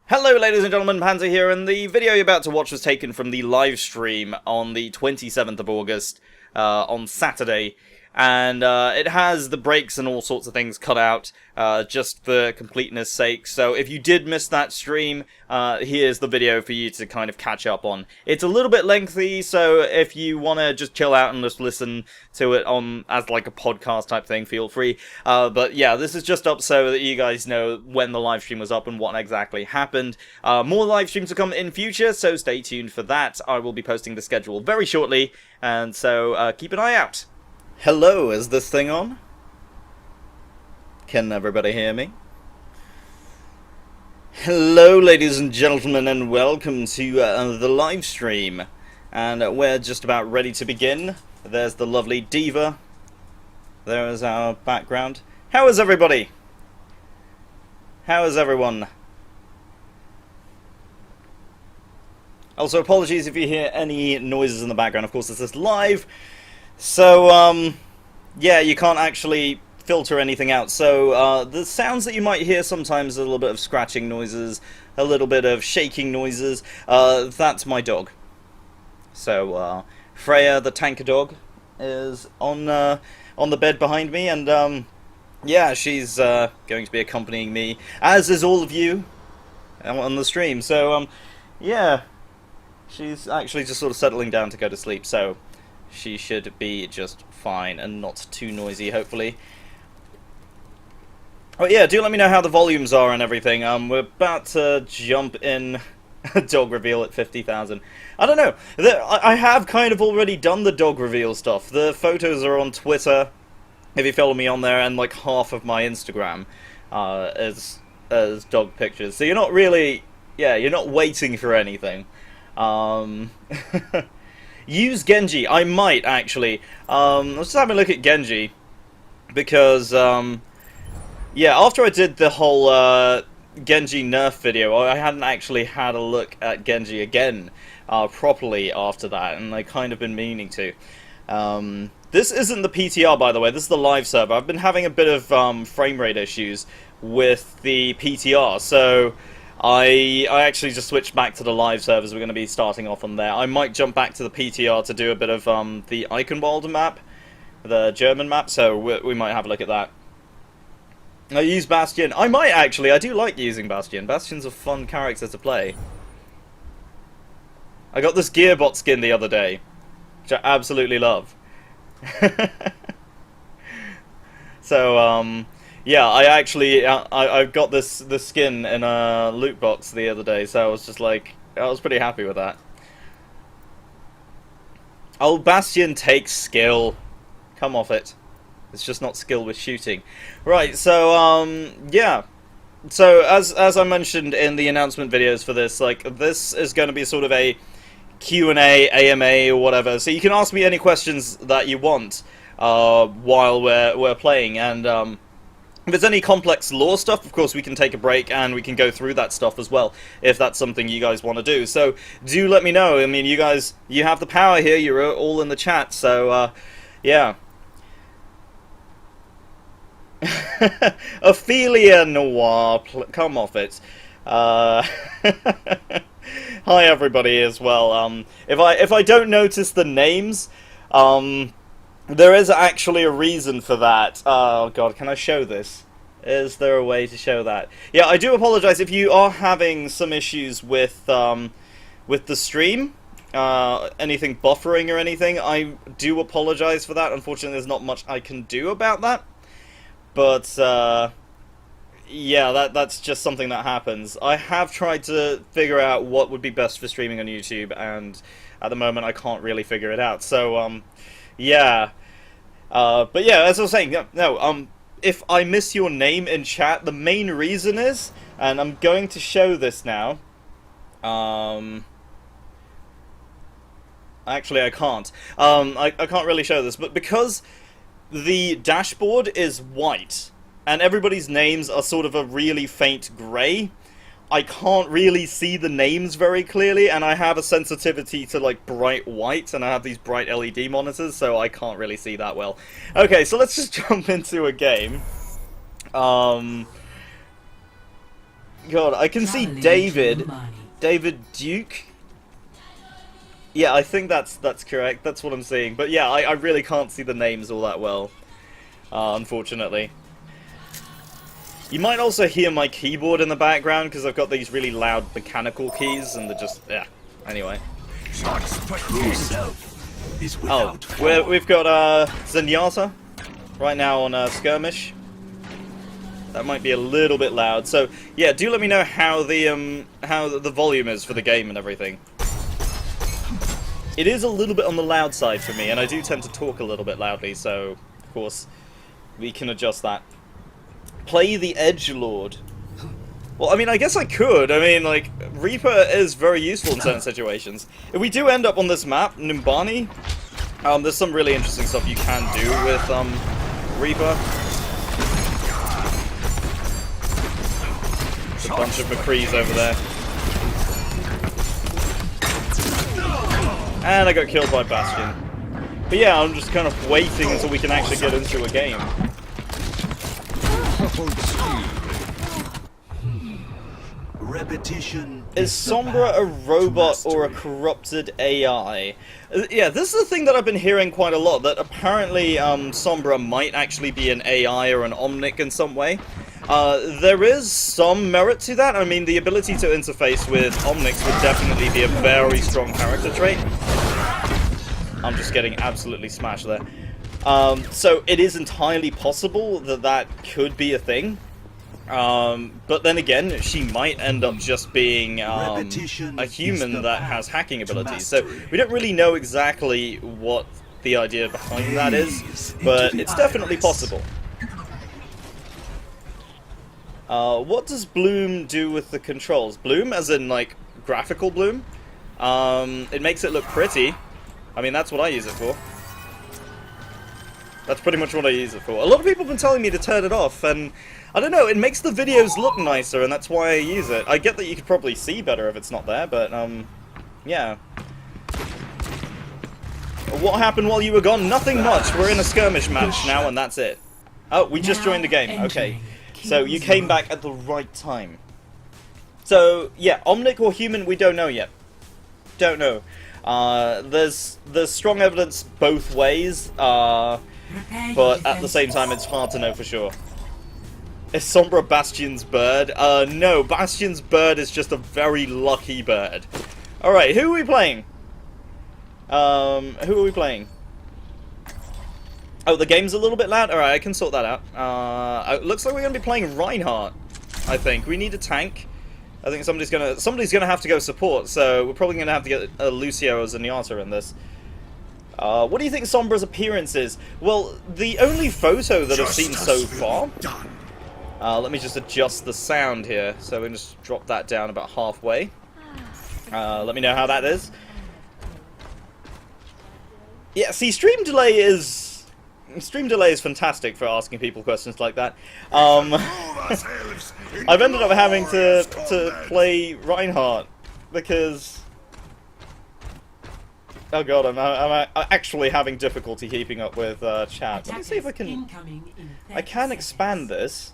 Hello ladies and gentlemen, Panzer here, and the video you're about to watch was taken from the live stream on the 27th of August, on Saturday, and it has the breaks and all sorts of things cut out, just for completeness sake, so if you did miss that stream, here's the video for you to kind of catch up on. It's a little bit lengthy, so if you want to just chill out and just listen to it on as like a podcast type thing, feel free, but yeah, this is just up so that you guys know when the live stream was up and what exactly happened. More live streams will come in future, so stay tuned for that. I will be posting the schedule very shortly, and so keep an eye out. Hello, is this thing on? Can everybody hear me? Hello ladies and gentlemen, and welcome to the live stream. And we're just about ready to begin. There's the lovely Diva. There is our background. How is everybody? How is everyone? Also, apologies if you hear any noises in the background. Of course, this is live. So, yeah, you can't actually filter anything out. So, the sounds that you might hear sometimes, a little bit of scratching noises, a little bit of shaking noises, that's my dog. So, Freya, the tanker dog, is on the bed behind me, and, yeah, she's, going to be accompanying me, as is all of you, on the stream. So, yeah, she's actually just sort of settling down to go to sleep, so she should be just fine and not too noisy, hopefully. Oh yeah, do let me know how the volumes are and everything. We're about to jump in a dog reveal at 50,000. I don't know. I have kind of already done the dog reveal stuff. The photos are on Twitter, if you follow me on there, and like half of my Instagram as dog pictures. So you're not really, yeah, you're not waiting for anything. Use Genji. I might, actually. Let's just have a look at Genji. Because, yeah, after I did the whole Genji nerf video, I hadn't actually had a look at Genji again properly after that, and I kind of been meaning to. This isn't the PTR, by the way. This is the live server. I've been having a bit of frame rate issues with the PTR, so I actually just switched back to the live servers. We're going to be starting off on there. I might jump back to the PTR to do a bit of the Eichenwalde map, the German map, so we might have a look at that. I use Bastion. I might actually. I do like using Bastion. Bastion's a fun character to play. I got this Gearbot skin the other day, which I absolutely love. So, yeah, I actually, I got this skin in a loot box the other day, so I was just like, I was pretty happy with that. Oh, Bastion takes skill. Come off it. It's just not skill with shooting. Right, so, yeah. So, as I mentioned in the announcement videos for this, like, this is going to be sort of a Q&A, AMA, or whatever, so you can ask me any questions that you want while we're playing, and, if there's any complex lore stuff, of course we can take a break and we can go through that stuff as well, if that's something you guys want to do. So, do let me know. I mean, you guys, you have the power here, you're all in the chat, so, yeah. Ophelia Noir, come off it. Hi everybody as well. If I don't notice the names, there is actually a reason for that. Oh god, can I show this? Is there a way to show that? Yeah, I do apologize if you are having some issues with the stream. Anything buffering or anything. I do apologize for that. Unfortunately, there's not much I can do about that. But, yeah, that's just something that happens. I have tried to figure out what would be best for streaming on YouTube, and at the moment I can't really figure it out. So, yeah. But yeah, as I was saying, no, if I miss your name in chat, the main reason is, and I'm going to show this now, actually I can't. I can't really show this, but because the dashboard is white, and everybody's names are sort of a really faint grey, I can't really see the names very clearly, and I have a sensitivity to, like, bright white, and I have these bright LED monitors, so I can't really see that well. Okay, so let's just jump into a game. God, I can see David Duke. Yeah, I think that's correct. That's what I'm seeing. But yeah, I really can't see the names all that well, unfortunately. You might also hear my keyboard in the background because I've got these really loud mechanical keys, and they're just Anyway. Oh, we've got Zenyatta right now on skirmish. That might be a little bit loud. So yeah, do let me know how the volume is for the game and everything. It is a little bit on the loud side for me, and I do tend to talk a little bit loudly, so of course we can adjust that. Play the Edgelord. Well, I mean, I guess I could. I mean, like, Reaper is very useful in certain situations. If we do end up on this map, Numbani, there's some really interesting stuff you can do with Reaper. There's a bunch of McCrees over there. And I got killed by Bastion. But yeah, I'm just kind of waiting until we can actually get into a game. Repetition is Sombra a robot or a corrupted AI? Yeah, this is the thing that I've been hearing quite a lot, that apparently Sombra might actually be an AI or an Omnic in some way. There is some merit to that. I mean, the ability to interface with Omnics would definitely be a very strong character trait. I'm just getting absolutely smashed there. So it is entirely possible that that could be a thing. But then again, she might end up just being a human that has hacking abilities. So we don't really know exactly what the idea behind that is, but it's definitely possible. What does Bloom do with the controls? Bloom, as in, like, graphical Bloom? It makes it look pretty. I mean, that's what I use it for. That's pretty much what I use it for. A lot of people have been telling me to turn it off, and I don't know, it makes the videos look nicer, and that's why I use it. I get that you could probably see better if it's not there, but, yeah. What happened while you were gone? Nothing much. We're in a skirmish match now, and that's it. Oh, we just joined the game. Okay. So, you came back at the right time. So, yeah, Omnic or human, we don't know yet. Don't know. There's strong evidence both ways, but at the same time, it's hard to know for sure. Is Sombra Bastion's bird? No, Bastion's bird is just a very lucky bird. Alright, who are we playing? Who are we playing? Oh, the game's a little bit loud? Alright, I can sort that out. It looks like we're going to be playing Reinhardt, I think. We need a tank. I think somebody's gonna have to go support, so we're probably going to have to get Lucio or Zenyatta in this. What do you think Sombra's appearance is? Well, the only photo that I've seen so far... let me just adjust the sound here, so we can just drop that down about halfway. Let me know how that is. Yeah, see, stream delay is fantastic for asking people questions like that. I've ended up having to play Reinhardt because, oh god, I'm actually having difficulty keeping up with chat. Let me see if I can expand this.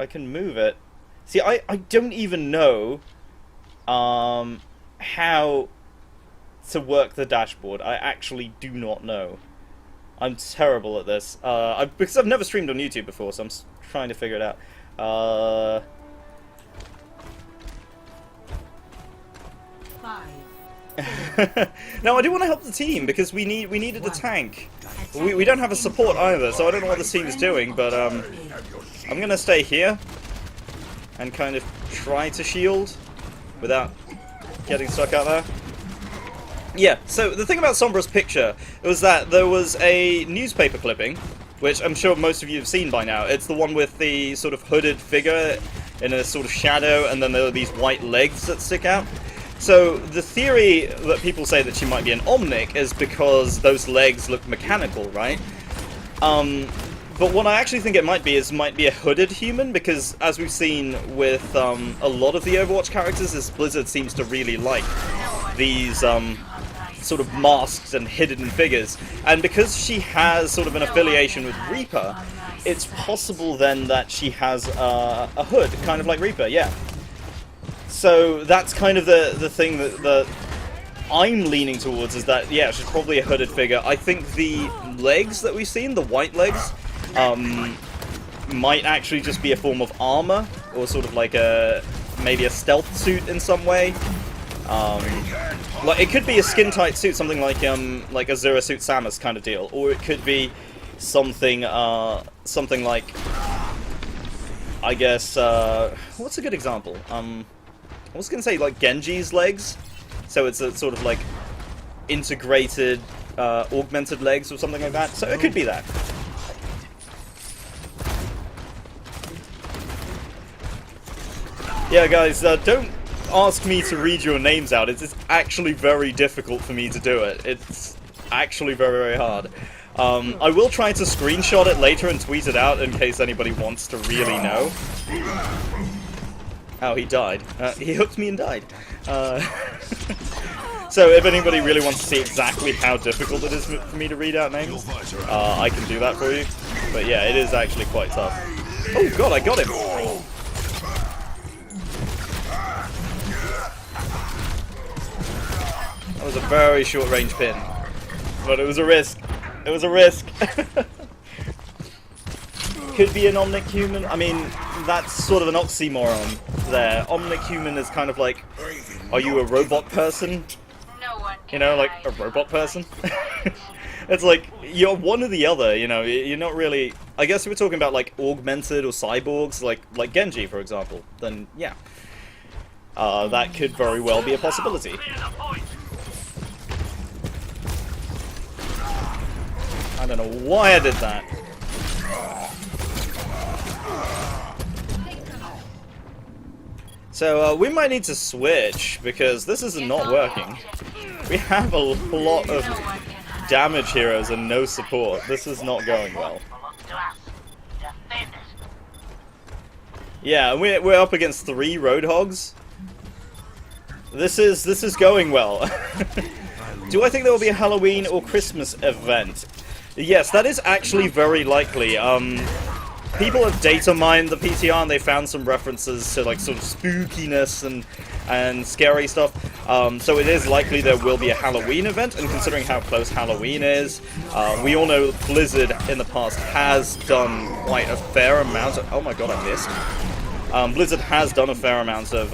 I can move it. See, I don't even know how to work the dashboard. I actually do not know. I'm terrible at this. Because I've never streamed on YouTube before, so I'm trying to figure it out. No, I do want to help the team because we needed a tank. We don't have a support either, so I don't know what this team is doing. But I'm gonna stay here and kind of try to shield without getting stuck out there. Yeah, so the thing about Sombra's picture was that there was a newspaper clipping, which I'm sure most of you have seen by now. It's the one with the sort of hooded figure in a sort of shadow, and then there are these white legs that stick out. So the theory that people say that she might be an Omnic is because those legs look mechanical, right? But what I actually think it might be a hooded human, because as we've seen with a lot of the Overwatch characters, is Blizzard seems to really like these sort of masked and hidden figures. And because she has sort of an affiliation with Reaper, it's possible then that she has a hood, kind of like Reaper, yeah. So that's kind of the thing that I'm leaning towards, is that, yeah, she's probably a hooded figure. I think the legs that we've seen, the white legs, might actually just be a form of armor, or sort of like maybe a stealth suit in some way. Like, it could be a skin-tight suit, something like a Zero Suit Samus kind of deal, or it could be something like, I guess, what's a good example? I was gonna say like Genji's legs, so it's a sort of like integrated, augmented legs or something like that. So it could be that. Yeah, guys, don't ask me to read your names out. It's actually very difficult for me to do it. It's actually very, very hard. I will try to screenshot it later and tweet it out in case anybody wants to really know. Oh, he died. He hooked me and died. So if anybody really wants to see exactly how difficult it is for me to read out names, I can do that for you. But yeah, it is actually quite tough. Oh god, I got him! That was a very short-range pin. But it was a risk. It was a risk. Could be an Omnic Human. I mean, that's sort of an oxymoron there. Omnic Human is kind of like, are you a robot person? You know, like a robot person? It's like, you're one or the other, you know, you're not really... I guess if we're talking about like augmented or cyborgs, like Genji, for example, then yeah. That could very well be a possibility. I don't know why I did that. So, we might need to switch, because this is not working. We have a lot of damage heroes and no support. This is not going well. Yeah, we're up against 3 Roadhogs. This is going well. Do I think there will be a Halloween or Christmas event? Yes, that is actually very likely. People have data mined the PTR and they found some references to like sort of spookiness and scary stuff. So it is likely there will be a Halloween event, and considering how close Halloween is, we all know Blizzard in the past has done quite a fair amount of... Oh my god, I missed. Blizzard has done a fair amount of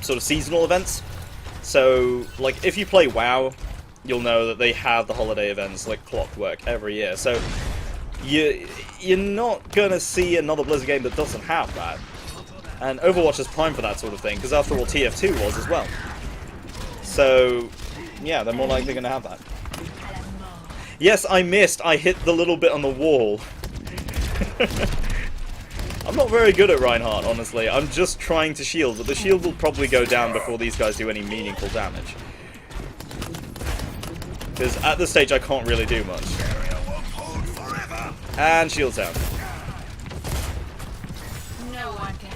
sort of seasonal events. So, like, if you play WoW, you'll know that they have the holiday events like clockwork every year. So you're not gonna see another Blizzard game that doesn't have that. And Overwatch is prime for that sort of thing, because after all, TF2 was as well. So, yeah, they're more likely gonna have that. Yes, I missed. I hit the little bit on the wall. I'm not very good at Reinhardt, honestly. I'm just trying to shield, but the shield will probably go down before these guys do any meaningful damage. Because at this stage I can't really do much. And shield's out. No one can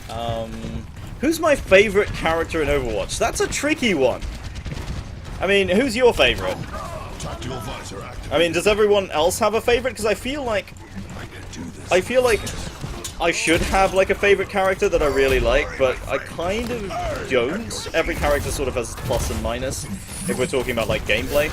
hide. Who's my favorite character in Overwatch? That's a tricky one. I mean, who's your favorite? I mean, does everyone else have a favorite? Because I feel like I should have like a favorite character that I really like, but I kind of don't. Every character sort of has plus and minus if we're talking about like gameplay.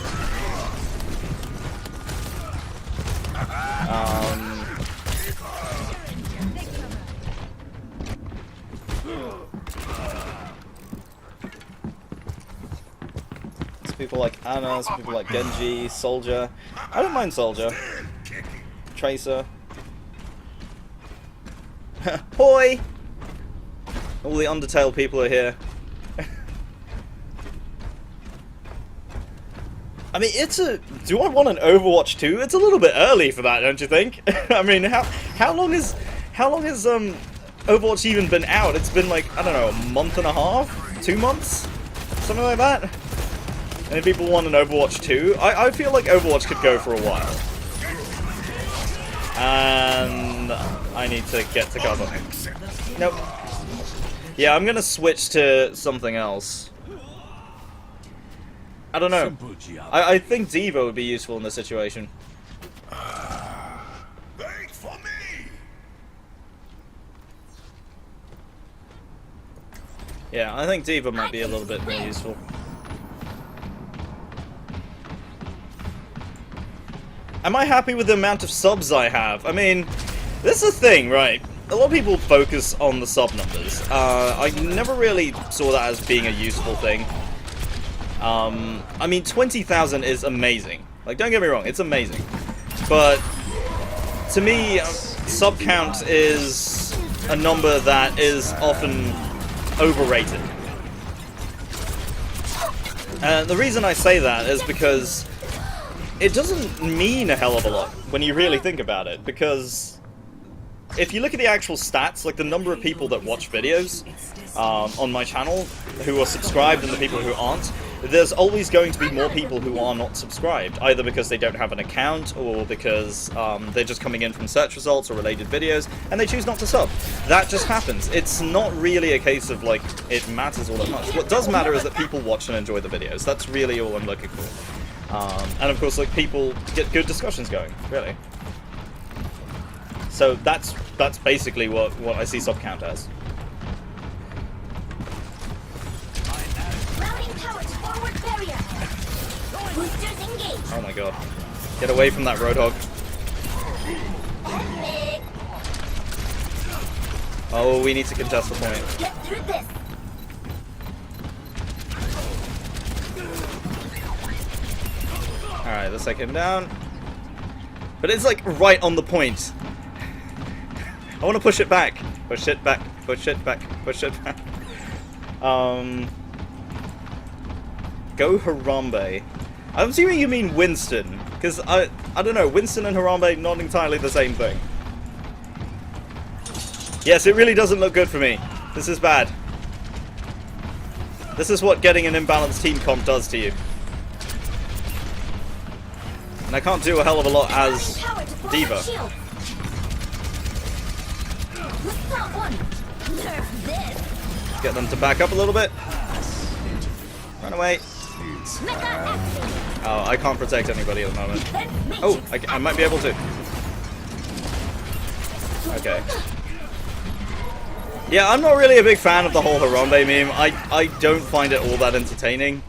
Some people like Ana, some people like Genji, Soldier. I don't mind Soldier. Tracer. Hoi! All the Undertale people are here. I mean, do I want an Overwatch 2? It's a little bit early for that, don't you think? I mean, how long has Overwatch even been out? It's been like, I don't know, a month and a half? 2 months? Something like that? And people want an Overwatch 2? I feel like Overwatch could go for a while. And I need to get to cover. Nope. Yeah, I'm gonna switch to something else. I don't know. I think Diva would be useful in this situation. Wait for me. Yeah, I think Diva might be a little bit more useful. Am I happy with the amount of subs I have? I mean, this is the thing, right? A lot of people focus on the sub numbers. I never really saw that as being a useful thing. I mean, 20,000 is amazing. Like, don't get me wrong, it's amazing. But, to me, sub count is a number that is often overrated. And the reason I say that is because it doesn't mean a hell of a lot when you really think about it, because if you look at the actual stats, like the number of people that watch videos on my channel who are subscribed and the people who aren't, there's always going to be more people who are not subscribed, either because they don't have an account or because they're just coming in from search results or related videos and they choose not to sub. That just happens. It's not really a case of like it matters all that much. What does matter is that people watch and enjoy the videos. That's really all I'm looking for. And of course, like, people get good discussions going, really. So that's basically what I see sub count as. Oh my god. Get away from that Roadhog. Oh, we need to contest the point. Get through this. Alright, let's take him down. But it's like right on the point. I want to push it back. Push it back. Push it back. Push it back. Go Harambe. I'm assuming you mean Winston, because I don't know, Winston and Harambe not entirely the same thing. Yes, it really doesn't look good for me. This is bad. This is what getting an imbalanced team comp does to you. And I can't do a hell of a lot as Diva. Get them to back up a little bit. Run away. Oh, I can't protect anybody at the moment. Oh, I might be able to. Okay. Yeah, I'm not really a big fan of the whole Harambe meme. I don't find it all that entertaining.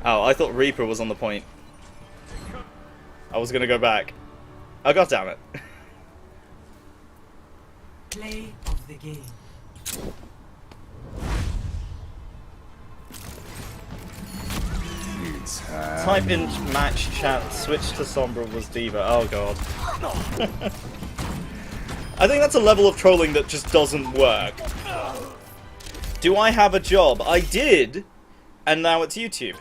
Oh, I thought Reaper was on the point. I was gonna go back. Oh, god damn it. Play of the game. Type in match chat, switch to Sombra was Diva. Oh god. I think that's a level of trolling that just doesn't work. Do I have a job? I did, and now it's YouTube.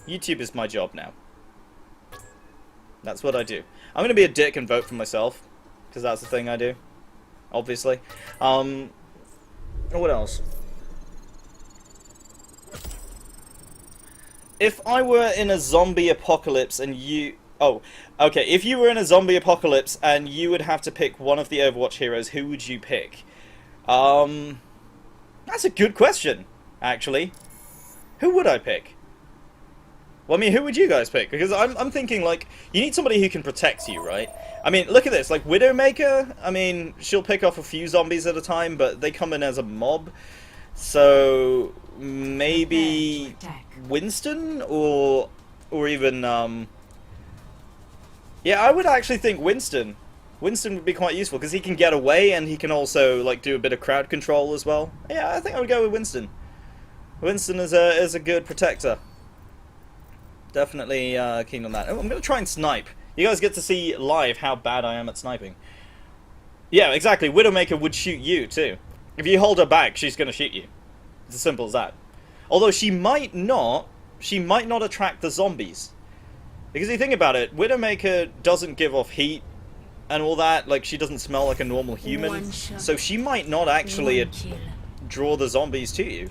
YouTube is my job now. That's what I do. I'm gonna be a dick and vote for myself, because that's the thing I do. Obviously. What else? If I were in a zombie apocalypse and you... Oh, okay. If you were in a zombie apocalypse and you would have to pick one of the Overwatch heroes, who would you pick? That's a good question, actually. Who would I pick? Well, I mean, who would you guys pick? Because I'm thinking, like, you need somebody who can protect you, right? I mean, look at this. Like, Widowmaker, I mean, she'll pick off a few zombies at a time, but they come in as a mob. So, maybe Winston? Or even, yeah, I would actually think Winston. Winston would be quite useful, because he can get away, and he can also, like, do a bit of crowd control as well. Yeah, I think I would go with Winston. Winston is a good protector. Definitely keen on that. Oh, I'm going to try and snipe. You guys get to see live how bad I am at sniping. Yeah, exactly. Widowmaker would shoot you, too. If you hold her back, she's going to shoot you. It's as simple as that. Although she might not attract the zombies. Because if you think about it, Widowmaker doesn't give off heat and all that. Like, she doesn't smell like a normal human. So she might not actually draw the zombies to you.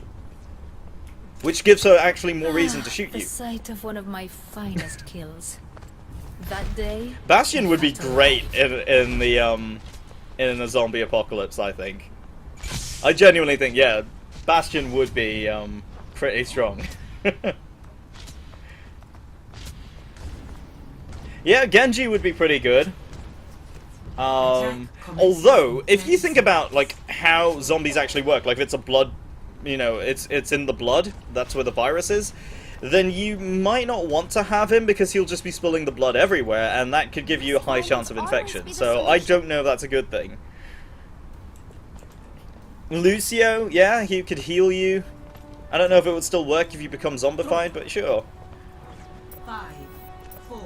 Which gives her actually more reason to shoot you. The sight of one of my finest kills. That day, Bastion would be great in a zombie apocalypse, I think. I genuinely think, yeah, Bastion would be pretty strong. Yeah, Genji would be pretty good. Although, if you think about like how zombies actually work, like if it's a blood, you know, it's in the blood, that's where the virus is, then you might not want to have him because he'll just be spilling the blood everywhere, and that could give you a high chance of infection. So I don't know if that's a good thing. Lucio, yeah, he could heal you. I don't know if it would still work if you become zombified, but sure. 5, 4,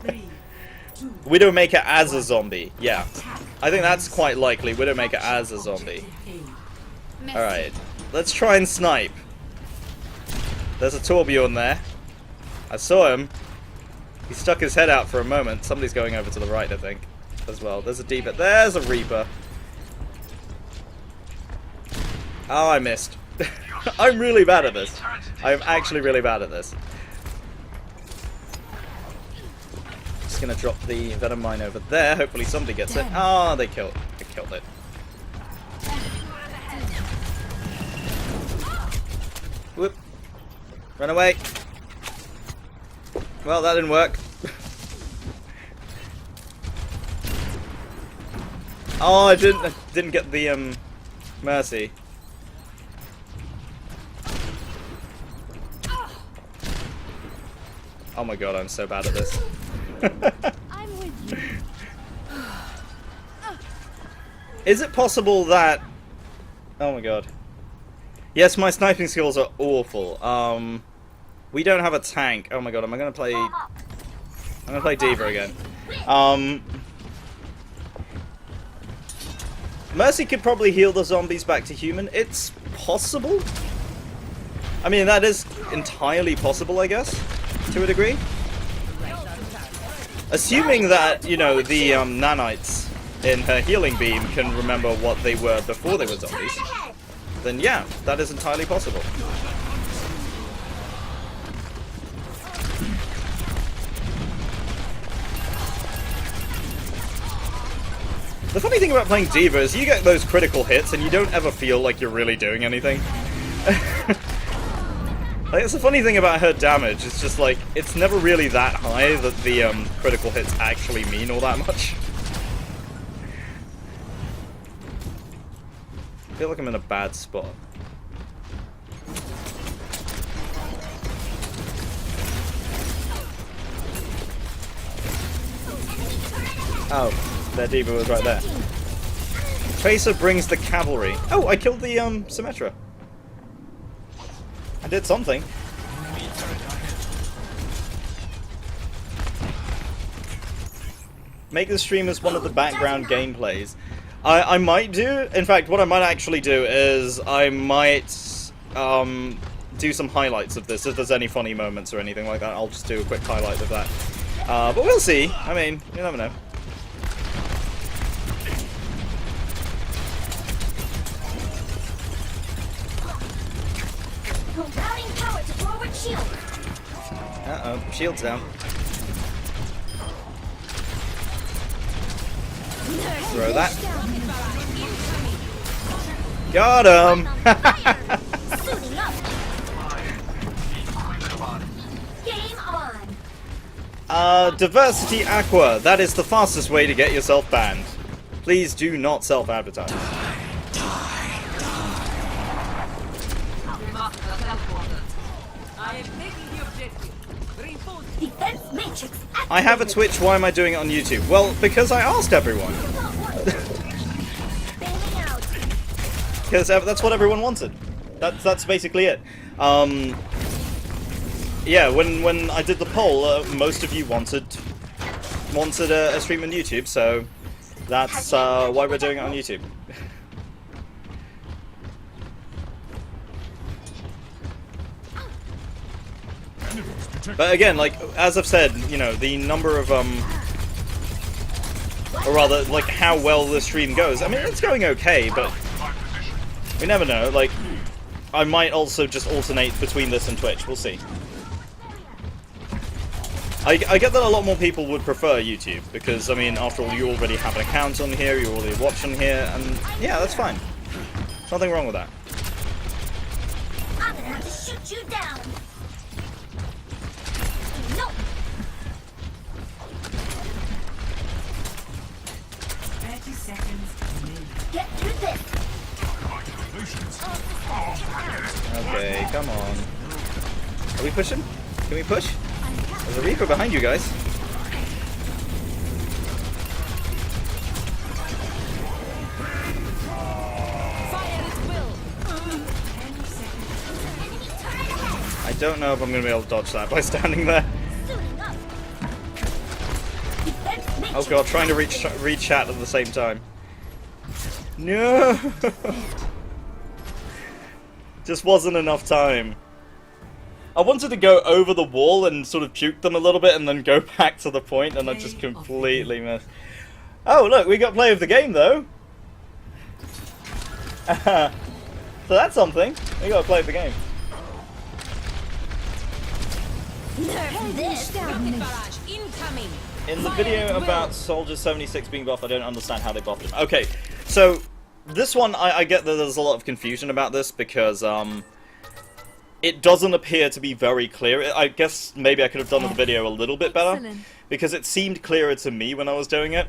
3, 2. Widowmaker as a zombie, yeah. I think that's quite likely, Widowmaker as a zombie. Alright, let's try and snipe. There's a Torbjorn there. I saw him. He stuck his head out for a moment. Somebody's going over to the right, I think, as well. There's a Diva. There's a Reaper. Oh, I missed. I'm really bad at this. I'm actually really bad at this. Just gonna drop the Venom Mine over there. Hopefully somebody gets it. Oh, they killed it. Whoop. Run away. Well, that didn't work. Oh, I didn't get the Mercy. Oh my god, I'm so bad at this. I'm with you. Is it possible that... Oh my god. Yes, my sniping skills are awful. We don't have a tank. Oh my god, I'm gonna play Diva again. Mercy could probably heal the zombies back to human. It's possible. I mean, that is entirely possible, I guess, to a degree. Assuming that, you know, the nanites in her healing beam can remember what they were before they were zombies, then yeah, that is entirely possible. The funny thing about playing Diva is you get those critical hits and you don't ever feel like you're really doing anything. Like, it's the funny thing about her damage, it's just like, it's never really that high that the critical hits actually mean all that much. I feel like I'm in a bad spot. Oh, their Diva was right there. Tracer brings the cavalry. Oh, I killed the Symmetra. I did something. Make the stream as one of the background gameplays. I might do. In fact, what I might actually do is I might do some highlights of this. If there's any funny moments or anything like that, I'll just do a quick highlight of that. But we'll see. I mean, you never know. Routing power to forward shield. Uh-oh, shield's down. Throw that. Got him! Suiting up. Game on. Diversity Aqua. That is the fastest way to get yourself banned. Please do not self-advertise. I have a Twitch, why am I doing it on YouTube? Well, because I asked everyone. Because that's what everyone wanted. That's basically it. Yeah, when I did the poll, most of you wanted a stream on YouTube, so that's why we're doing it on YouTube. But again, like, as I've said, you know, the number of, or rather, like, how well the stream goes, I mean, it's going okay, but we never know, like, I might also just alternate between this and Twitch, we'll see. I get that a lot more people would prefer YouTube, because, I mean, after all, you already have an account on here, you already watch on here, and yeah, that's fine. Nothing wrong with that. shoot you down. No. 30 seconds remaining. Get through this. Okay, come on. Are we pushing? Can we push? There's a Reaper behind you guys. Fire at will. I don't know if I'm going to be able to dodge that by standing there. Suiting up. Oh god, trying to read chat at the same time. No! Just wasn't enough time. I wanted to go over the wall and sort of juke them a little bit and then go back to the point, and I just completely missed. Oh look, we got play of the game though! So that's something. We got play of the game. Nerf this. Rocket barrage incoming. In the video about Soldier 76 being buffed, I don't understand how they buffed him. Okay, so this one, I get that there's a lot of confusion about this because it doesn't appear to be very clear. I guess maybe I could have done the video a little bit better because it seemed clearer to me when I was doing it.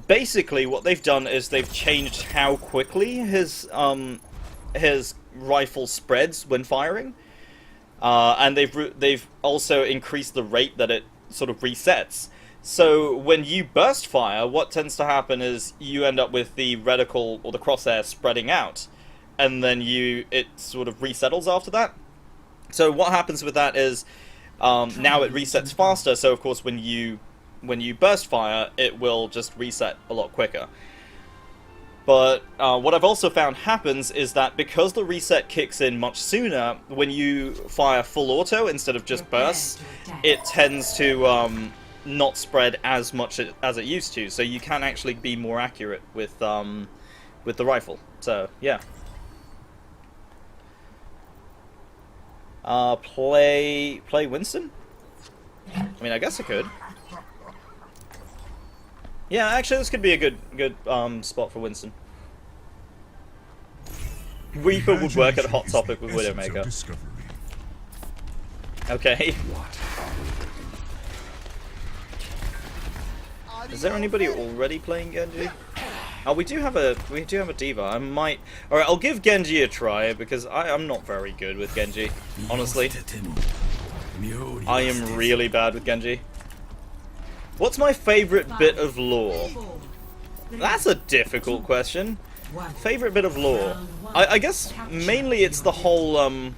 Basically, what they've done is they've changed how quickly his rifle spreads when firing, and they've also increased the rate that it sort of resets. So when you burst fire, what tends to happen is you end up with the reticle or the crosshair spreading out, and then it sort of resettles after that. So what happens with that is now it resets faster. So of course when you burst fire, it will just reset a lot quicker. But what I've also found happens is that because the reset kicks in much sooner, when you fire full auto instead of just bursts, it tends to not spread as much as it used to. So you can actually be more accurate with the rifle. So yeah. Play Winston? I mean, I guess I could. Yeah, actually, this could be a good spot for Winston. Reaper would work at Hot Topic with Widowmaker. Okay. Is there anybody already playing Genji? Oh, we do have a Diva. I might. All right, I'll give Genji a try because I'm not very good with Genji. Honestly, I am really bad with Genji. What's my favorite bit of lore? That's a difficult question. Favorite bit of lore? I guess mainly it's the whole and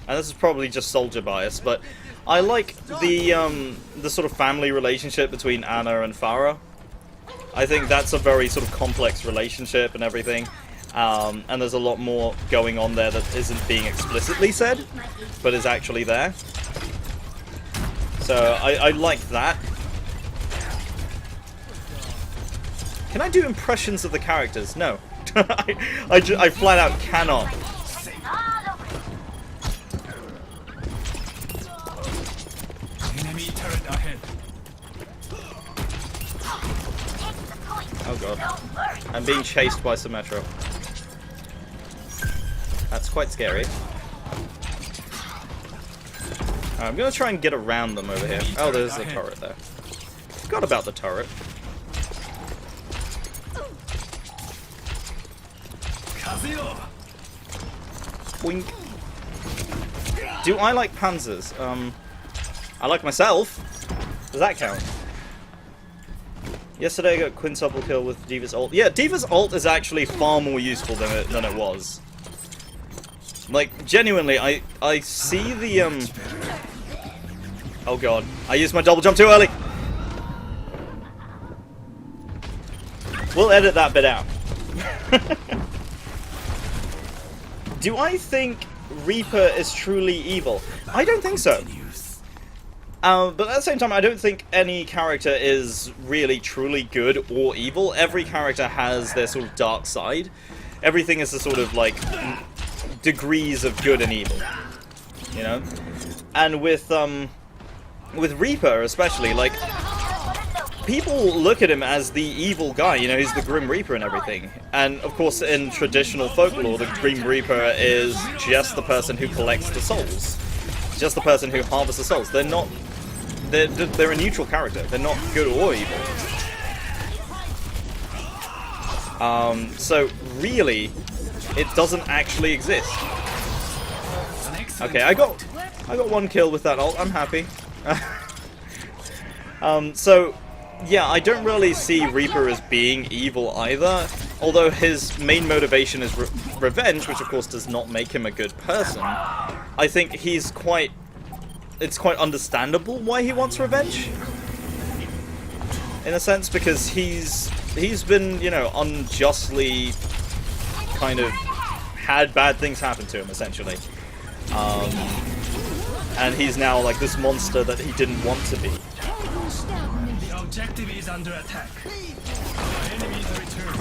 this is probably just soldier bias, but I like the sort of family relationship between Anna and Farah. I think that's a very sort of complex relationship and everything, and there's a lot more going on there that isn't being explicitly said, but is actually there. So I like that. Can I do impressions of the characters? No. I flat out cannot. Enemy turret ahead. Oh god. I'm being chased by Symmetra. That's quite scary. I'm gonna try and get around them over here. Oh, there's a turret there. Forgot about the turret. Boink. Do I like panzers? I like myself. Does that count? Yesterday I got quintuple kill with Diva's ult. Yeah, Diva's ult is actually far more useful than it was. Like, genuinely, I see the, oh god, I used my double jump too early! We'll edit that bit out. Do I think Reaper is truly evil? I don't think so. But at the same time, I don't think any character is really truly good or evil. Every character has their sort of dark side. Everything is a sort of like degrees of good and evil, you know. And with Reaper especially, like people look at him as the evil guy, you know, he's the Grim Reaper and everything. And of course in traditional folklore, the Grim Reaper is just the person who collects the souls. Just the person who harvests the souls. They're not... They're a neutral character. They're not good or evil. So really, it doesn't actually exist. Okay, I got one kill with that ult. I'm happy. So yeah, I don't really see Reaper as being evil either. Although his main motivation is revenge, which of course does not make him a good person. I think he's quite... It's quite understandable why he wants revenge. In a sense, because he's been, you know, unjustly kind of had bad things happen to him, essentially. And he's now like this monster that he didn't want to be. The objective is under attack. Our enemies return.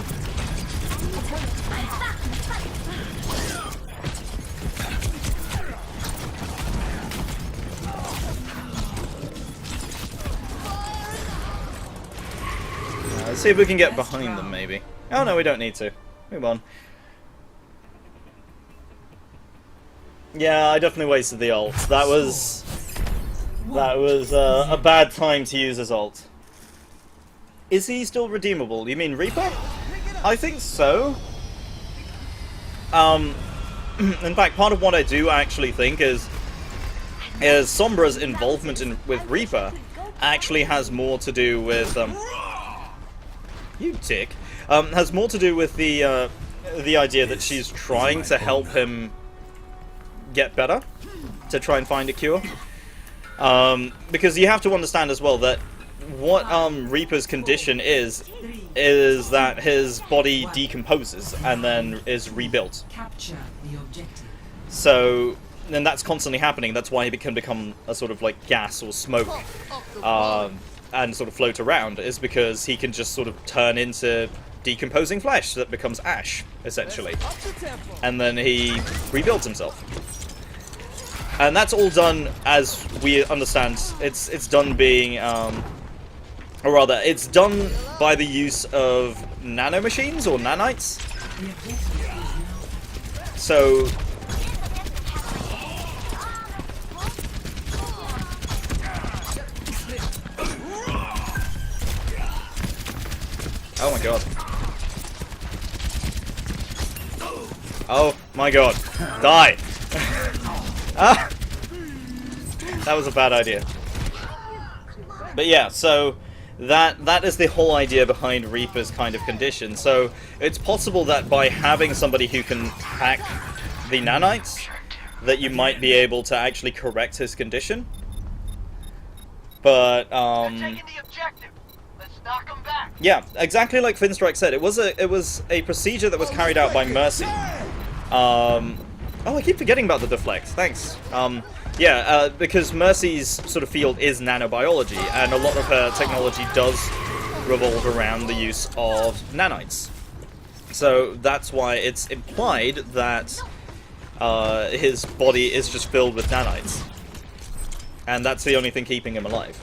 Let's see if we can get behind them, maybe. Oh no, we don't need to. Move on. Yeah, I definitely wasted the ult. That was a bad time to use his ult. Is he still redeemable? You mean Reaper? I think so. In fact, part of what I do actually think is Sombra's involvement with Reaper actually has more to do with you dick. Has more to do with the idea that she's trying to help him get better, to try and find a cure. Because you have to understand as well that what Reaper's condition is that his body decomposes and then is rebuilt. Capture the objective. So, and that's constantly happening. That's why he can become a sort of like gas or smoke. And sort of float around, is because he can just sort of turn into decomposing flesh that becomes ash, essentially. And then he rebuilds himself. And that's all done, as we understand, it's done being, or rather, it's done by the use of nanomachines, or nanites. So... Oh my god. Oh my god. Die! Ah! That was a bad idea. But yeah, so that is the whole idea behind Reaper's kind of condition. So it's possible that by having somebody who can hack the nanites, that you might be able to actually correct his condition. But yeah, exactly like Finstrike said, it was a procedure that was carried out by Mercy. Oh, I keep forgetting about the deflect. Thanks. Yeah, because Mercy's sort of field is nanobiology, and a lot of her technology does revolve around the use of nanites. So that's why it's implied that his body is just filled with nanites, and that's the only thing keeping him alive.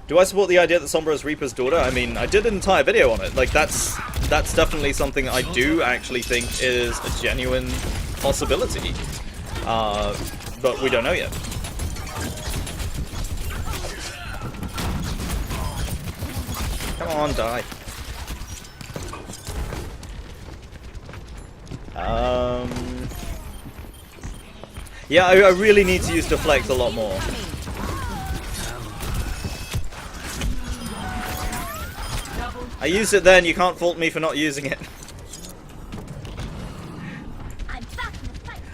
Do I support the idea that Sombra is Reaper's daughter? I mean, I did an entire video on it. Like, that's definitely something I do actually think is a genuine possibility. But we don't know yet. Come on, die. Yeah, I really need to use deflect a lot more. I used it then, you can't fault me for not using it.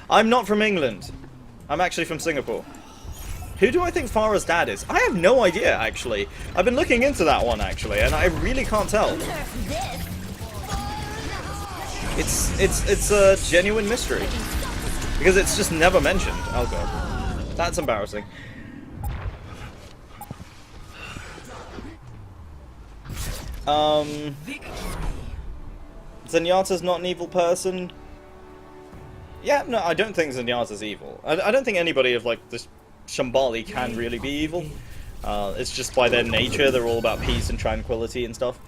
I'm not from England. I'm actually from Singapore. Who do I think Farah's dad is? I have no idea, actually. I've been looking into that one, actually, and I really can't tell. It's a genuine mystery. Because it's just never mentioned. Oh god. That's embarrassing. Zenyatta's not an evil person. Yeah, no, I don't think Zenyatta's evil. I don't think anybody of, like, this Shambali can really be evil. It's just by their nature, they're all about peace and tranquility and stuff.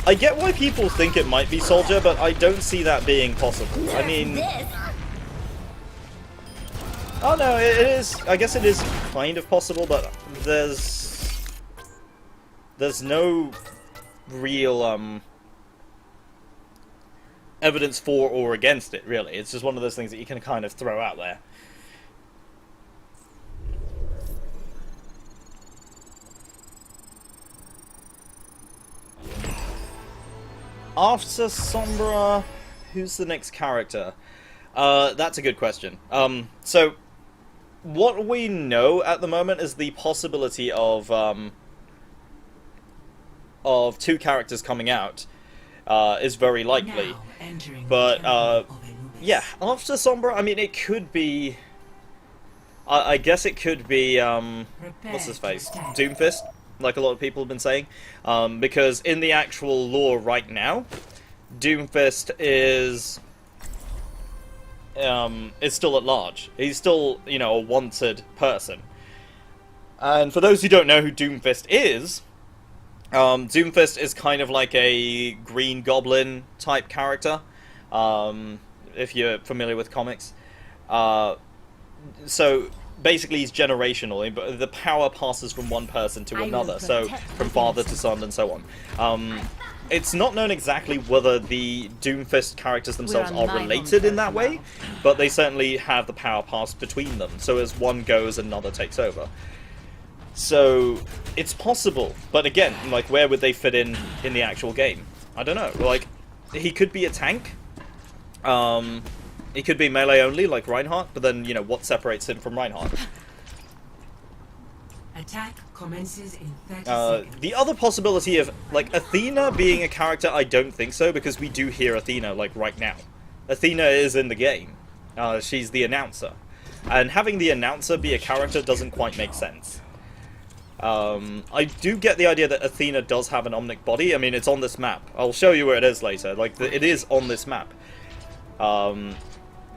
I get why people think it might be Soldier, but I don't see that being possible. I mean... Oh no, it is... I guess it is kind of possible, but there's no real, evidence for or against it, really. It's just one of those things that you can kind of throw out there. After Sombra, who's the next character? That's a good question. So, what we know at the moment is the possibility of 2 characters coming out is very likely. But, yeah, after Sombra, I mean, it could be... I guess it could be, what's his face? Doomfist, like a lot of people have been saying. Because in the actual lore right now, Doomfist is still at large. He's still, you know, a wanted person. And for those who don't know who Doomfist is kind of like a Green Goblin type character, if you're familiar with comics. So basically he's generational, but the power passes from one person to another, so from father to son and so on. It's not known exactly whether the Doomfist characters themselves are related in that way, but they certainly have the power passed between them, so as one goes, another takes over. So, it's possible, but again, like, where would they fit in the actual game? I don't know, like, he could be a tank, he could be melee only, like Reinhardt, but then, you know, what separates him from Reinhardt? Attack commences in 30 seconds. The other possibility of, like, Athena being a character, I don't think so, because we do hear Athena, like, right now. Athena is in the game. She's the announcer. And having the announcer be a character doesn't quite make sense. I do get the idea that Athena does have an Omnic body. I mean, it's on this map. I'll show you where it is later. Like, it is on this map.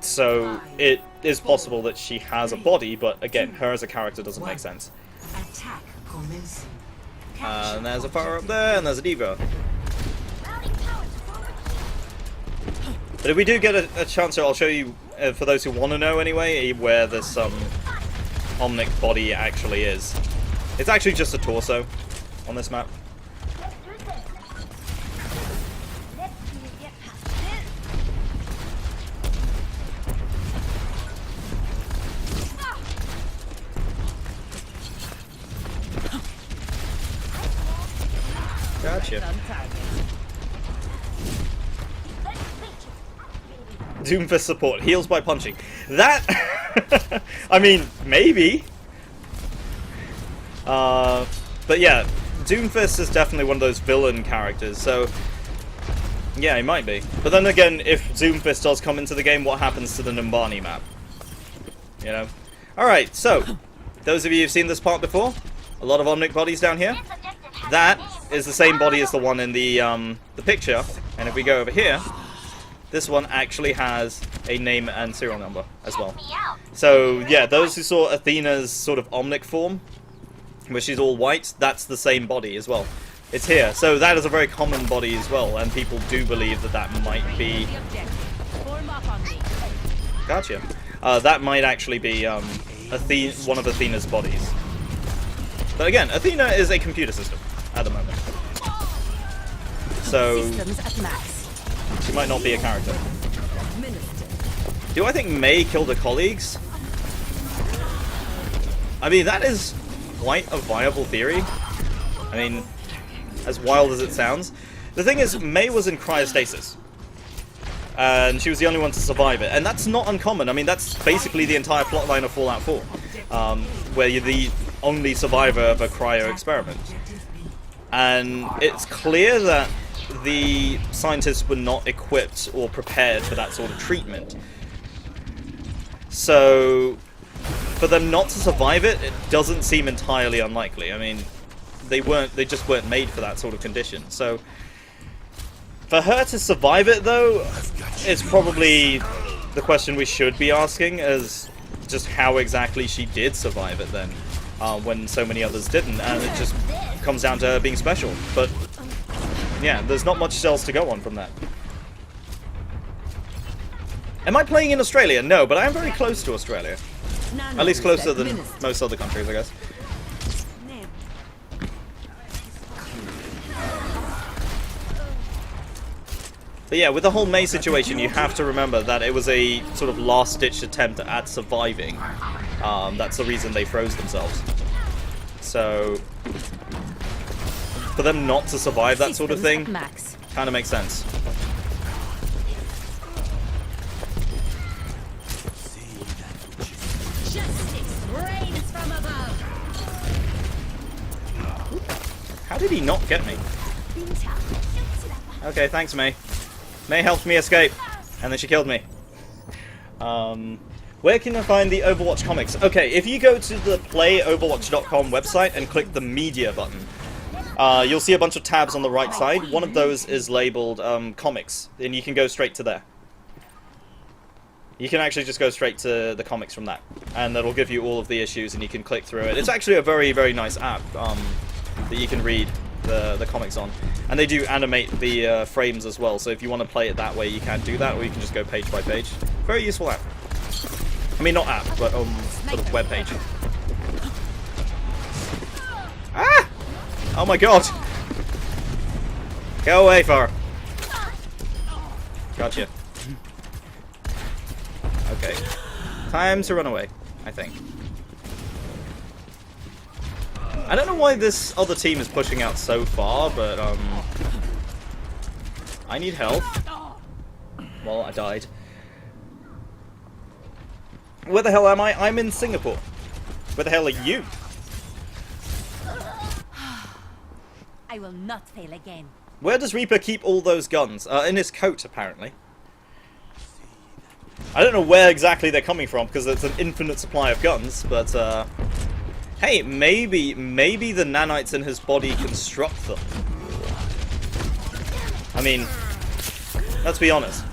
So, it is possible that she has a body, but again, her as a character doesn't make sense. Attack commencing. And there's a fire up there, and there's a Diva. But if we do get a chance, I'll show you, for those who want to know anyway, where this Omnic body actually is. It's actually just a torso on this map. Gotcha. Doomfist support. Heals by punching. That... I mean, maybe. But yeah, Doomfist is definitely one of those villain characters, so... Yeah, he might be. But then again, if Doomfist does come into the game, what happens to the Numbani map? You know? Alright, so... Those of you who've seen this part before, a lot of Omnic bodies down here. That is the same body as the one in the picture, and if we go over here, this one actually has a name and serial number as well. So yeah, those who saw Athena's sort of Omnic form, where she's all white, that's the same body as well. It's here, so that is a very common body as well, and people do believe that that might be... Gotcha. That might actually be one of Athena's bodies. But again, Athena is a computer system at the moment. So, she might not be a character. Do I think Mei killed her colleagues? I mean, that is quite a viable theory. I mean, as wild as it sounds. The thing is, Mei was in cryostasis. And she was the only one to survive it. And that's not uncommon. I mean, that's basically the entire plotline of Fallout 4. Where you're the only survivor of a cryo experiment. And it's clear that the scientists were not equipped or prepared for that sort of treatment. So, for them not to survive it, it doesn't seem entirely unlikely. I mean, they just weren't made for that sort of condition. So, for her to survive it, though, is probably the question we should be asking, as just how exactly she did survive it then, when so many others didn't, and it just comes down to her being special. But yeah, there's not much else to go on from that. Am I playing in Australia? No, but I am very close to Australia. At least closer than most other countries, I guess. But yeah, with the whole May situation, you have to remember that it was a sort of last-ditch attempt at surviving. That's the reason they froze themselves. So, for them not to survive that sort of thing, kind of makes sense. How did he not get me? Okay, thanks, May. May helped me escape, and then she killed me. Where can I find the Overwatch comics? Okay, if you go to the playoverwatch.com website and click the media button, you'll see a bunch of tabs on the right side. One of those is labeled comics, and you can go straight to there. You can actually just go straight to the comics from that, and that'll give you all of the issues, and you can click through it. It's actually a very, very nice app that you can read the comics on, and they do animate the frames as well, so if you want to play it that way you can do that, or you can just go page by page. Very useful app. I mean, not app, but sort of web page. Ah! Oh my god! Go away, far. Gotcha. Okay. Time to run away, I think. I don't know why this other team is pushing out so far, but I need help. Well, I died. Where the hell am I? I'm in Singapore. Where the hell are you? I will not fail again. Where does Reaper keep all those guns? In his coat, apparently. I don't know where exactly they're coming from, because it's an infinite supply of guns, but hey, maybe the nanites in his body construct them. I mean, let's be honest.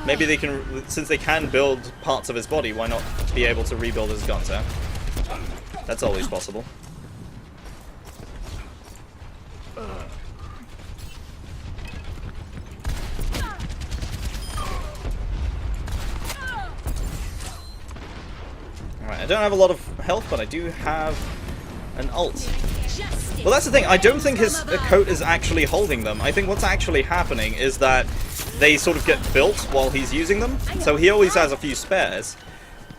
Maybe they can, since they can build parts of his body, why not be able to rebuild his guns, huh? That's always possible. Alright, I don't have a lot of health, but I do have an ult. Well, that's the thing, I don't think his coat is actually holding them. I think what's actually happening is that they sort of get built while he's using them, so he always has a few spares,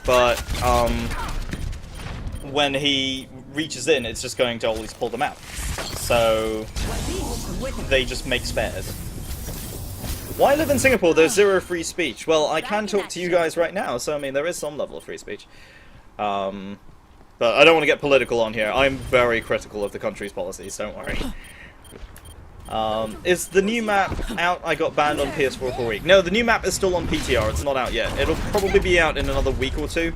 but when he reaches in, it's just going to always pull them out. So they just make spares. Why live in Singapore? There's zero free speech. Well, I can talk to you guys right now, so I mean, there is some level of free speech. But I don't want to get political on here. I'm very critical of the country's policies, don't worry. Is the new map out? I got banned on PS4 for a week. No, the new map is still on PTR. It's not out yet. It'll probably be out in another week or two,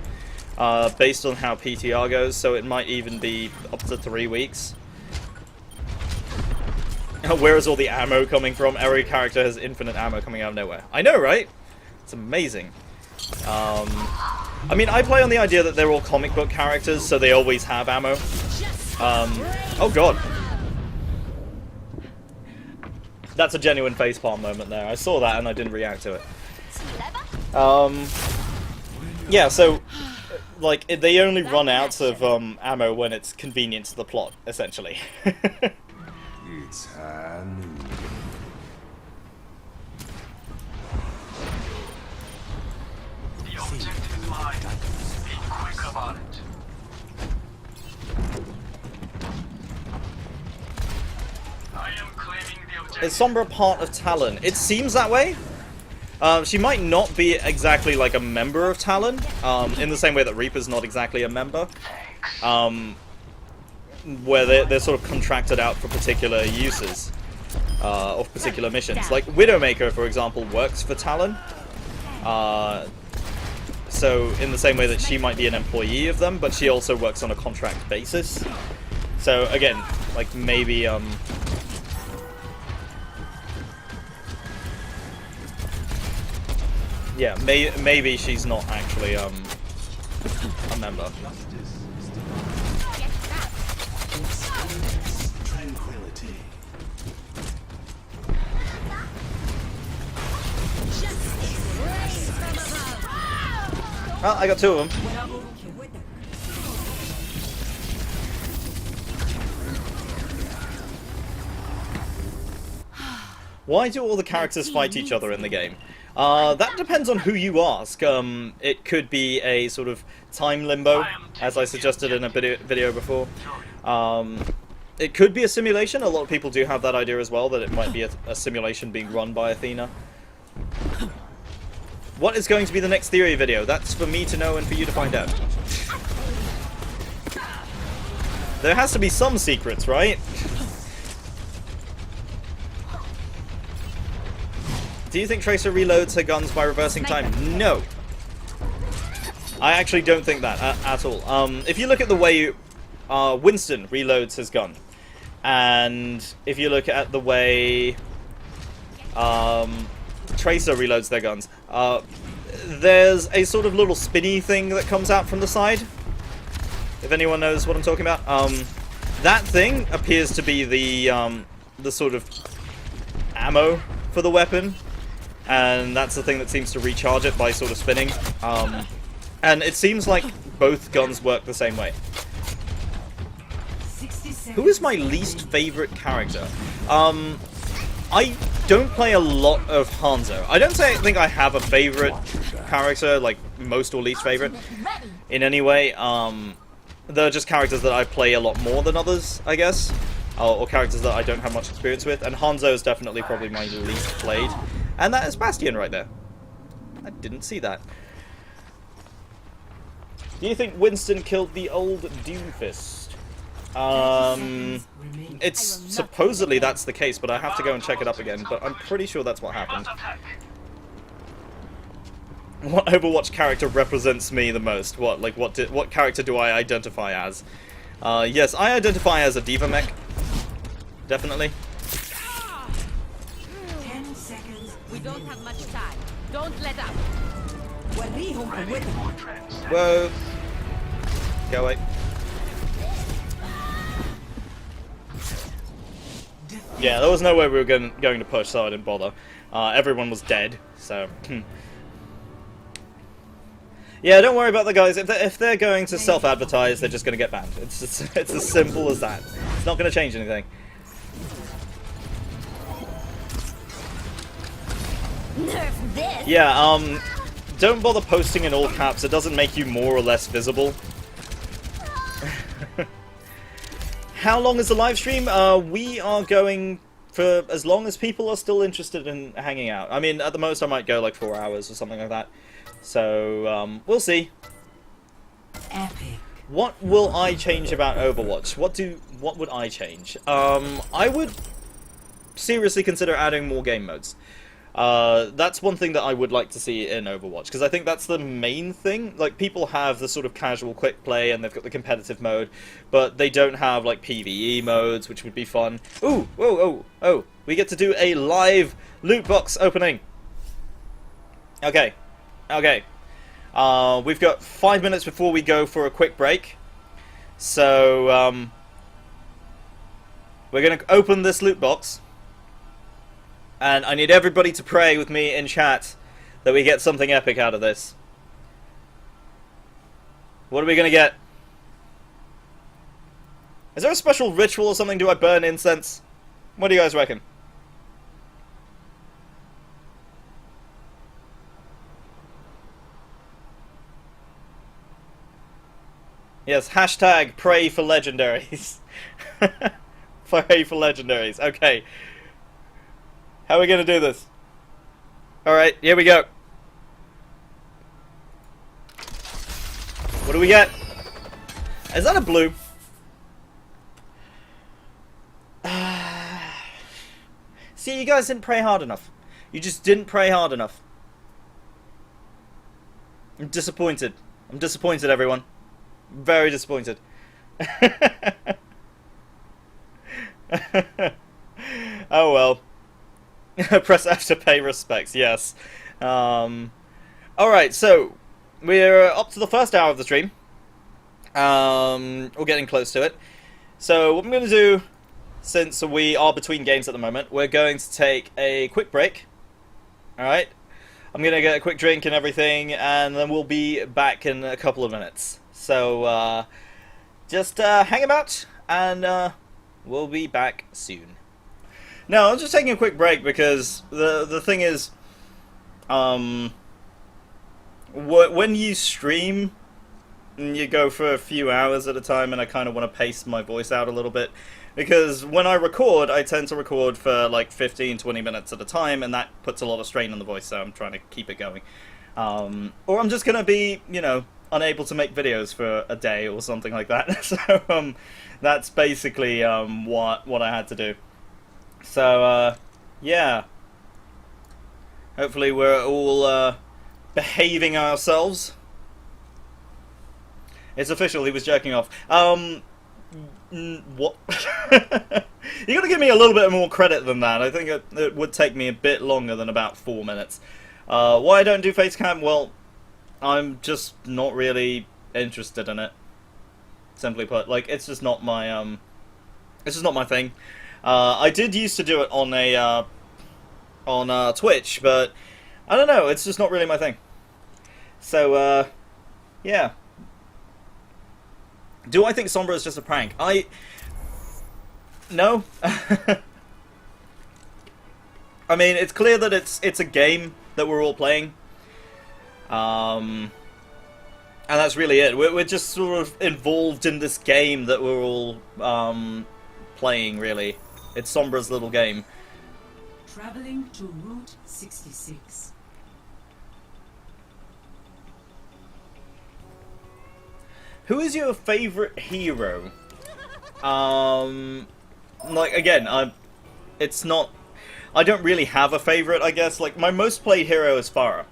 based on how PTR goes, so it might even be up to 3 weeks. Where is all the ammo coming from? Every character has infinite ammo coming out of nowhere. I know, right? It's amazing. I mean, I play on the idea that they're all comic book characters, so they always have ammo. Oh god. That's a genuine facepalm moment there. I saw that and I didn't react to it. Yeah, so, like, they only run out of ammo when it's convenient to the plot, essentially. It's Hanu. The objective is mine. Be quick about it. I am claiming the objective. Is Sombra part of Talon? It seems that way. She might not be exactly like a member of Talon, in the same way that Reaper's not exactly a member. Where they're sort of contracted out for particular uses of particular missions. Like Widowmaker, for example, works for Talon. So in the same way that she might be an employee of them, but she also works on a contract basis. So again, like maybe yeah, maybe she's not actually a member. Tranquility. Oh, I got two of them. Why do all the characters fight each other in the game? That depends on who you ask. It could be a sort of time limbo, as I suggested in a video before. It could be a simulation. A lot of people do have that idea as well, that it might be a simulation being run by Athena. What is going to be the next theory video? That's for me to know and for you to find out. There has to be some secrets, right? Do you think Tracer reloads her guns by reversing time? No. I actually don't think that at all. If you look at the way Winston reloads his gun, and if you look at the way Tracer reloads their guns, there's a sort of little spinny thing that comes out from the side. If anyone knows what I'm talking about. That thing appears to be the sort of ammo for the weapon. And that's the thing that seems to recharge it by sort of spinning. And it seems like both guns work the same way. Who is my least favorite character? I don't play a lot of Hanzo. I don't think I have a favorite character, like most or least favorite, in any way. They're just characters that I play a lot more than others, I guess. Or characters that I don't have much experience with. And Hanzo is definitely probably my least played. And that is Bastion right there. I didn't see that. Do you think Winston killed the old Doomfist? It's supposedly that's the case, but I have to go and check it up again. But I'm pretty sure that's what happened. What Overwatch character represents me the most? What character do I identify as? Yes, I identify as a Diva mech. Definitely. We don't have much time. Don't let up. Whoa. Go away. Yeah, there was no way we were going to push, so I didn't bother. Everyone was dead, so... Yeah, don't worry about the guys. If they're going to self-advertise, they're just going to get banned. It's as simple as that. It's not going to change anything. Nerf this. Yeah, don't bother posting in all caps. It doesn't make you more or less visible. How long is the live stream? We are going for as long as people are still interested in hanging out. I mean, at the most I might go like 4 hours or something like that. So, we'll see. Epic. What will I change about Overwatch? What would I change? I would seriously consider adding more game modes. That's one thing that I would like to see in Overwatch, because I think that's the main thing. Like, people have the sort of casual quick play, and they've got the competitive mode, but they don't have, like, PvE modes, which would be fun. Ooh! Oh! We get to do a live loot box opening! Okay. We've got 5 minutes before we go for a quick break. So, we're gonna open this loot box. And I need everybody to pray with me in chat that we get something epic out of this. What are we going to get? Is there a special ritual or something? Do I burn incense? What do you guys reckon? Yes, hashtag pray for legendaries. Pray for legendaries. Okay. How are we going to do this? Alright, here we go. What do we get? Is that a blue? See, you guys didn't pray hard enough. You just didn't pray hard enough. I'm disappointed. I'm disappointed, everyone. Very disappointed. Oh well. Press F to pay respects, yes. Alright, so we're up to the first hour of the stream. We're getting close to it. So what I'm going to do, since we are between games at the moment, we're going to take a quick break. Alright? I'm going to get a quick drink and everything, and then we'll be back in a couple of minutes. So, just hang about, and we'll be back soon. No, I'm just taking a quick break because the thing is, when you stream, you go for a few hours at a time, and I kind of want to pace my voice out a little bit. Because when I record, I tend to record for like 15-20 minutes at a time, and that puts a lot of strain on the voice, so I'm trying to keep it going. Or I'm just going to be, you know, unable to make videos for a day or something like that. So that's basically what I had to do. So, yeah. Hopefully we're all behaving ourselves. It's official, he was jerking off. What? You gotta give me a little bit more credit than that. I think it would take me a bit longer than about 4 minutes. Why I don't do facecam? Well, I'm just not really interested in it. Simply put, like, it's just not my it's just not my thing. I did used to do it on Twitch, but I don't know. It's just not really my thing. So, yeah. Do I think Sombra is just a prank? No. I mean, it's clear that it's a game that we're all playing. And that's really it. We're just sort of involved in this game that we're all playing, really. It's Sombra's little game. Traveling to Route 66. Who is your favorite hero? Like, again, it's not... I don't really have a favorite, I guess. Like, my most played hero is Pharah.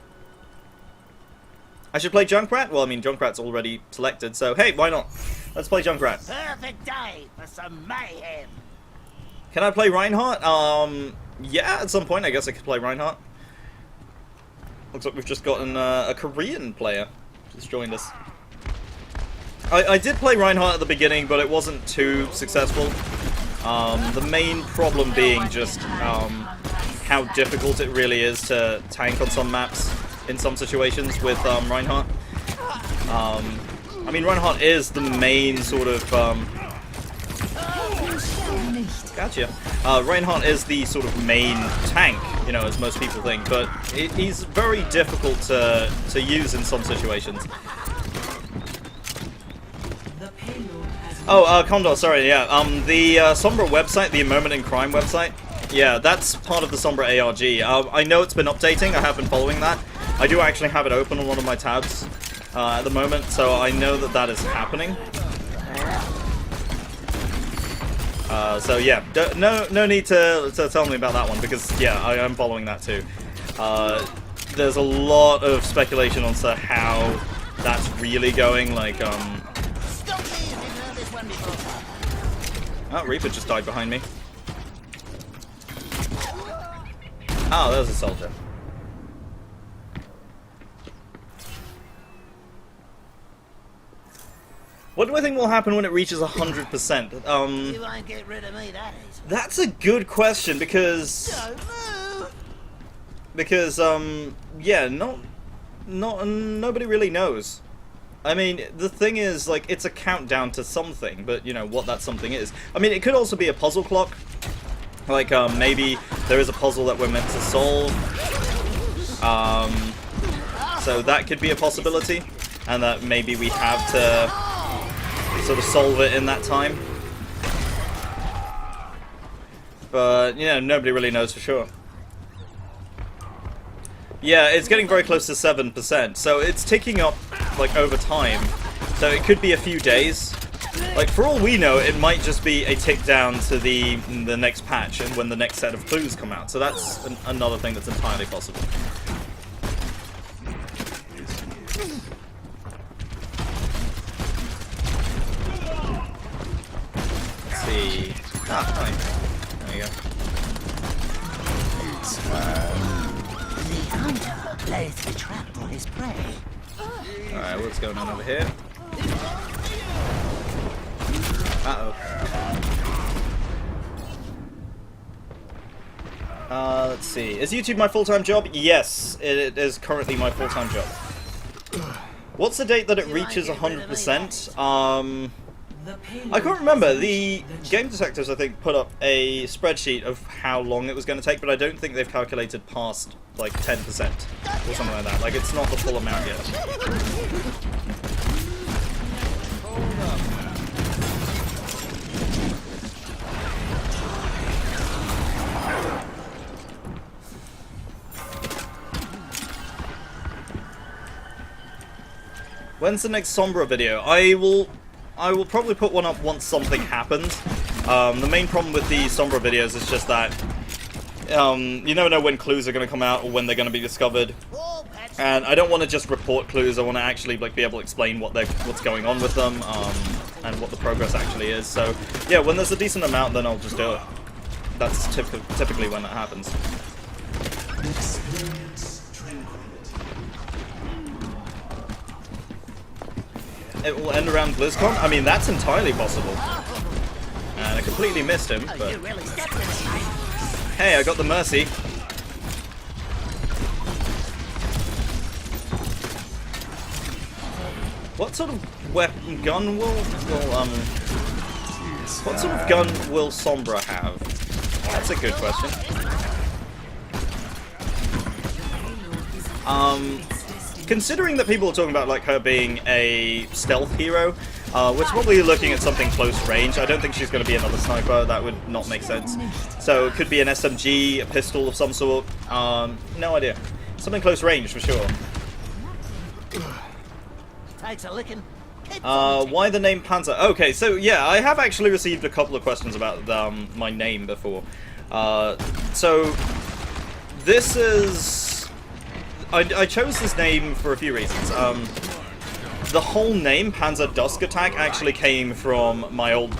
I should play Junkrat? Well, I mean, Junkrat's already selected, so hey, why not? Let's play Junkrat. Perfect day for some mayhem. Can I play Reinhardt? Yeah, at some point I guess I could play Reinhardt. Looks like we've just gotten a Korean player who's joined us. I did play Reinhardt at the beginning, but it wasn't too successful. The main problem being just how difficult it really is to tank on some maps in some situations with Reinhardt. I mean, Reinhardt is the main sort of... Gotcha. Reinhardt is the sort of main tank, you know, as most people think, but he's very difficult to use in some situations. Oh, Condor, sorry, yeah. The Sombra website, the Moment in Crime website, yeah, that's part of the Sombra ARG. I know it's been updating, I have been following that. I do actually have it open on one of my tabs at the moment, so I know that that is happening. So yeah, no need to tell me about that one, because yeah, I am following that too. There's a lot of speculation on how that's really going, like, Oh, Reaper just died behind me. Oh, there's a soldier. What do I think will happen when it reaches 100%? You won't get rid of me, that is. That's a good question, because... Because, yeah, nobody really knows. I mean, the thing is, like, it's a countdown to something, but, you know, what that something is. I mean, it could also be a puzzle clock. Like, maybe there is a puzzle that we're meant to solve. So that could be a possibility. And that maybe we have to sort of solve it in that time. But, you know, nobody really knows for sure. Yeah, it's getting very close to 7%, so it's ticking up, like, over time. So it could be a few days. Like, for all we know, it might just be a tick down to the next patch and when the next set of clues come out. So that's another thing that's entirely possible. Let's see. Ah, fine. There you go. The hunter lays the trap for his prey. Alright, what's going on over here? Uh-oh. Let's see. Is YouTube my full-time job? Yes, it is currently my full-time job. What's the date that it reaches 100%? I can't remember. The game detectives, I think, put up a spreadsheet of how long it was going to take, but I don't think they've calculated past, like, 10% or something like that. Like, it's not the full amount yet. When's the next Sombra video? I will probably put one up once something happens. The main problem with the Sombra videos is just that you never know when clues are going to come out or when they're going to be discovered. And I don't want to just report clues. I want to actually like be able to explain what's going on with them and what the progress actually is. So yeah, when there's a decent amount, then I'll just do it. That's typically when that happens. It will end around BlizzCon? I mean, that's entirely possible. And I completely missed him, but... Hey, I got the Mercy. What sort of gun what sort of gun will Sombra have? That's a good question. Considering that people are talking about like her being a stealth hero, we're probably looking at something close range. I don't think she's going to be another sniper. That would not make sense. So it could be an SMG, a pistol of some sort. No idea. Something close range for sure. Takes a licking. Why the name Panzer? Okay, so yeah, I have actually received a couple of questions about my name before. So this is... I chose this name for a few reasons. The whole name, Panzer Dusk Attack, actually came from my old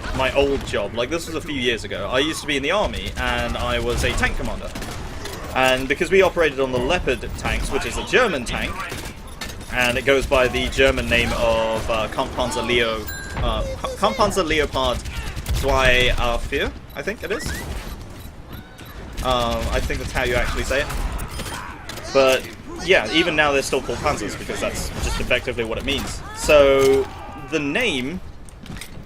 job. Like, this was a few years ago. I used to be in the army, and I was a tank commander. And because we operated on the Leopard tanks, which is a German tank, and it goes by the German name of Kampfpanzer Leopard 2 4, I think it is. I think that's how you actually say it. But yeah, even now they're still called Panzers because that's just effectively what it means. So the name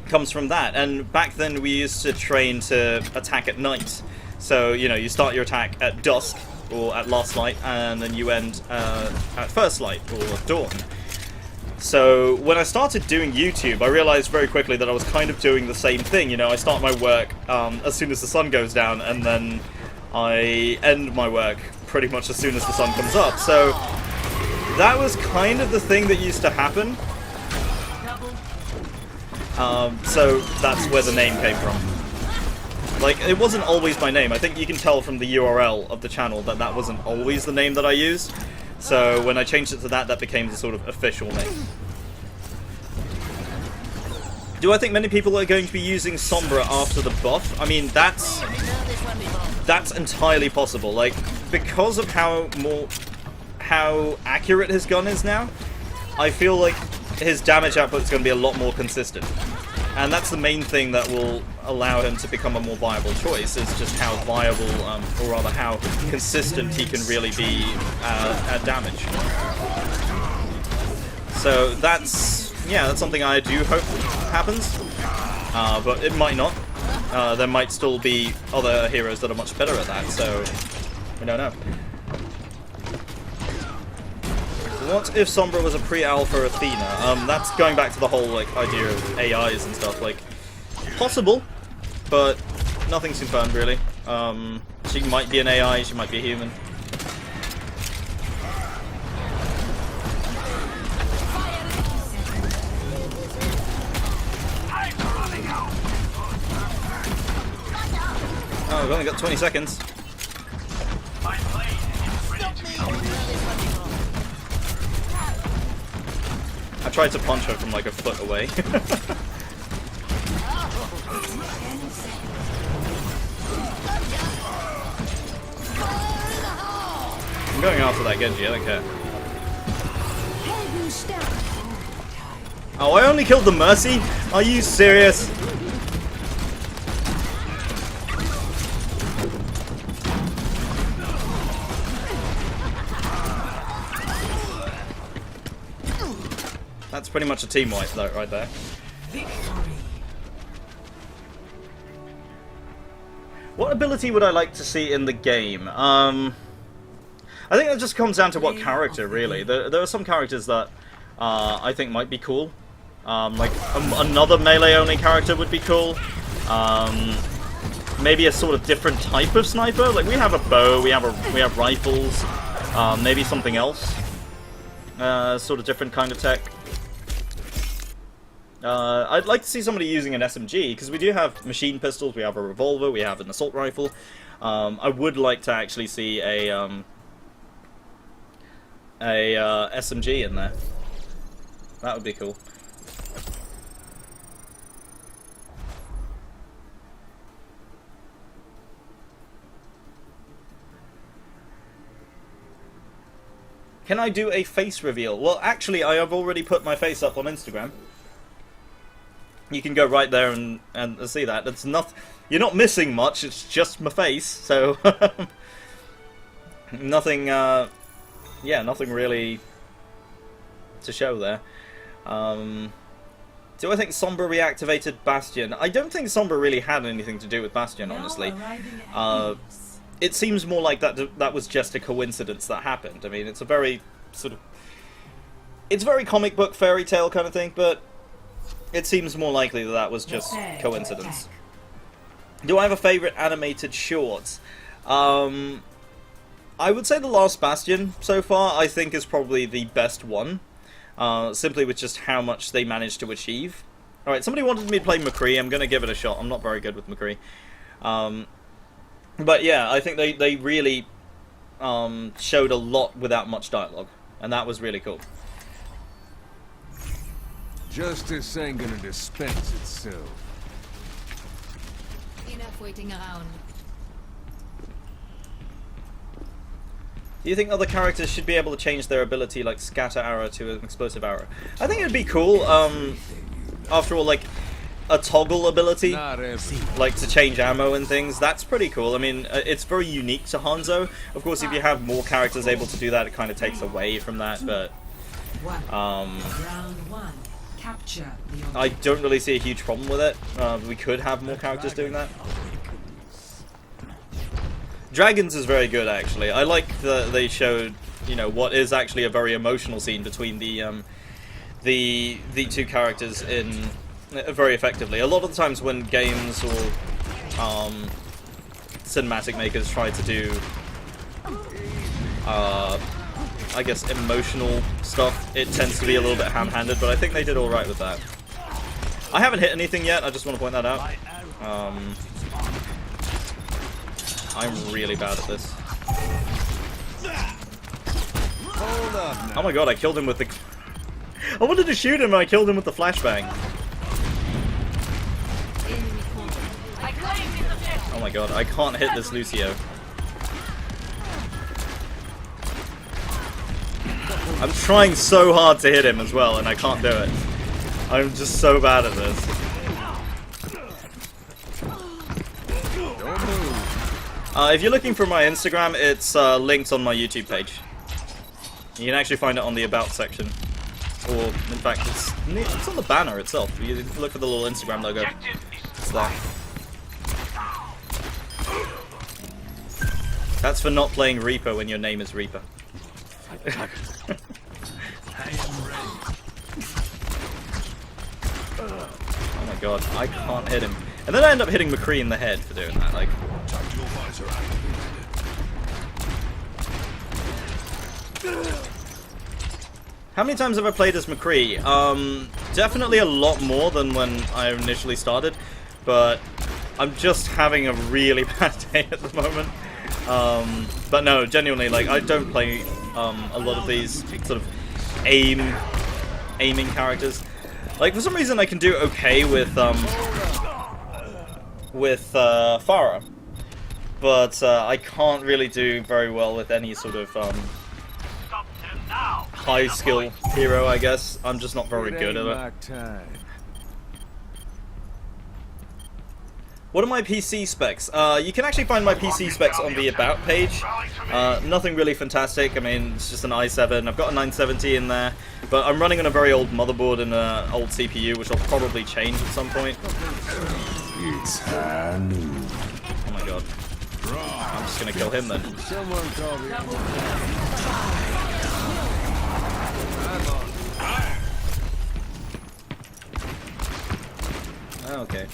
comes from that, and back then we used to train to attack at night. So, you know, you start your attack at dusk, or at last light, and then you end at first light, or dawn. So when I started doing YouTube, I realized very quickly that I was kind of doing the same thing. You know, I start my work as soon as the sun goes down, and then I end my work pretty much as soon as the sun comes up. So that was kind of the thing that used to happen. So that's where the name came from. Like, it wasn't always my name. I think you can tell from the URL of the channel that that wasn't always the name that I used. So when I changed it to that, that became the sort of official name. Do I think many people are going to be using Sombra after the buff? I mean, that's entirely possible. Like, because of how accurate his gun is now, I feel like his damage output is going to be a lot more consistent. And that's the main thing that will allow him to become a more viable choice, is just how viable, or rather how consistent he can really be at damage. So that's something I do hope happens, but it might not. There might still be other heroes that are much better at that, so we don't know. What if Sombra was a pre-alpha Athena? That's going back to the whole like idea of AIs and stuff. Like, possible, but nothing's confirmed really. She might be an AI, she might be a human. Oh, we've only got 20 seconds. I tried to punch her from like a foot away. I'm going after that Genji, I don't care. Oh, I only killed the Mercy? Are you serious? That's pretty much a team wipe though, right there. What ability would I like to see in the game? I think it just comes down to what character, really. There are some characters that I think might be cool. Like another melee-only character would be cool. Maybe a sort of different type of sniper. Like we have a bow, we have rifles. Maybe something else. Sort of different kind of tech. I'd like to see somebody using an SMG, because we do have machine pistols, we have a revolver, we have an assault rifle. I would like to actually see a SMG in there. That would be cool. Can I do a face reveal? Well, actually, I have already put my face up on Instagram. You can go right there and see that. It's not, you're not missing much. It's just my face. So nothing. Yeah, nothing really to show there. Do I think Sombra reactivated Bastion? I don't think Sombra really had anything to do with Bastion, honestly. It seems more like that was just a coincidence that happened. I mean, it's a very sort of, it's very comic book fairy tale kind of thing, but it seems more likely that that was just coincidence. Do I have a favorite animated short? I would say The Last Bastion so far, I think, is probably the best one. Simply with just how much they managed to achieve. Alright, somebody wanted me to play McCree. I'm going to give it a shot. I'm not very good with McCree. But yeah, I think they really showed a lot without much dialogue. And that was really cool. Justice ain't gonna dispense itself. Enough waiting around. Do you think other characters should be able to change their ability, like scatter arrow to an explosive arrow? I think it would be cool. After all, like a toggle ability, like to change ammo and things, that's pretty cool. I mean, it's very unique to Hanzo. Of course, if you have more characters able to do that, it kind of takes away from that, but I don't really see a huge problem with it. We could have more characters doing that. Dragons is very good, actually. I like that they showed, you know, what is actually a very emotional scene between the two characters in very effectively. A lot of the times when games or cinematic makers try to do I guess emotional stuff, it tends to be a little bit ham-handed, but I think they did alright with that. I haven't hit anything yet, I just want to point that out. I'm really bad at this. Oh my god, I killed him with the... I wanted to shoot him and I killed him with the flashbang. Oh my god, I can't hit this Lucio. I'm trying so hard to hit him as well, and I can't do it. I'm just so bad at this. If you're looking for my Instagram, it's linked on my YouTube page. You can actually find it on the About section. Or, in fact, it's on the banner itself. You look for the little Instagram logo. It's there. That's for not playing Reaper when your name is Reaper. Oh my god, I can't hit him. And then I end up hitting McCree in the head for doing that, like... How many times have I played as McCree? Definitely a lot more than when I initially started, but I'm just having a really bad day at the moment. But no, genuinely, like, I don't play a lot of these sort of aiming characters. Like, for some reason I can do okay with Pharah, but I can't really do very well with any sort of high skill hero, I guess. I'm just not very good at it. My time. What are my PC specs? You can actually find my PC specs on the About page. Nothing really fantastic. I mean, it's just an i7. I've got a 970 in there, but I'm running on a very old motherboard and an old CPU, which I'll probably change at some point. It's high noon. Oh my god. I'm just gonna kill him then. Someone call me. Okay.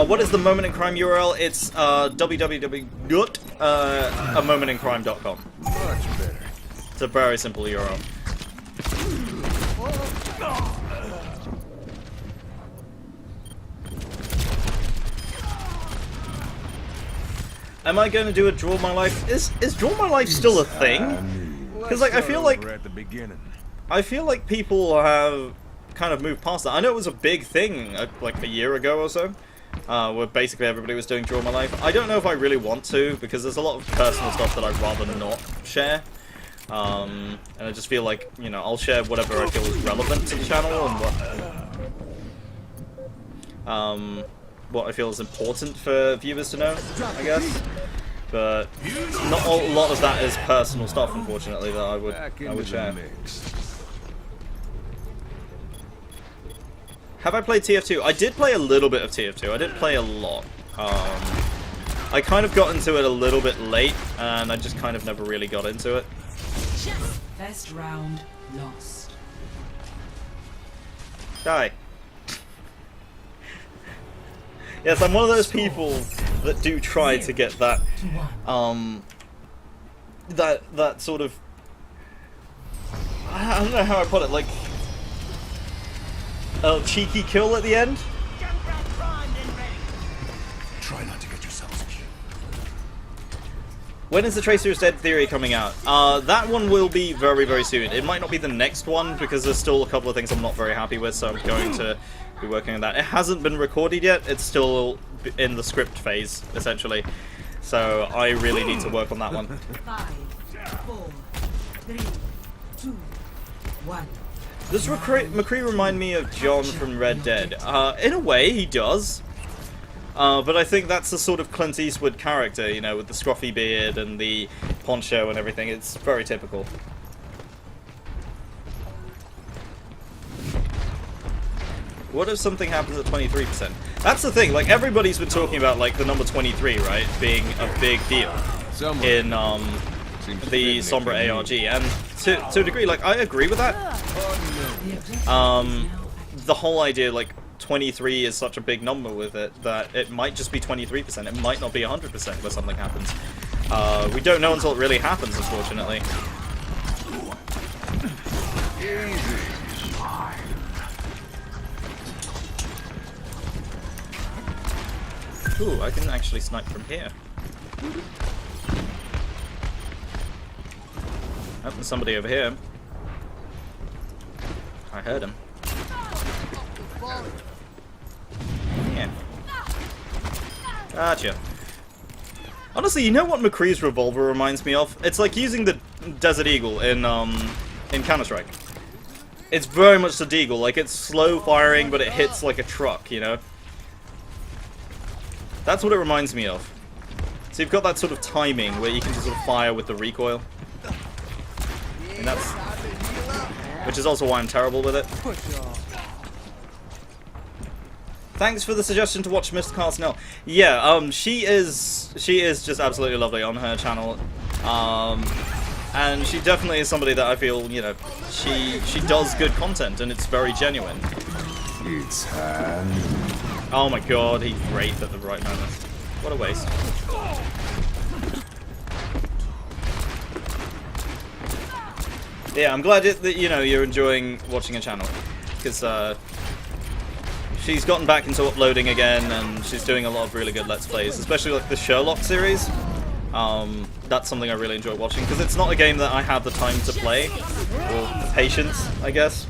What is the Moment in Crime URL? It's www.amomentincrime.com. Much better. It's a very simple URL. Am I going to do a Draw My Life? Is Draw My Life still a thing? Because like I feel like We're at the beginning. people have kind of moved past that. I know it was a big thing like a year ago or so, where basically everybody was doing Draw My Life. I don't know if I really want to, because there's a lot of personal stuff that I'd rather not share. And I just feel like, you know, I'll share whatever I feel is relevant to the channel and what I feel is important for viewers to know, I guess. But not a lot of that is personal stuff, unfortunately, that I would share. Have I played TF2? I did play a little bit of TF2. I didn't play a lot. I kind of got into it a little bit late, and I just kind of never really got into it. First round lost. Die. Yes, I'm one of those people that do try to get that, that sort of, I don't know how I put it, like, a cheeky kill at the end. Try not to get yourselves killed. When is the Tracer is Dead theory coming out? That one will be very, very soon. It might not be the next one, because there's still a couple of things I'm not very happy with, so I'm going to be working on that. It hasn't been recorded yet. It's still in the script phase, essentially. So I really need to work on that one. 5, 4, 3, 2, 1. Does McCree remind me of John from Red Dead? In a way, he does. But I think that's the sort of Clint Eastwood character, you know, with the scruffy beard and the poncho and everything. It's very typical. What if something happens at 23%? That's the thing, like, everybody's been talking about, like, the number 23, right, being a big deal in, the Sombra ARG, and to a degree, like, I agree with that. The whole idea, like, 23 is such a big number with it, that it might just be 23%, it might not be 100% where something happens. We don't know until it really happens, unfortunately. Ooh, I can actually snipe from here. Oh, there's somebody over here. I heard him. Yeah. Gotcha. Honestly, you know what McCree's revolver reminds me of? It's like using the Desert Eagle in Counter-Strike. It's very much the Deagle, like it's slow firing, but it hits like a truck, you know? That's what it reminds me of. So you've got that sort of timing where you can just sort of fire with the recoil. And that's... which is also why I'm terrible with it. Thanks for the suggestion to watch Mr. Carsnell. Yeah, she is just absolutely lovely on her channel. And she definitely is somebody that I feel, you know, she does good content and it's very genuine. It's high. Oh my god, he raped at the right moment. What a waste. Yeah, I'm glad that, you know, you're enjoying watching her channel. Because, she's gotten back into uploading again, and she's doing a lot of really good Let's Plays, especially like the Sherlock series. That's something I really enjoy watching, because it's not a game that I have the time to play, or the patience, I guess.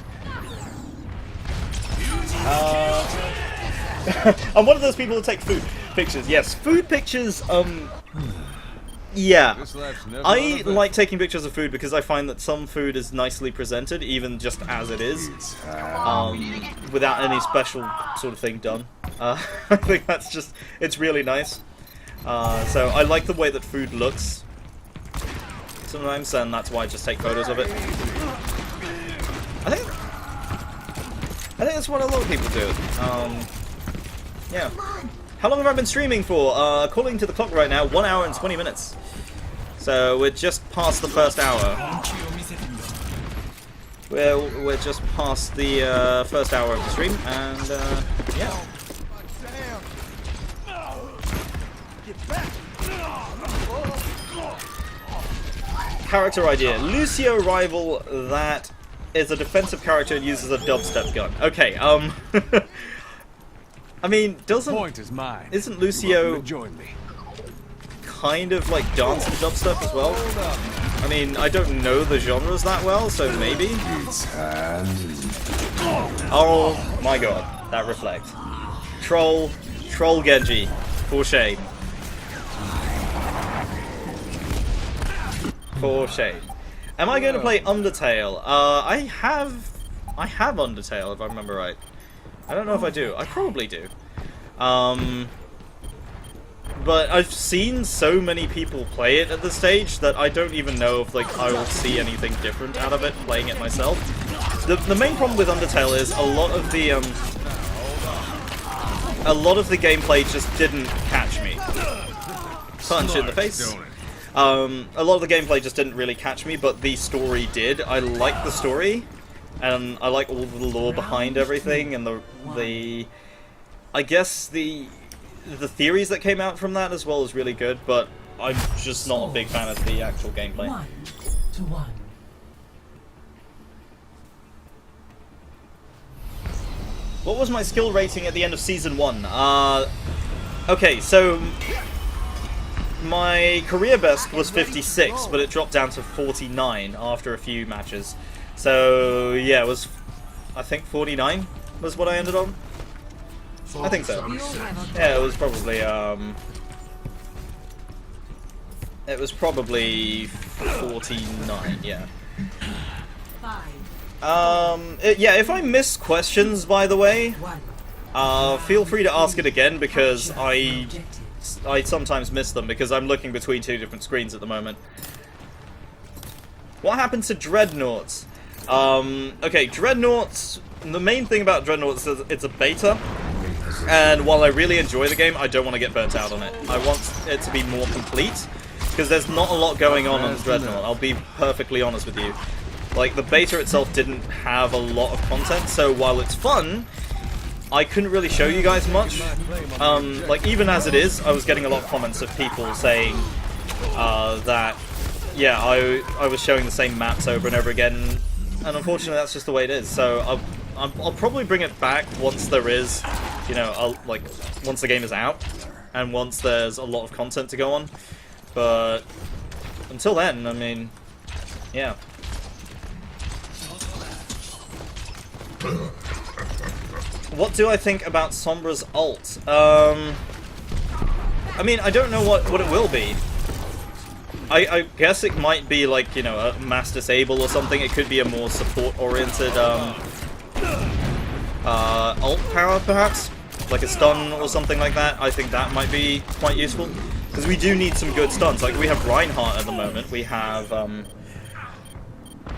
I'm one of those people who take food pictures. Yes, food pictures, Yeah. This life's never I uneventful. like taking pictures of food because I find that some food is nicely presented, even just as it is, without any special sort of thing done. I think that's just, it's really nice. So I like the way that food looks sometimes, and that's why I just take photos of it. I think that's what a lot of people do. Yeah. How long have I been streaming for? According to the clock right now, 1 hour and 20 minutes. So we're just past the first hour. We're just past the first hour of the stream, and yeah. Character idea. Lucio rival that is a defensive character and uses a dubstep gun. Okay, I mean, Point is mine. isn't Welcome Lucio to join me. kind of like dance and dubstep as well? I mean, I don't know the genres that well, so maybe? Oh my god, that reflect. Troll Genji, for shame. For shame. Am I going to play Undertale? I have Undertale, if I remember right. I don't know if I do. I probably do. But I've seen so many people play it at this stage that I don't even know if like I will see anything different out of it playing it myself. The main problem with Undertale is a lot of gameplay just didn't catch me. Punch in the face. A lot of the gameplay just didn't really catch me, but the story did. I like the story, and I like all the lore behind everything, and I guess the theories that came out from that as well is really good, but I'm just not a big fan of the actual gameplay. 1-1. What was my skill rating at the end of Season 1? Okay, so my career best was 56, but it dropped down to 49 after a few matches. So, yeah, it was, I think 49 was what I ended on. I think so. Yeah, it was probably 49, yeah. 5, Yeah, if I miss questions, by the way, 1. feel free to ask it again, because I Objectives. sometimes miss them, because I'm looking between two different screens at the moment. What happened to Dreadnoughts? Okay, Dreadnoughts, the main thing about Dreadnoughts is it's a beta, and while I really enjoy the game, I don't want to get burnt out on it. I want it to be more complete, because there's not a lot going on Dreadnought, I'll be perfectly honest with you. Like, the beta itself didn't have a lot of content, so while it's fun, I couldn't really show you guys much. Like, even as it is, I was getting a lot of comments of people saying that, yeah, I was showing the same maps over and over again, and unfortunately that's just the way it is. So I'll probably bring it back once there is, you know, like, once the game is out, and once there's a lot of content to go on. But until then, I mean, yeah. What do I think about Sombra's ult? I mean, I don't know what it will be. I guess it might be like, you know, a mass disable or something. It could be a more support-oriented ult power, perhaps? Like a stun or something like that. I think that might be quite useful. Because we do need some good stuns. Like, we have Reinhardt at the moment. We have,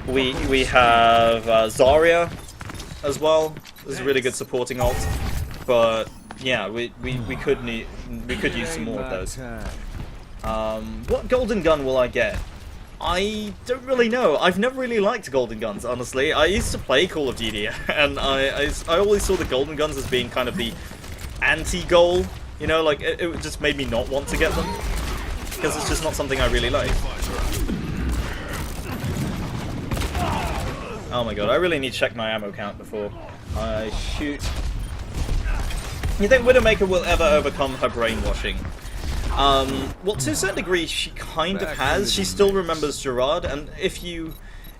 we have Zarya as well. This is a really good supporting ult. But, yeah, we could use some more of those. What golden gun will I get? I don't really know. I've never really liked golden guns, honestly. I used to play Call of Duty, and I always saw the golden guns as being kind of the anti-goal. You know, like, it just made me not want to get them. Because it's just not something I really like. Oh my god, I really need to check my ammo count before I shoot. You think Widowmaker will ever overcome her brainwashing? Well, to a certain degree, she kind of has. She still remembers Gerard, and if you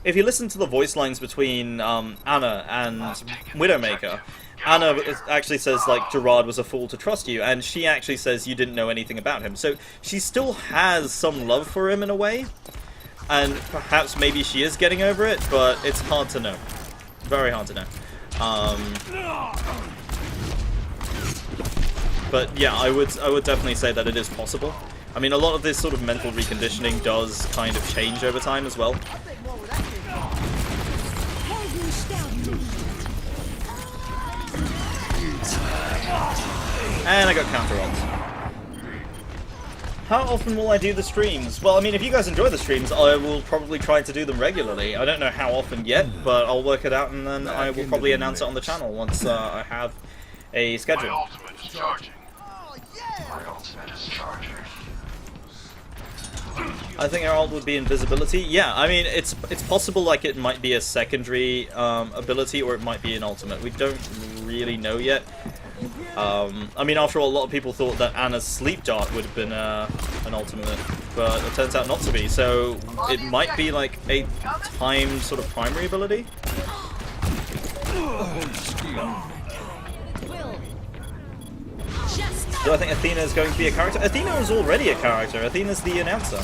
listen to the voice lines between Anna and Widowmaker, Anna actually says, like, Gerard was a fool to trust you, and she actually says you didn't know anything about him. So she still has some love for him in a way, and perhaps maybe she is getting over it, but it's hard to know. Very hard to know. But yeah, I would definitely say that it is possible. I mean, a lot of this sort of mental reconditioning does kind of change over time as well. And I got counter ult. How often will I do the streams? Well, I mean, if you guys enjoy the streams, I will probably try to do them regularly. I don't know how often yet, but I'll work it out, and then I will probably announce it on the channel once I have a schedule. My ultimate is charging. My ultimate is charging. I think our ult would be invisibility. Yeah, I mean, it's possible like it might be a secondary ability, or it might be an ultimate. We don't really know yet. I mean, after all, a lot of people thought that Anna's sleep dart would have been an ultimate, but it turns out not to be. So it might be like a timed sort of primary ability. Do I think Athena is going to be a character? Athena is already a character. Athena's the announcer.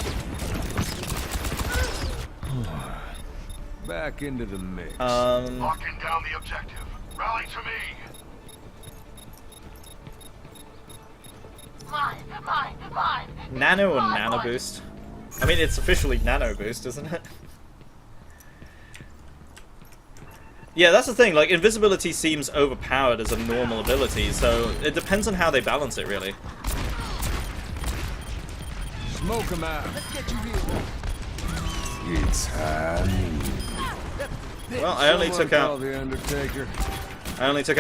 Back into the mix. Locking down the objective. Rally to me. Mine. Nano or Nano Boost? I mean, it's officially Nano Boost, isn't it? Yeah, that's the thing, like, invisibility seems overpowered as a normal ability, so it depends on how they balance it, really. Smoke him out. It's happening. Well, I only took out the Undertaker.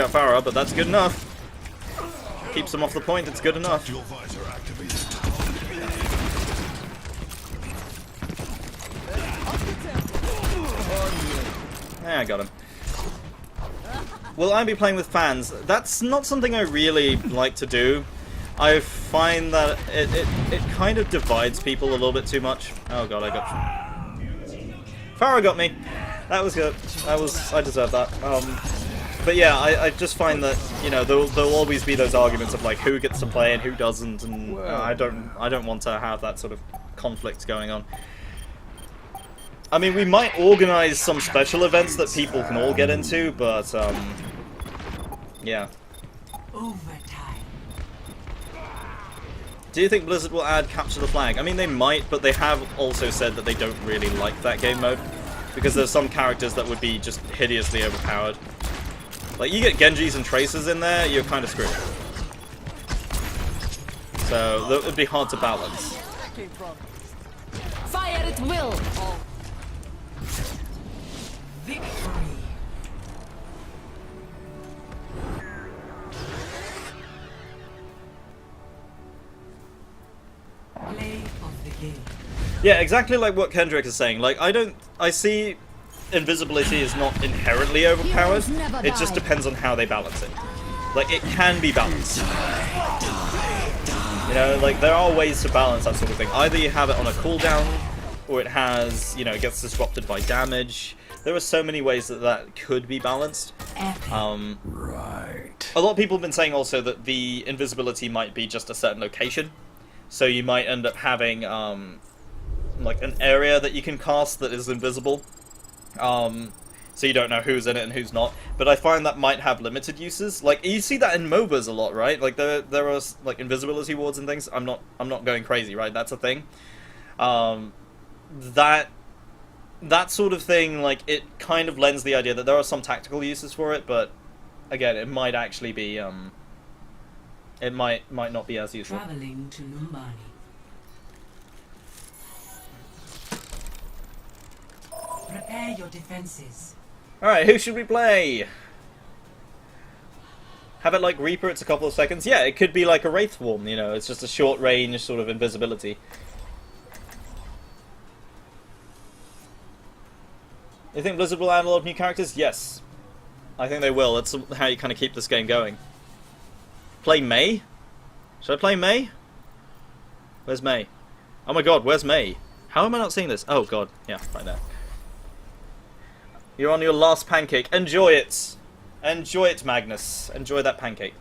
Farah, but that's good enough. Keeps them off the point, it's good enough. Yeah, I got him. Will I be playing with fans? That's not something I really like to do. I find that it kind of divides people a little bit too much. Oh god, I got... Farah got me! That was good. I deserved that. But yeah, I just find that, you know, there'll always be those arguments of like who gets to play and who doesn't, and I don't want to have that sort of conflict going on. I mean, we might organize some special events that people can all get into, but yeah. Do you think Blizzard will add Capture the Flag? I mean, they might, but they have also said that they don't really like that game mode, because there's some characters that would be just hideously overpowered. Like, you get Genjis and Tracers in there, you're kind of screwed. So, that would be hard to balance. Fire at will. Yeah, exactly like what Kendrick is saying. Like, I see invisibility is not inherently overpowered. It just depends on how they balance it. Like, it can be balanced. You know, like, there are ways to balance that sort of thing. Either you have it on a cooldown, or it has, you know, it gets disrupted by damage. There are so many ways that could be balanced. Right. A lot of people have been saying also that the invisibility might be just a certain location. So you might end up having, like, an area that you can cast that is invisible. So you don't know who's in it and who's not. But I find that might have limited uses. Like, you see that in MOBAs a lot, right? Like, there are, like, invisibility wards and things. I'm not going crazy, right? That's a thing. That sort of thing, like, it kind of lends the idea that there are some tactical uses for it, but, again, it might actually be, it might not be as useful. Traveling to Numbani. Prepare your defenses. Alright, who should we play? Have it like Reaper, it's a couple of seconds? Yeah, it could be like a Wraith Form, you know, it's just a short range sort of invisibility. You think Blizzard will add a lot of new characters? Yes. I think they will. That's how you kind of keep this game going. Play May? Should I play May? Where's May? Oh my god, where's May? How am I not seeing this? Oh god, yeah, right there. You're on your last pancake. Enjoy it! Enjoy it, Magnus. Enjoy that pancake.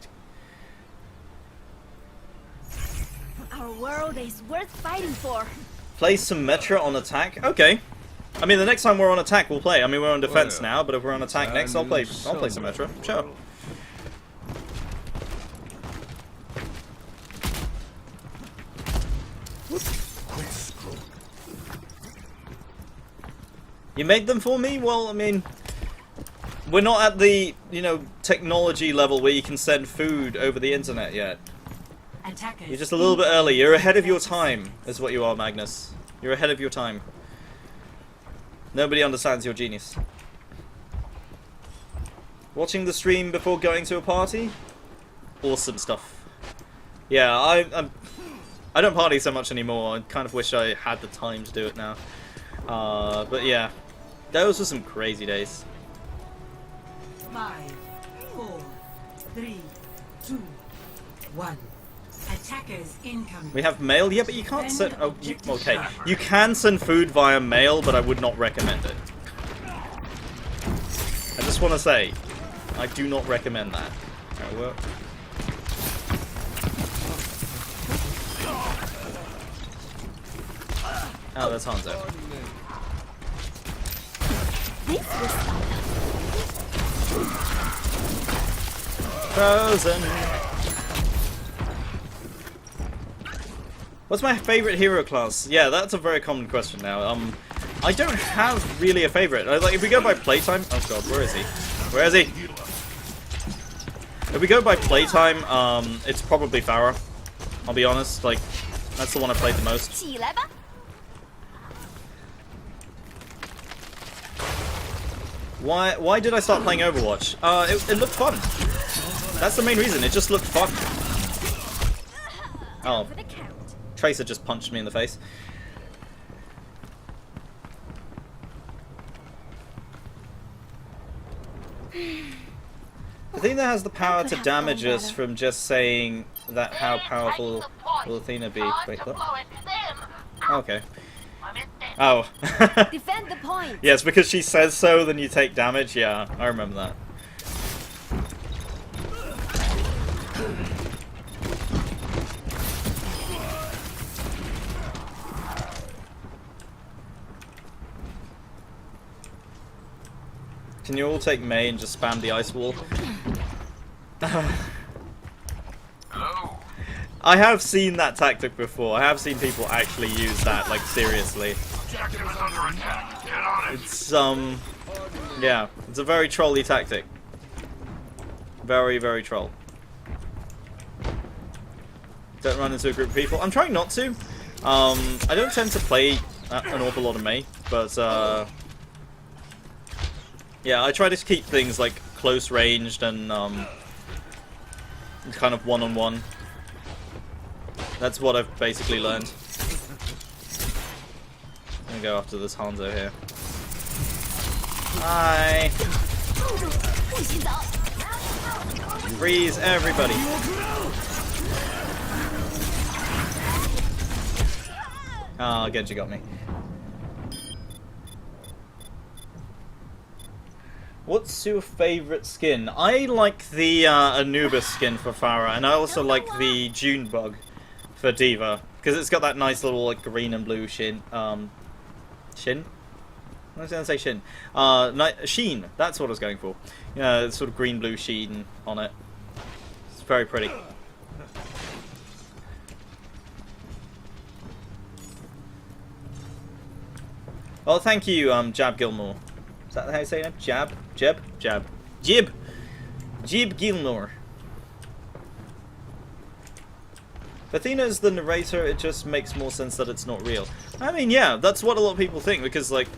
Our world is worth fighting for. Play Symmetra on attack? Okay. I mean, the next time we're on attack, we'll play. I mean, we're on defense now, but if we're on attack next, I'll play Symmetra. Sure. You made them for me? Well, I mean, we're not at the, you know, technology level where you can send food over the internet yet. Attackers. You're just a little bit early. You're ahead of your time, is what you are, Magnus. You're ahead of your time. Nobody understands your genius. Watching the stream before going to a party? Awesome stuff. Yeah, I don't party so much anymore. I kind of wish I had the time to do it now. But yeah, those were some crazy days. 5, 4, 3, 2, 1. Attackers incoming. We have mail? Yeah, but you can't send... Oh, okay. You can send food via mail, but I would not recommend it. I just want to say, I do not recommend that. Alright, well... Oh, that's Hanzo. Frozen. What's my favorite hero class? Yeah, that's a very common question now. I don't have really a favorite. Like, if we go by playtime, oh god, where is he? Where is he? If we go by playtime, it's probably Pharah. I'll be honest. Like, that's the one I played the most. Why did I start playing Overwatch? It looked fun. That's the main reason. It just looked fun. Oh. Tracer just punched me in the face. I think that has the power to damage us from just saying that how powerful will Athena be. Wait, what? Okay. Oh. Defend the point. Yes, because she says so, then you take damage. Yeah, I remember that. Can you all take Mei and just spam the ice wall? I have seen that tactic before. I have seen people actually use that, like, seriously. It's, yeah, it's a very trolly tactic. Very, very troll. Don't run into a group of people. I'm trying not to. I don't tend to play an awful lot of Mei, but, yeah, I try to keep things, like, close ranged and, kind of one-on-one. That's what I've basically learned. I'm gonna go after this Hanzo here. Hi! Freeze everybody! Ah, Genji got me. What's your favourite skin? I like the Anubis skin for Pharah, and I also like the Junebug for Diva, because it's got that nice little like green and blue shin. Shin? I was going to say shin. Sheen. That's what I was going for. Yeah, it's sort of green-blue sheen on it. It's very pretty. Well, thank you, Jab Gilmore. Is that how you say it? Jab? Jeb? Jab. Jib! Jib Gilmore. If Athena's the narrator, it just makes more sense that it's not real. I mean, yeah, that's what a lot of people think, because, like,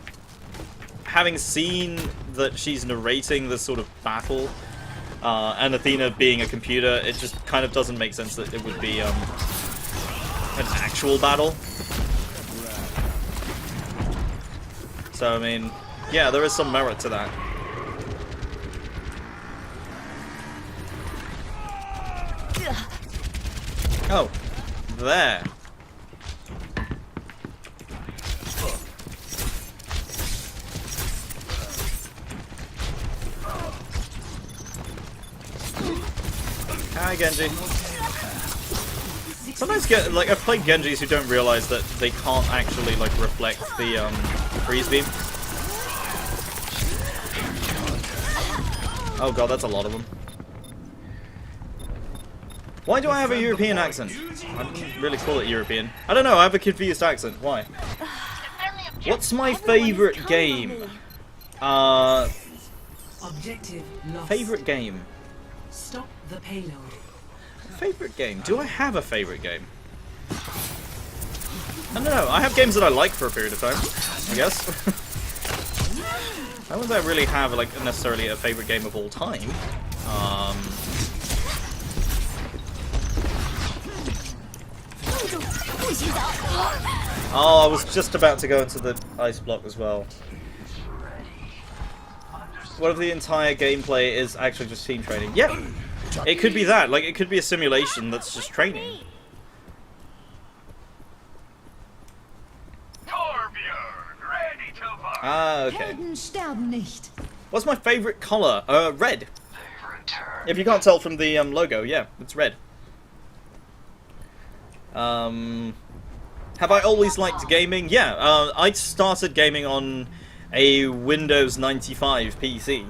having seen that she's narrating this sort of battle, and Athena being a computer, it just kind of doesn't make sense that it would be, an actual battle. So, I mean, yeah, there is some merit to that. Oh, there. Hi, Genji. Sometimes I've played Genjis who don't realize that they can't actually like reflect the freeze beam. Oh god, that's a lot of them. Why do I have a European accent? I didn't really call it European. I don't know, I have a confused accent. Why? What's my favorite game? Objective lost. Favorite game? Stop the payload. Favorite game? Do I have a favorite game? I don't know. I have games that I like for a period of time, I guess. I don't think I really have like necessarily a favorite game of all time. Oh, I was just about to go into the ice block as well. What if the entire gameplay is actually just team training? Yeah, it could be that. Like, it could be a simulation that's just training. Ah, okay. What's my favorite color? Red. If you can't tell from the logo, yeah, it's red. Have I always liked gaming? Yeah, I started gaming on a Windows 95 PC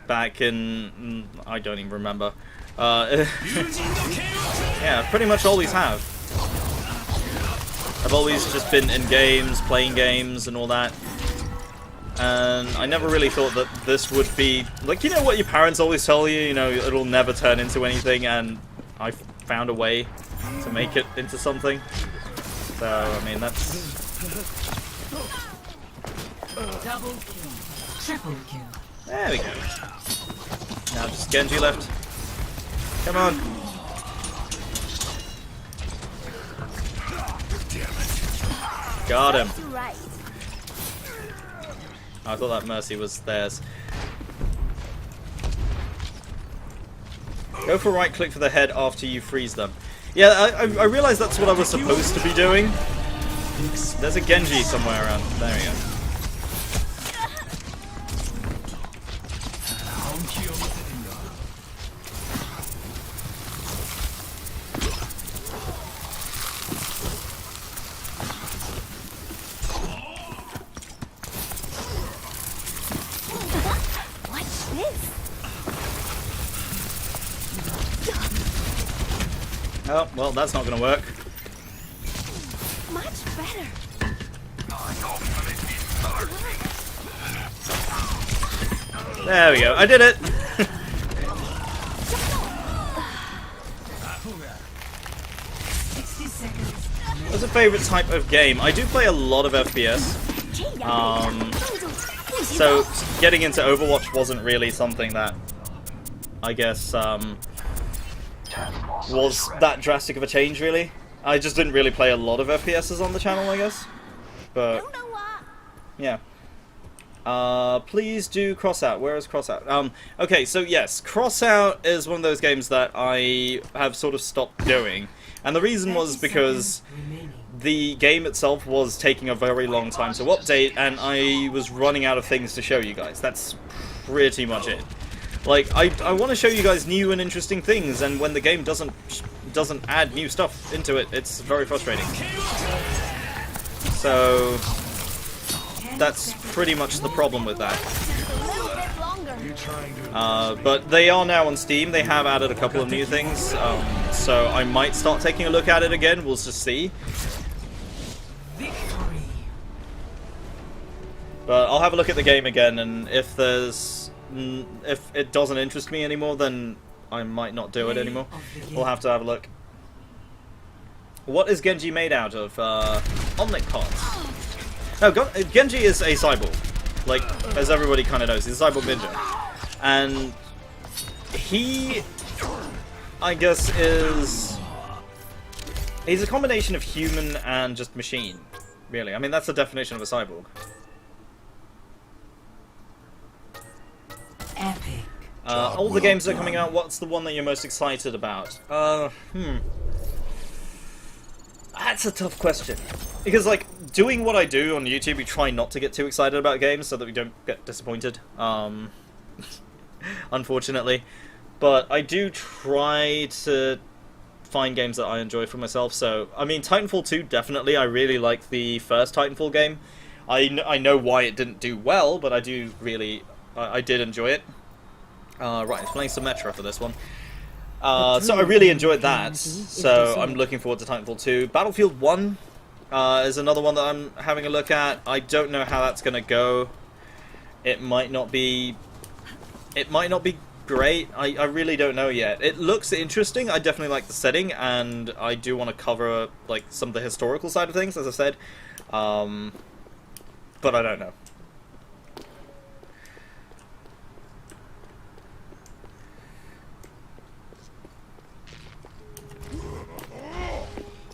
back in... I don't even remember. Yeah, pretty much always have. I've always just been in games, playing games and all that. And I never really thought that this would be... Like, you know what your parents always tell you? You know, it'll never turn into anything, and I found a way to make it into something. So, I mean, that's... Double kill. Triple kill. There we go. Now just Genji left. Come on. Got him. I thought that Mercy was theirs. Go for right click for the head after you freeze them. Yeah, I realized that's what I was supposed to be doing. There's a Genji somewhere around. There we go. Oh, well, that's not going to work. Much better. There we go. I did it. What's a favorite type of game? I do play a lot of FPS. So getting into Overwatch wasn't really something that I guess was that drastic of a change, really. I just didn't really play a lot of FPSs on the channel, I guess. But yeah. Please do Crossout. Where is Crossout? Okay, so yes, Crossout is one of those games that I have sort of stopped doing. And the reason was because the game itself was taking a very long time to update, and I was running out of things to show you guys. That's pretty much it. Like, I want to show you guys new and interesting things, and when the game doesn't add new stuff into it, it's very frustrating. So that's pretty much the problem with that. But they are now on Steam. They have added a couple of new things, so I might start taking a look at it again. We'll just see. But I'll have a look at the game again, and if it doesn't interest me anymore, then I might not do it anymore. We'll have to have a look. What is Genji made out of? Omnic parts. No, Genji is a cyborg. Like, as everybody kind of knows, he's a cyborg ninja. And he, I guess, he's a combination of human and just machine, really. I mean, that's the definition of a cyborg. Epic. All the games that are coming out, what's the one that you're most excited about? That's a tough question. Because, like, doing what I do on YouTube, we try not to get too excited about games so that we don't get disappointed. Unfortunately. but I do try to find games that I enjoy for myself. So, I mean, Titanfall 2, definitely. I really like the first Titanfall game. I know why it didn't do well, but I do really... I did enjoy it. Right, I'm playing Symmetra for this one. So I really enjoyed that, so I'm looking forward to Titanfall 2. Battlefield 1 is another one that I'm having a look at. I don't know how that's going to go. It might not be great. I really don't know yet. It looks interesting. I definitely like the setting, and I do want to cover like some of the historical side of things, as I said. But I don't know.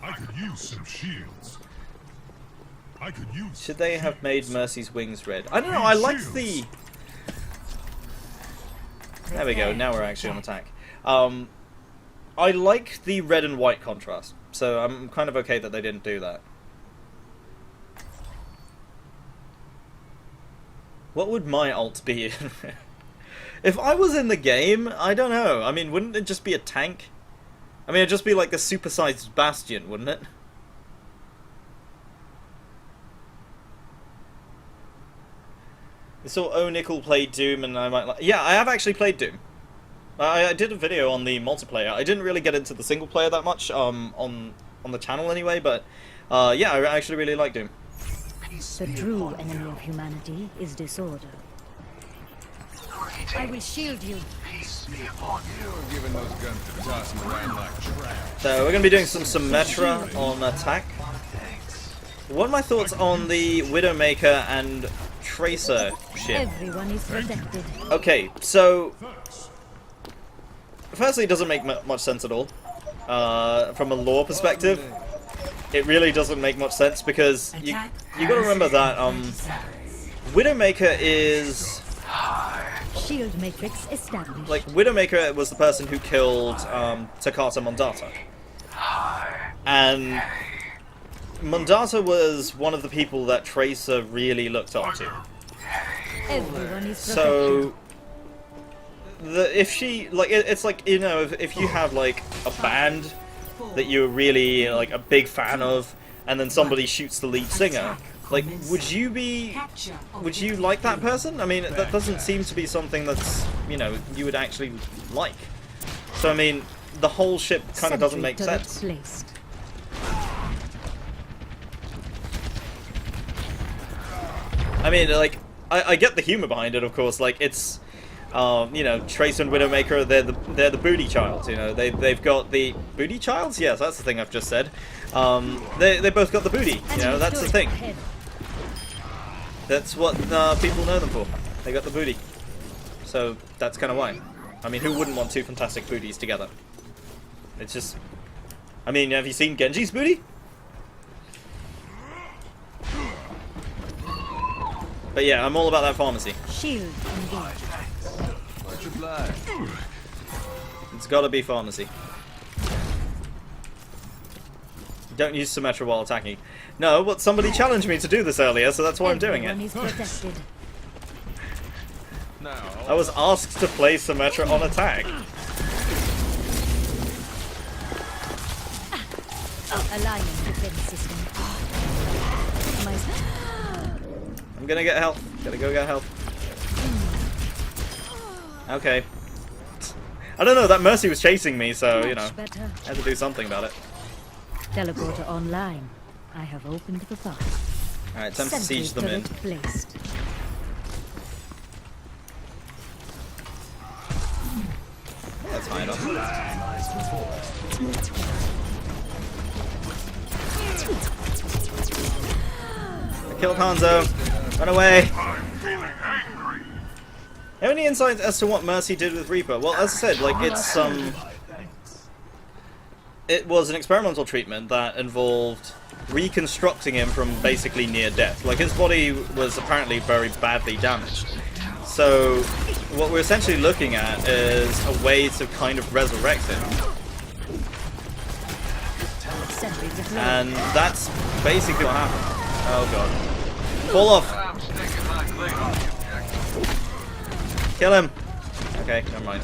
I could use some shields. I could use. Should they have made Mercy's wings red? I don't know. I liked the. There we go. Now we're actually on attack. I like the red and white contrast, so I'm kind of okay that they didn't do that. What would my ult be? If I was in the game, I don't know. I mean, wouldn't it just be a tank? I mean, it'd just be like the supersized Bastion, wouldn't it? I saw O'Nickel play Doom, and I might like... Yeah, I have actually played Doom. I did a video on the multiplayer. I didn't really get into the single player that much on the channel anyway, but yeah, I actually really like Doom. The true enemy of humanity is disorder. I will shield you. Giving those guns to toss them around like trash. So we're going to be doing some Symmetra on attack. What are my thoughts on the Widowmaker and Tracer ship? Everyone is protected. Okay, so firstly, it doesn't make much sense at all. From a lore perspective, it really doesn't make much sense because you got to remember that Widowmaker is Shield matrix established. like Widowmaker was the person who killed Takata Mondata, and Mondata was one of the people that Tracer really looked up to. Everyone is So, if she, like, it's like, you know, if you have, like, a band that you're really, like, a big fan of, and then somebody shoots the lead singer, like, would you like that person? I mean, that doesn't seem to be something that's, you know, you would actually like. So, I mean, the whole ship kind of doesn't make sense. Placed. I mean, like, I get the humor behind it, of course. Like, it's, you know, Tracer and Widowmaker, they're the booty childs. You know, they've got the booty childs. Yes, that's the thing I've just said. They both got the booty. You know, that's the thing. That's what people know them for. They got the booty. So that's kind of why. I mean, who wouldn't want two fantastic booties together? It's just. I mean, have you seen Genji's booty? But yeah, I'm all about that pharmacy. Shield engaged. Much obliged. It's gotta be pharmacy. Don't use Symmetra while attacking. No, but somebody challenged me to do this earlier, so that's why I'm doing Everyone it. is protected. Now, I was asked to play Symmetra on attack. Aligning defense system. I'm gonna get health. Gotta go get health. Okay. I don't know, that Mercy was chasing me, so, you know, Much better. I had to do something about it. Teleporter online. I have opened the path. Alright, time to siege them in. Placed. That's high enough. I killed Hanzo. Run away. Have any insight as to what Mercy did with Reaper? Well, as I said, like, it's it was an experimental treatment that involved reconstructing him from basically near death. Like, his body was apparently very badly damaged. So, what we're essentially looking at is a way to kind of resurrect him. And that's basically what happened. Oh god. Fall off! Kill him! Okay, never mind.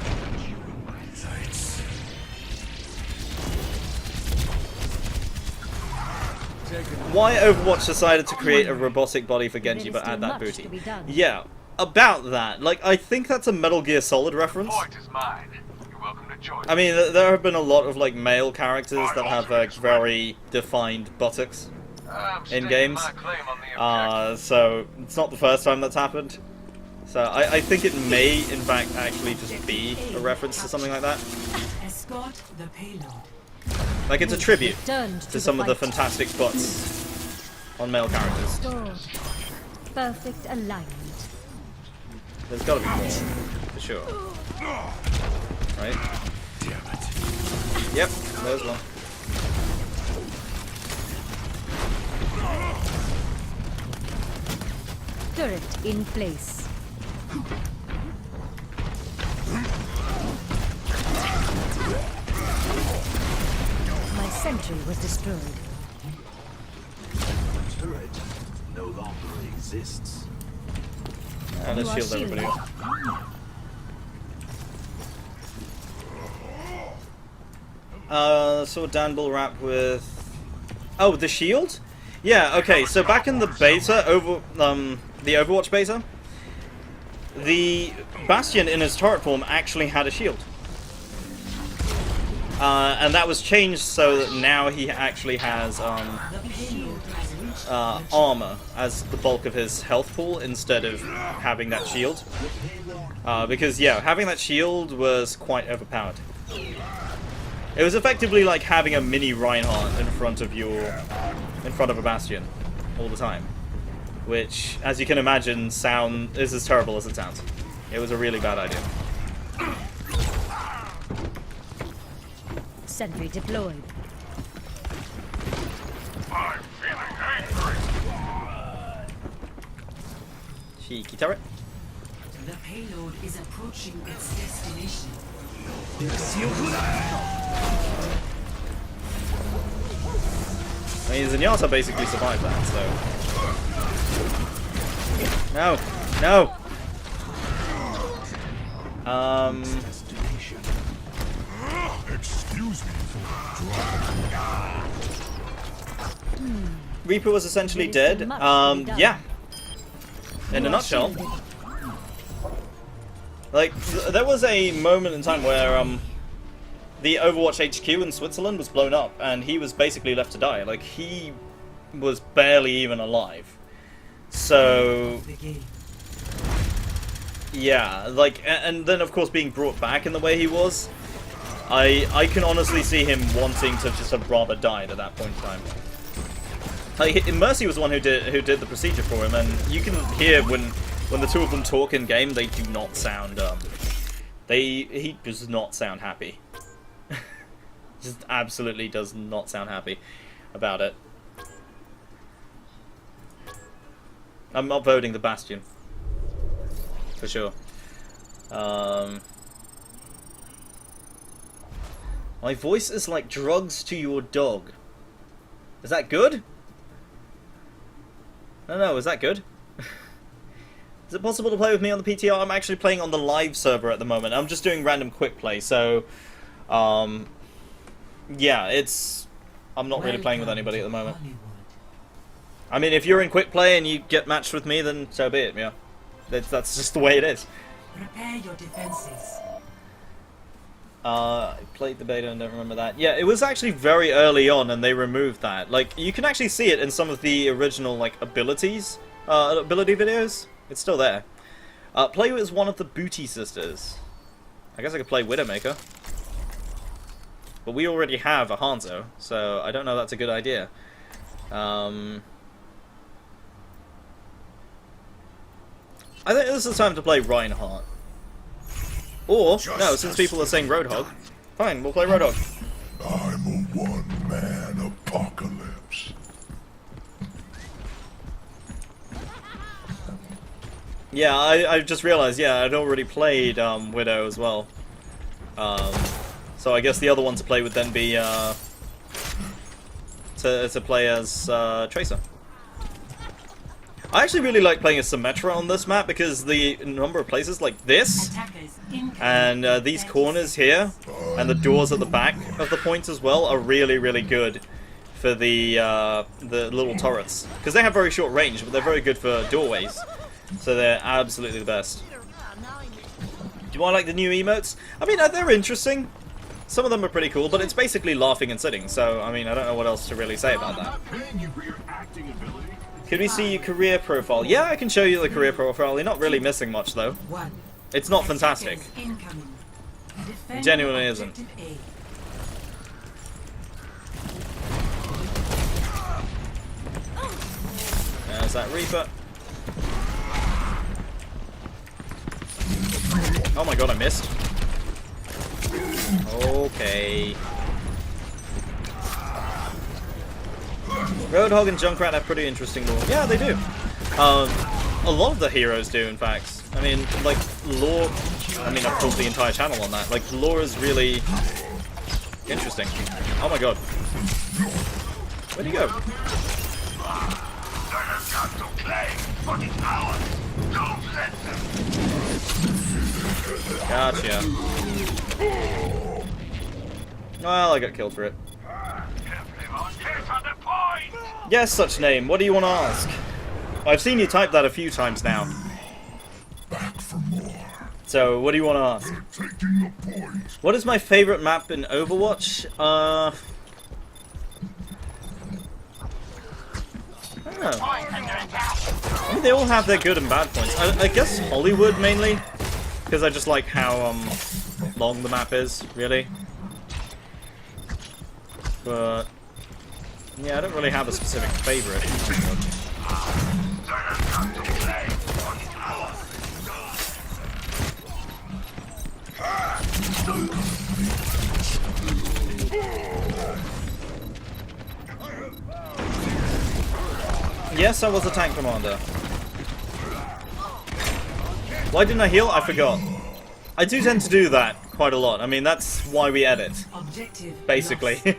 Why Overwatch decided to create a robotic body for Genji There is but still add that much to booty? be done. Yeah, about that. Like, I think that's a Metal Gear Solid reference. is mine. You're welcome to join. I mean, there have been a lot of like male characters that have very defined buttocks in games. So it's not the first time that's happened. So I think it may, in fact, actually just be a reference to something like that. Escort the payload. Like it's a tribute Returned to some of the fight. fantastic butts on male characters. Restored. Perfect alignment. There's gotta be more, for sure. Right? Yep, there's one. Turret in place. My sentry was destroyed. Turret no longer exists. And let's You are shield everybody shielded. up. Saw Dan Bull rap with... Oh, the shield? Yeah, okay, so back in the beta, the Overwatch beta, the Bastion in his turret form actually had a shield. And that was changed so that now he actually has armor as the bulk of his health pool instead of having that shield. Because, yeah, having that shield was quite overpowered. It was effectively like having a mini Reinhardt in front of a Bastion all the time. Which, as you can imagine, is as terrible as it sounds. It was a really bad idea. Sentry deployed. I'm feeling angry. Cheeky turret. The payload is approaching its destination. I mean, Zenyatta basically survived that, so... No! No! Excuse me for Reaper was essentially There is dead. still much to be done. Yeah. In You a are nutshell. shielded. Like, there was a moment in time where, the Overwatch HQ in Switzerland was blown up, and he was basically left to die. Like, he was barely even alive. So, The game. yeah, like, and then of course being brought back in the way he was, I can honestly see him wanting to just have rather died at that point in time. Like, Mercy was the one who did the procedure for him, and you can hear when the two of them talk in game, they do not sound he does not sound happy. Just absolutely does not sound happy about it. I'm upvoting the Bastion. For sure. My voice is like drugs to your dog. Is that good? No, is that good? Is it possible to play with me on the PTR? I'm actually playing on the live server at the moment. I'm just doing random quick play, so... yeah, I'm not really playing with anybody at the moment. I mean, if you're in quick play and you get matched with me, then so be it, yeah. That's just the way it is. Prepare your defenses. I played the beta and don't remember that. Yeah, it was actually very early on and they removed that. Like, you can actually see it in some of the original, like, ability videos. It's still there. Play as one of the Booty sisters. I guess I could play Widowmaker. But we already have a Hanzo, so I don't know if that's a good idea. I think this is time to play Reinhardt. Or, no, since people are saying Roadhog, fine, we'll play Roadhog. I'm a one-man apocalypse. Yeah, I just realized, yeah, I'd already played Widow as well. So I guess the other one to play would then be to play as Tracer. I actually really like playing as Symmetra on this map because the number of places like this, and these corners here, and the doors at the back of the point as well are really, really good for the little turrets, because they have very short range, but they're very good for doorways. So they're absolutely the best. Do I like the new emotes? I mean, they're interesting. Some of them are pretty cool, but it's basically laughing and sitting. So I mean, I don't know what else to really say about that. Could we see your career profile? Yeah, I can show you the career profile. You're not really missing much though. It's not fantastic. It genuinely isn't. There's that Reaper. Oh my god, I missed. Okay. Roadhog and Junkrat have pretty interesting lore. Yeah, they do. A lot of the heroes do, in fact. I mean, like, lore... I mean, I've pulled the entire channel on that. Like, lore is really interesting. Oh my god. Where'd he go? Gotcha. Well, I got killed for it. Yes, such name. What do you want to ask? I've seen you type that a few times now. So, what do you want to ask? What is my favorite map in Overwatch? I don't know. I mean, they all have their good and bad points. I guess Hollywood mainly, because I just like how long the map is, really. But yeah, I don't really have a specific favorite. Yes, I was a tank commander. Why didn't I heal? I forgot. I do tend to do that quite a lot. I mean, that's why we edit. Basically.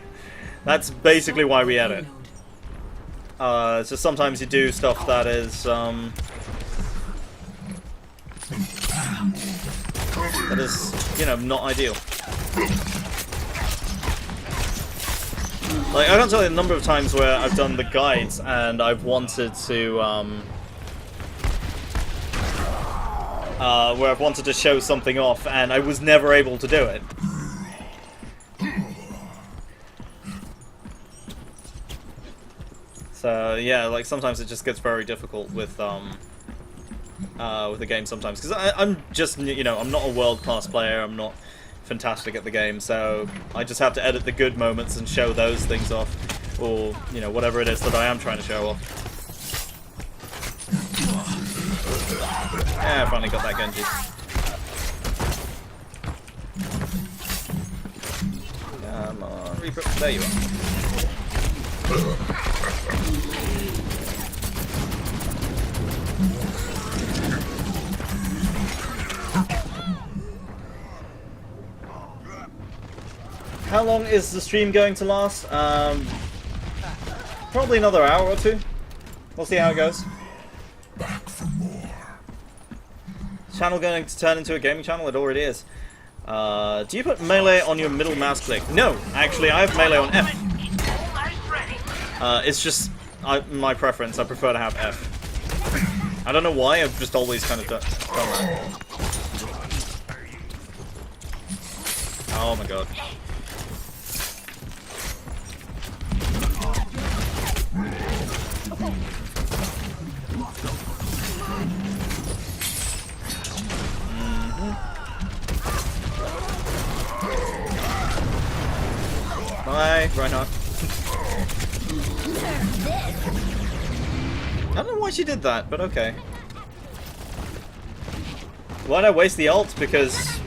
That's basically why we edit. So sometimes you do stuff that is, you know, not ideal. Like, I can't tell you the number of times where I've done the guides and I've wanted to, where I've wanted to show something off and I was never able to do it. So yeah, like sometimes it just gets very difficult with the game sometimes, because I'm just, you know, I'm not a world-class player, I'm not fantastic at the game, so I just have to edit the good moments and show those things off, or, you know, whatever it is that I am trying to show off. Yeah, I finally got that Genji. Come on, Reaper. There you are. How long is the stream going to last? Probably another hour or two. We'll see how it goes. Channel going to turn into a gaming channel? It already is. Do you put melee on your middle mouse click? No, actually I have melee on F. It's just my preference. I prefer to have F. I don't know why, I've just always kind of done that. Oh my god. Bye, Reinhardt. I don't know why she did that, but okay. Why'd I waste the ult? Because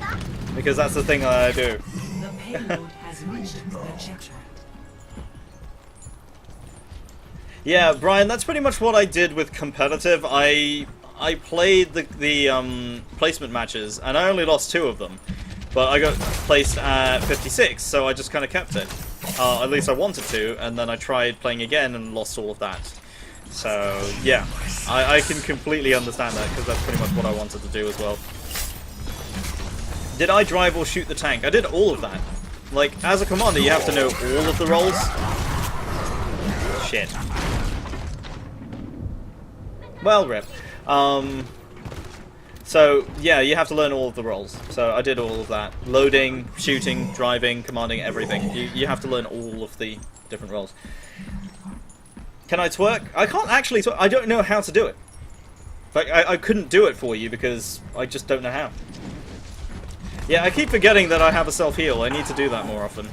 that's the thing that I do. The payload has reached the checkpoint. Yeah, Brian, that's pretty much what I did with competitive. I played the placement matches, and I only lost 2 of them. But I got placed at 56, so I just kind of kept it. At least I wanted to, and then I tried playing again and lost all of that. So, yeah, I can completely understand that, because that's pretty much what I wanted to do as well. Did I drive or shoot the tank? I did all of that. Like, as a commander, you have to know all of the roles. shit. Well, rip. So, yeah, you have to learn all of the roles. So I did all of that. Loading, shooting, driving, commanding, everything. You have to learn all of the different roles. Can I twerk? I can't actually twerk. I don't know how to do it. Like, I couldn't do it for you because I just don't know how. Yeah, I keep forgetting that I have a self-heal. I need to do that more often.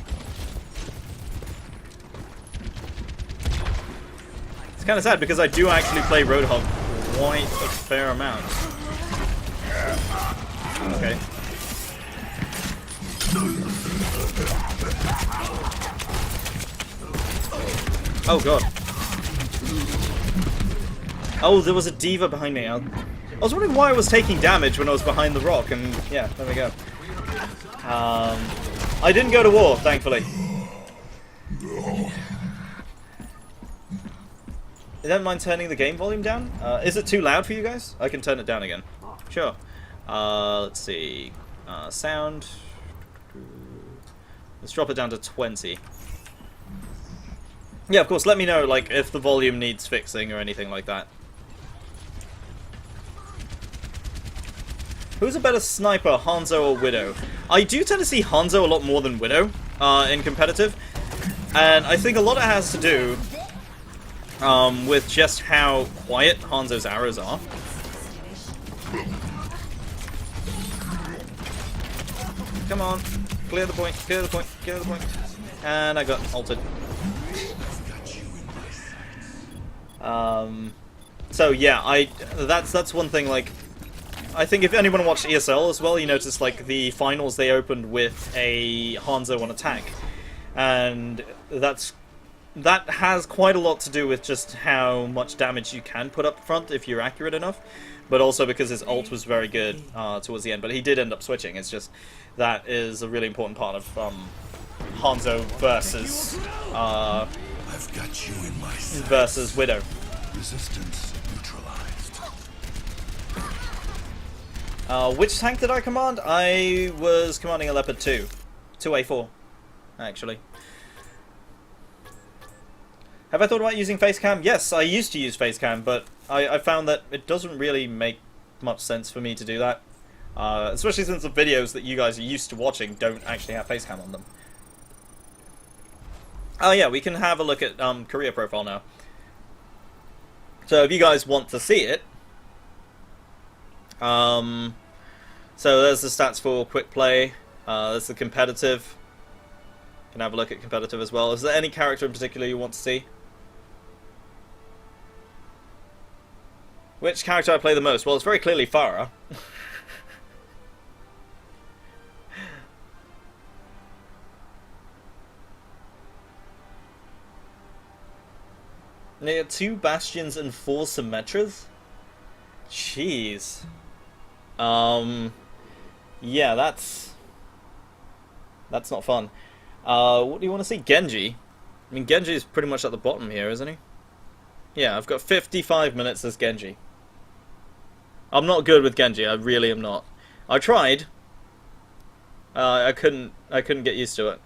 It's kind of sad because I do actually play Roadhog quite a fair amount. Okay. Oh god. Oh, there was a Diva behind me. I was wondering why I was taking damage when I was behind the rock, and yeah, there we go. I didn't go to war, thankfully. You don't mind turning the game volume down? Is it too loud for you guys? I can turn it down again. Sure. Let's see. Sound. Let's drop it down to 20. Yeah, of course, let me know, like, if the volume needs fixing or anything like that. Who's a better sniper, Hanzo or Widow? I do tend to see Hanzo a lot more than Widow in competitive, and I think a lot of it has to do with just how quiet Hanzo's arrows are. Come on, clear the point, clear the point, clear the point. And I got ulted. So yeah, that's one thing, like, I think if anyone watched ESL as well, you noticed, like, the finals they opened with a Hanzo on attack. And that has quite a lot to do with just how much damage you can put up front if you're accurate enough. But also because his ult was very good towards the end. But he did end up switching. It's just, that is a really important part of Hanzo versus I've got you in my sights. versus Widow. Resistance neutralized. Which tank did I command? I was commanding a Leopard 2. 2A4, actually. Have I thought about using Facecam? Yes, I used to use Facecam, but I found that it doesn't really make much sense for me to do that. Especially since the videos that you guys are used to watching don't actually have Facecam on them. Oh yeah, we can have a look at career profile now. So if you guys want to see it, so there's the stats for quick play. There's the competitive. You can have a look at competitive as well. Is there any character in particular you want to see? Which character I play the most? Well, it's very clearly Farah. And they got 2 Bastions and 4 Symmetras? Jeez. Yeah, that's not fun. What do you want to see? Genji? I mean, Genji is pretty much at the bottom here, isn't he? Yeah, I've got 55 minutes as Genji. I'm not good with Genji, I really am not. I tried. I couldn't get used to it.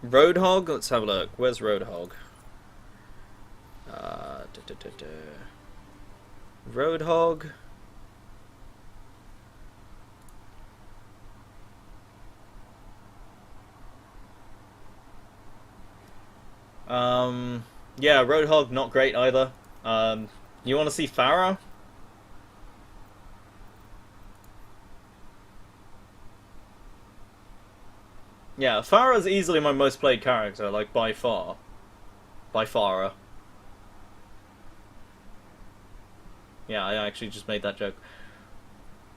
Roadhog? Let's have a look. Where's Roadhog? Roadhog. Yeah, Roadhog not great either. You want to see Farah? Yeah, Farah's easily my most played character, like, by far. By Farah. Yeah, I actually just made that joke.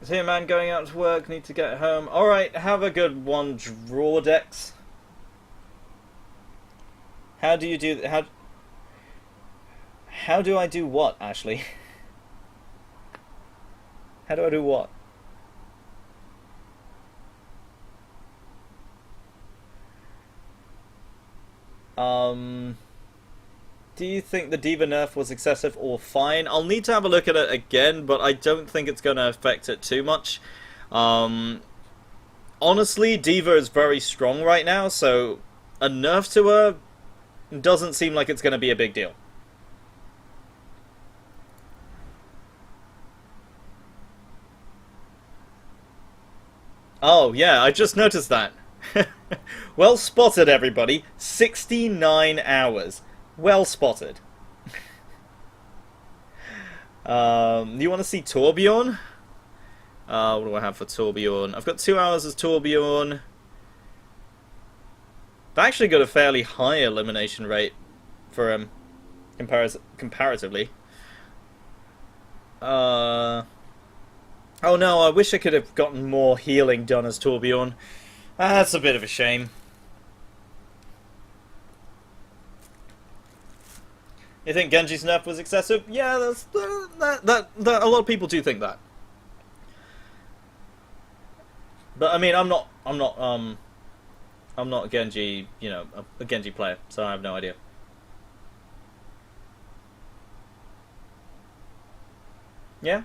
Is here, man, going out to work, need to get home. Alright, have a good one, Drawdex. How do you do... How do I do what, Ashley? How do I do what? Do you think the Diva nerf was excessive or fine? I'll need to have a look at it again, but I don't think it's going to affect it too much. honestly, Diva is very strong right now, so a nerf to her doesn't seem like it's going to be a big deal. Oh, yeah, I just noticed that. Well spotted, everybody. 69 hours. Well spotted. You want to see Torbjorn? What do I have for Torbjorn? I've got 2 hours as Torbjorn. I've actually got a fairly high elimination rate for him, comparatively. Oh no, I wish I could have gotten more healing done as Torbjorn. That's a bit of a shame. You think Genji's nerf was excessive? Yeah, that a lot of people do think that. But I mean, I'm not a Genji, you know, a Genji player, so I have no idea. Yeah.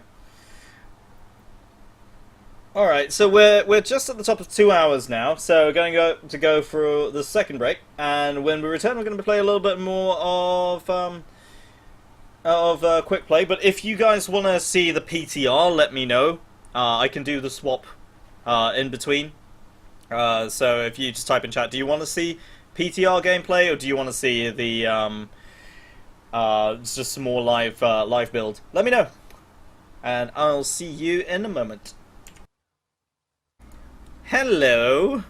All right, so we're just at the top of 2 hours now, so we're going to go for the second break, and when we return, we're going to play a little bit more of quick play. But if you guys want to see the PTR, let me know. I can do the swap in between. So if you just type in chat, do you want to see PTR gameplay, or do you want to see the just some more live build? Let me know, and I'll see you in a moment. Hello.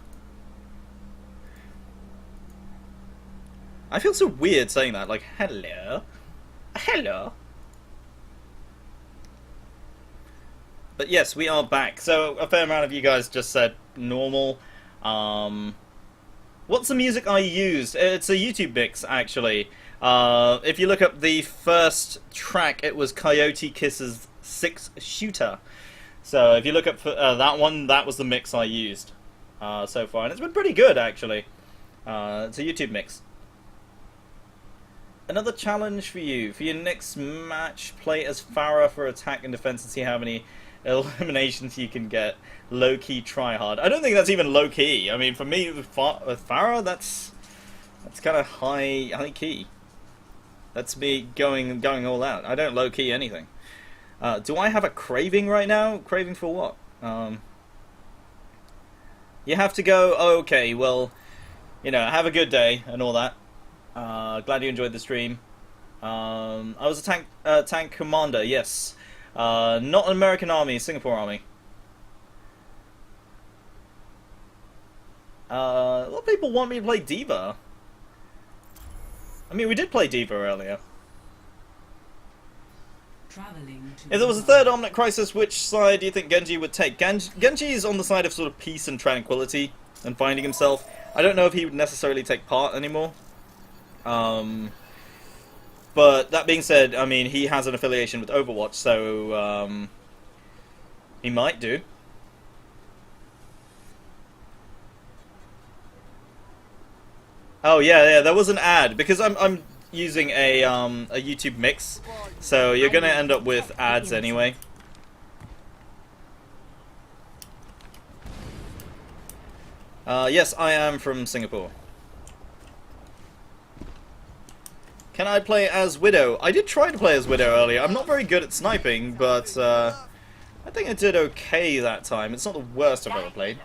I feel so weird saying that, like hello, hello. But yes, we are back. So a fair amount of you guys just said normal. What's the music I used? It's a YouTube mix, actually. If you look up the first track, it was Coyote Kiss's 6 Shooter. So if you look up that one, that was the mix I used so far, and it's been pretty good, actually. It's a YouTube mix. Another challenge for you. For your next match, play as Pharah for attack and defense and see how many eliminations you can get. Low-key try-hard. I don't think that's even low-key. I mean, for me, with Pharah, that's kind of high-key. That's me going all out. I don't low-key anything. Do I have a craving right now? Craving for what? You have to go, okay, well, you know, have a good day and all that. Glad you enjoyed the stream. I was a tank commander, yes. Not an American army, Singapore army. A lot of people want me to play Diva. I mean, we did play Diva earlier. If there was a third Omnic Crisis, which side do you think Genji would take? Genji is on the side of sort of peace and tranquility and finding himself. I don't know if he would necessarily take part anymore. But that being said, I mean, he has an affiliation with Overwatch, so he might do. Oh yeah, there was an ad because I'm using a YouTube mix, so you're gonna end up with ads anyway. Yes, I am from Singapore. Can I play as Widow? I did try to play as Widow earlier. I'm not very good at sniping, but I think I did okay that time. It's not the worst I've ever played.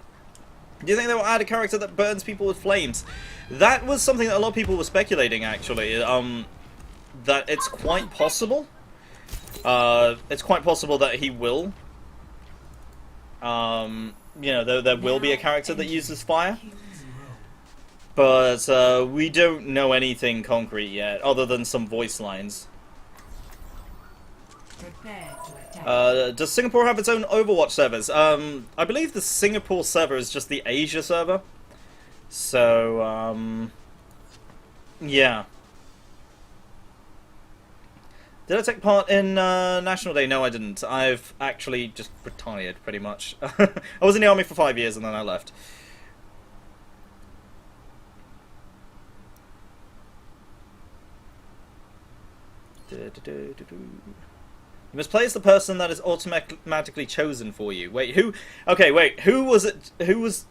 Do you think they will add a character that burns people with flames? That was something that a lot of people were speculating, actually. That it's quite possible. It's quite possible that he will. You know, there will be a character that uses fire. But we don't know anything concrete yet, other than some voice lines. Does Singapore have its own Overwatch servers? I believe the Singapore server is just the Asia server. So, yeah. Did I take part in National Day? No, I didn't. I've actually just retired, pretty much. I was in the army for 5 years and then I left. You must play as the person that is automatically chosen for you. Wait, who? Okay, wait, who was it? Who was...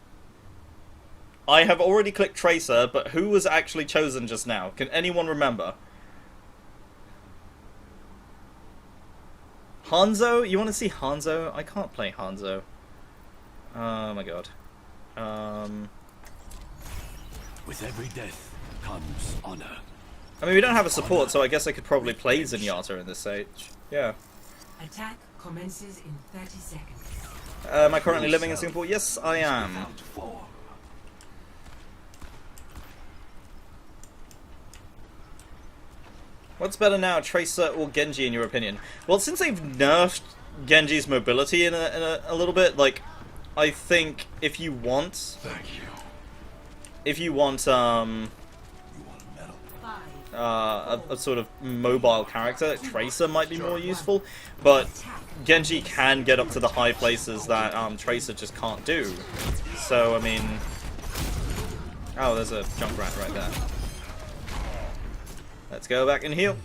I have already clicked Tracer, but who was actually chosen just now? Can anyone remember? Hanzo? You want to see Hanzo? I can't play Hanzo. Oh my god. With every death comes honor. I mean, we don't have a support, so I guess I could probably play Zenyatta in this stage. Yeah. Attack commences in 30 seconds. Am I currently living in Singapore? Yes, I am. What's better now, Tracer or Genji, in your opinion? Well, since they've nerfed Genji's mobility in a little bit, like, I think if you want... If you want, a sort of mobile character, Tracer might be more useful, but Genji can get up to the high places that Tracer just can't do. So, I mean... Oh, there's a Junkrat right there. Let's go back and heal.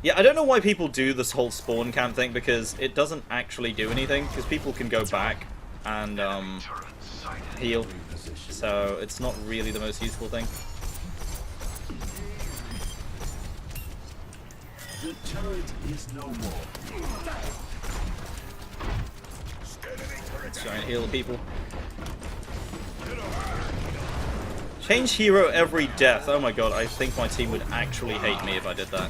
Yeah, I don't know why people do this whole spawn camp thing, because it doesn't actually do anything, because people can go back and heal. So it's not really the most useful thing. The turret is no more. Let's try and heal the people. Change hero every death. Oh my god, I think my team would actually hate me if I did that.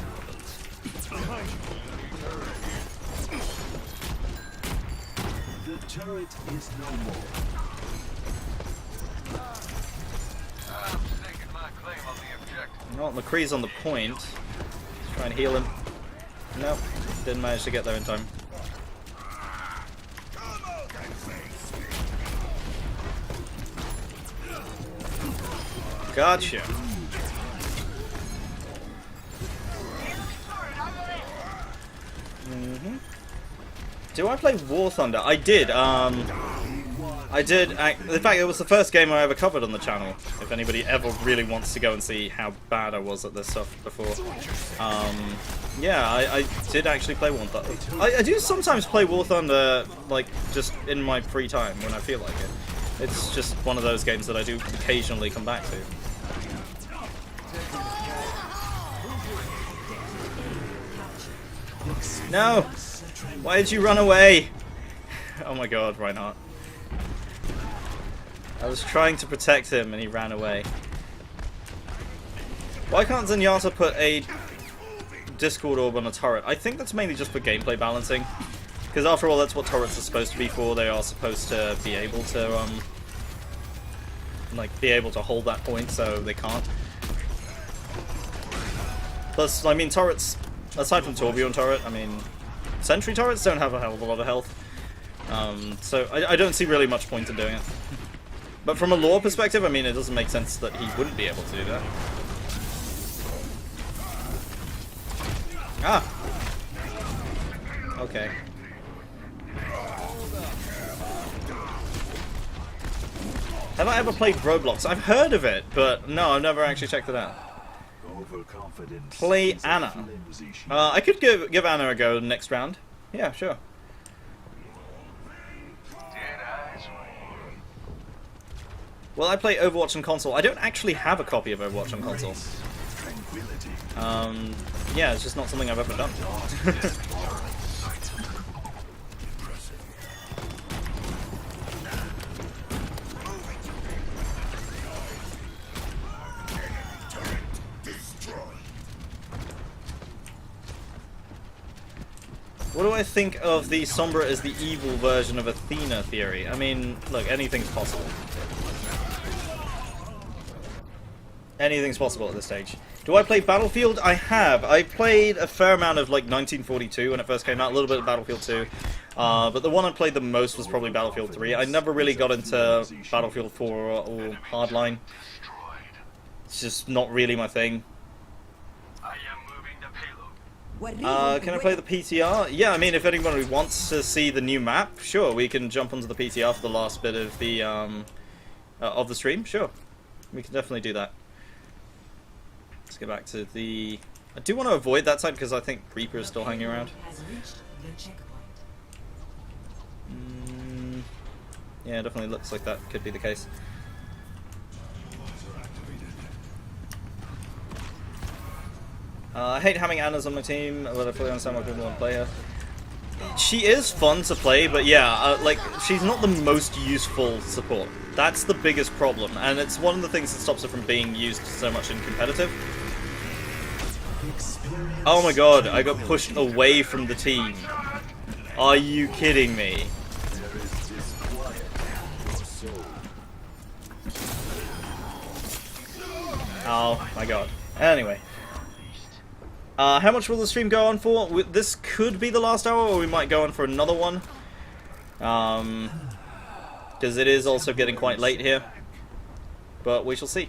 The turret is no more. You know what, McCree's on the point. Let's try and heal him. Nope, didn't manage to get there in time. Gotcha. Do I play War Thunder? I did. In fact, it was the first game I ever covered on the channel. If anybody ever really wants to go and see how bad I was at this stuff before. Yeah, I did actually play War Thunder. I do sometimes play War Thunder, like, just in my free time when I feel like it. It's just one of those games that I do occasionally come back to. No! Why did you run away? Oh my god, why not? I was trying to protect him and he ran away. Why can't Zenyatta put a Discord orb on a turret? I think that's mainly just for gameplay balancing. Because after all, that's what turrets are supposed to be for. They are supposed to be able to, like, be able to hold that point, so they can't. Plus, I mean, turrets, aside from Torbjorn turret, I mean, sentry turrets don't have a hell of a lot of health. So I don't see really much point in doing it. But from a lore perspective, I mean, it doesn't make sense that he wouldn't be able to do that. Ah! Okay. Have I ever played Roblox? I've heard of it, but no, I've never actually checked it out. Play Anna. I could give Anna a go next round. Yeah, sure. Well, I play Overwatch on console. I don't actually have a copy of Overwatch on console. Yeah, it's just not something I've ever done. What do I think of the Sombra as the evil version of Athena theory? I mean, look, anything's possible. Anything's possible at this stage. Do I play Battlefield? I have. I played a fair amount of, like, 1942 when it first came out, a little bit of Battlefield 2. But the one I played the most was probably Battlefield 3. I never really got into Battlefield 4 or Hardline. It's just not really my thing. Can I play the PTR? Yeah, I mean, if anybody wants to see the new map, sure, we can jump onto the PTR for the last bit of the stream. Sure, we can definitely do that. Let's get back to the I do want to avoid that side because I think Reaper is still hanging around. Has reached the checkpoint. Yeah, definitely looks like that could be the case. I hate having Anna's on my team, but I fully understand why people want to play her. She is fun to play, but yeah, like, she's not the most useful support. That's the biggest problem, and it's one of the things that stops her from being used so much in competitive. Oh my god, I got pushed away from the team. Are you kidding me? Oh my god. Anyway. How much will the stream go on for? This could be the last hour, or we might go on for another one. Because it is also getting quite late here. But we shall see.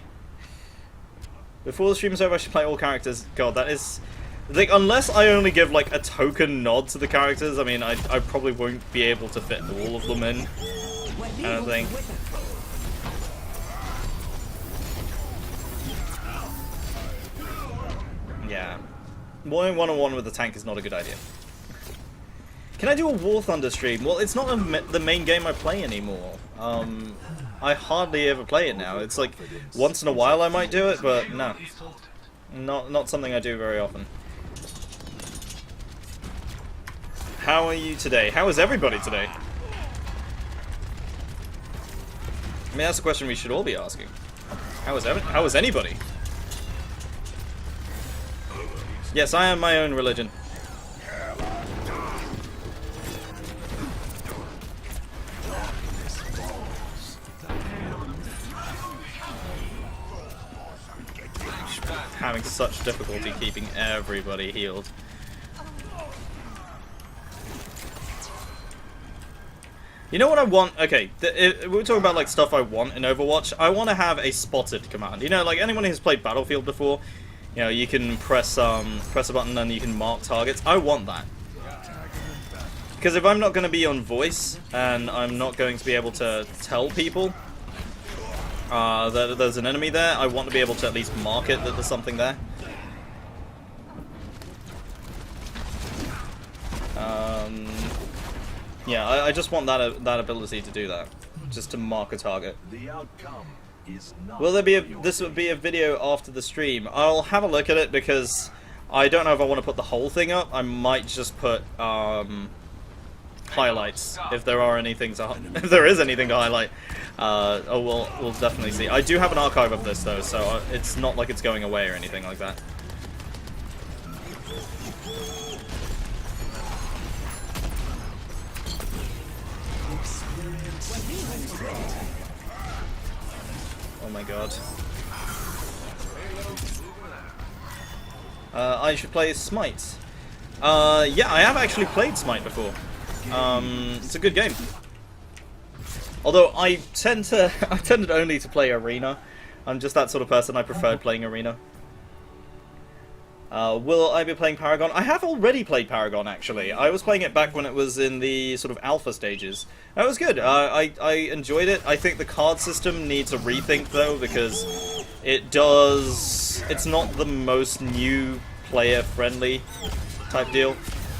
Before the stream is over, I should play all characters. God, that is... Like, unless I only give, like, a token nod to the characters, I mean, I probably won't be able to fit all of them in. I don't think. Yeah. Going one-on-one with the tank is not a good idea. Can I do a War Thunder stream? Well, it's not the main game I play anymore. I hardly ever play it now. It's like, once in a while I might do it, but no. Not something I do very often. How are you today? How is everybody today? I mean, that's a question we should all be asking. How is anybody? Yes, I am my own religion. Having such difficulty keeping everybody healed. You know what I want? Okay, we're talking about like stuff I want in Overwatch. I want to have a spotted command. You know, like anyone who's played Battlefield before, you know, you can press a button and you can mark targets. I want that. Because if I'm not going to be on voice and I'm not going to be able to tell people that there's an enemy there, I want to be able to at least mark it that there's something there. Yeah, I just want that ability to do that, just to mark a target. The outcome is not. Will there be this would be a video after the stream? I'll have a look at it because I don't know if I want to put the whole thing up. I might just put highlights if there are anything if there is anything to highlight. We'll definitely see. I do have an archive of this though, so it's not like it's going away or anything like that. Oh my god. I should play Smite. Yeah, I have actually played Smite before. It's a good game. Although I tended only to play Arena. I'm just that sort of person. I preferred playing Arena. Will I be playing Paragon? I have already played Paragon, actually. I was playing it back when it was in the sort of alpha stages. It was good. I enjoyed it. I think the card system needs a rethink, though, because it's not the most new player-friendly type deal.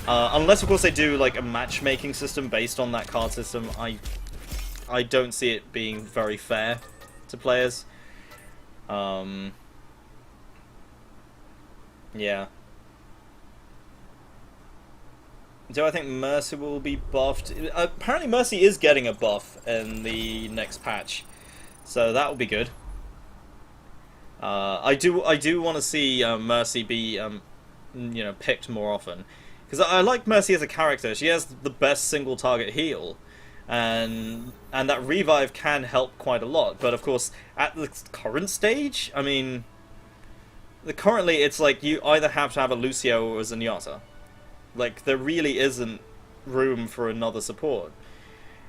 Unless, of course, they do like a matchmaking system based on that card system. I don't see it being very fair to players. Yeah. Do I think Mercy will be buffed? Apparently Mercy is getting a buff in the next patch, so that will be good. I do want to see Mercy be you know, picked more often, because I like Mercy as a character. She has the best single target heal, and that revive can help quite a lot. But of course, at the current stage, I mean, currently it's like you either have to have a Lucio or a Zenyatta. Like, there really isn't room for another support.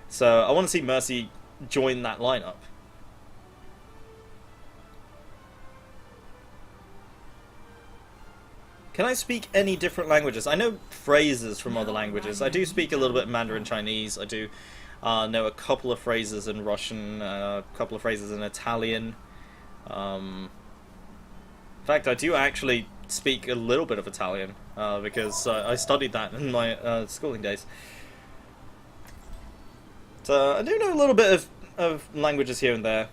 So I want to see Mercy join that lineup. Can I speak any different languages? I know phrases from other languages. I do speak a little bit Mandarin Chinese. I do know a couple of phrases in Russian, a couple of phrases in Italian. In fact, I do actually speak a little bit of Italian because I studied that in my schooling days. So I do know a little bit of languages here and there.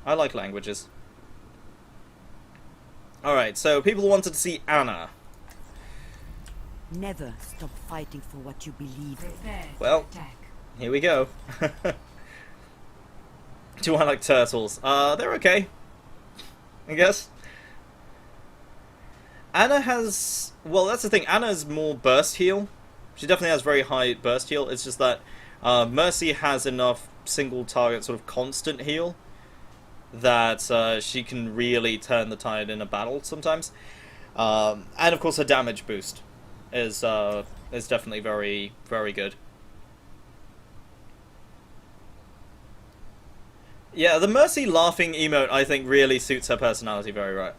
I like languages. Alright, so people wanted to see Anna. Never stop fighting for what you believe in. Well, here we go. Do I like turtles? They're okay, I guess. Anna has... Well, that's the thing. Anna's more burst heal. She definitely has very high burst heal. It's just that Mercy has enough single target sort of constant heal that she can really turn the tide in a battle sometimes. And of course her damage boost is definitely very, very good. Yeah, the Mercy laughing emote I think really suits her personality very right.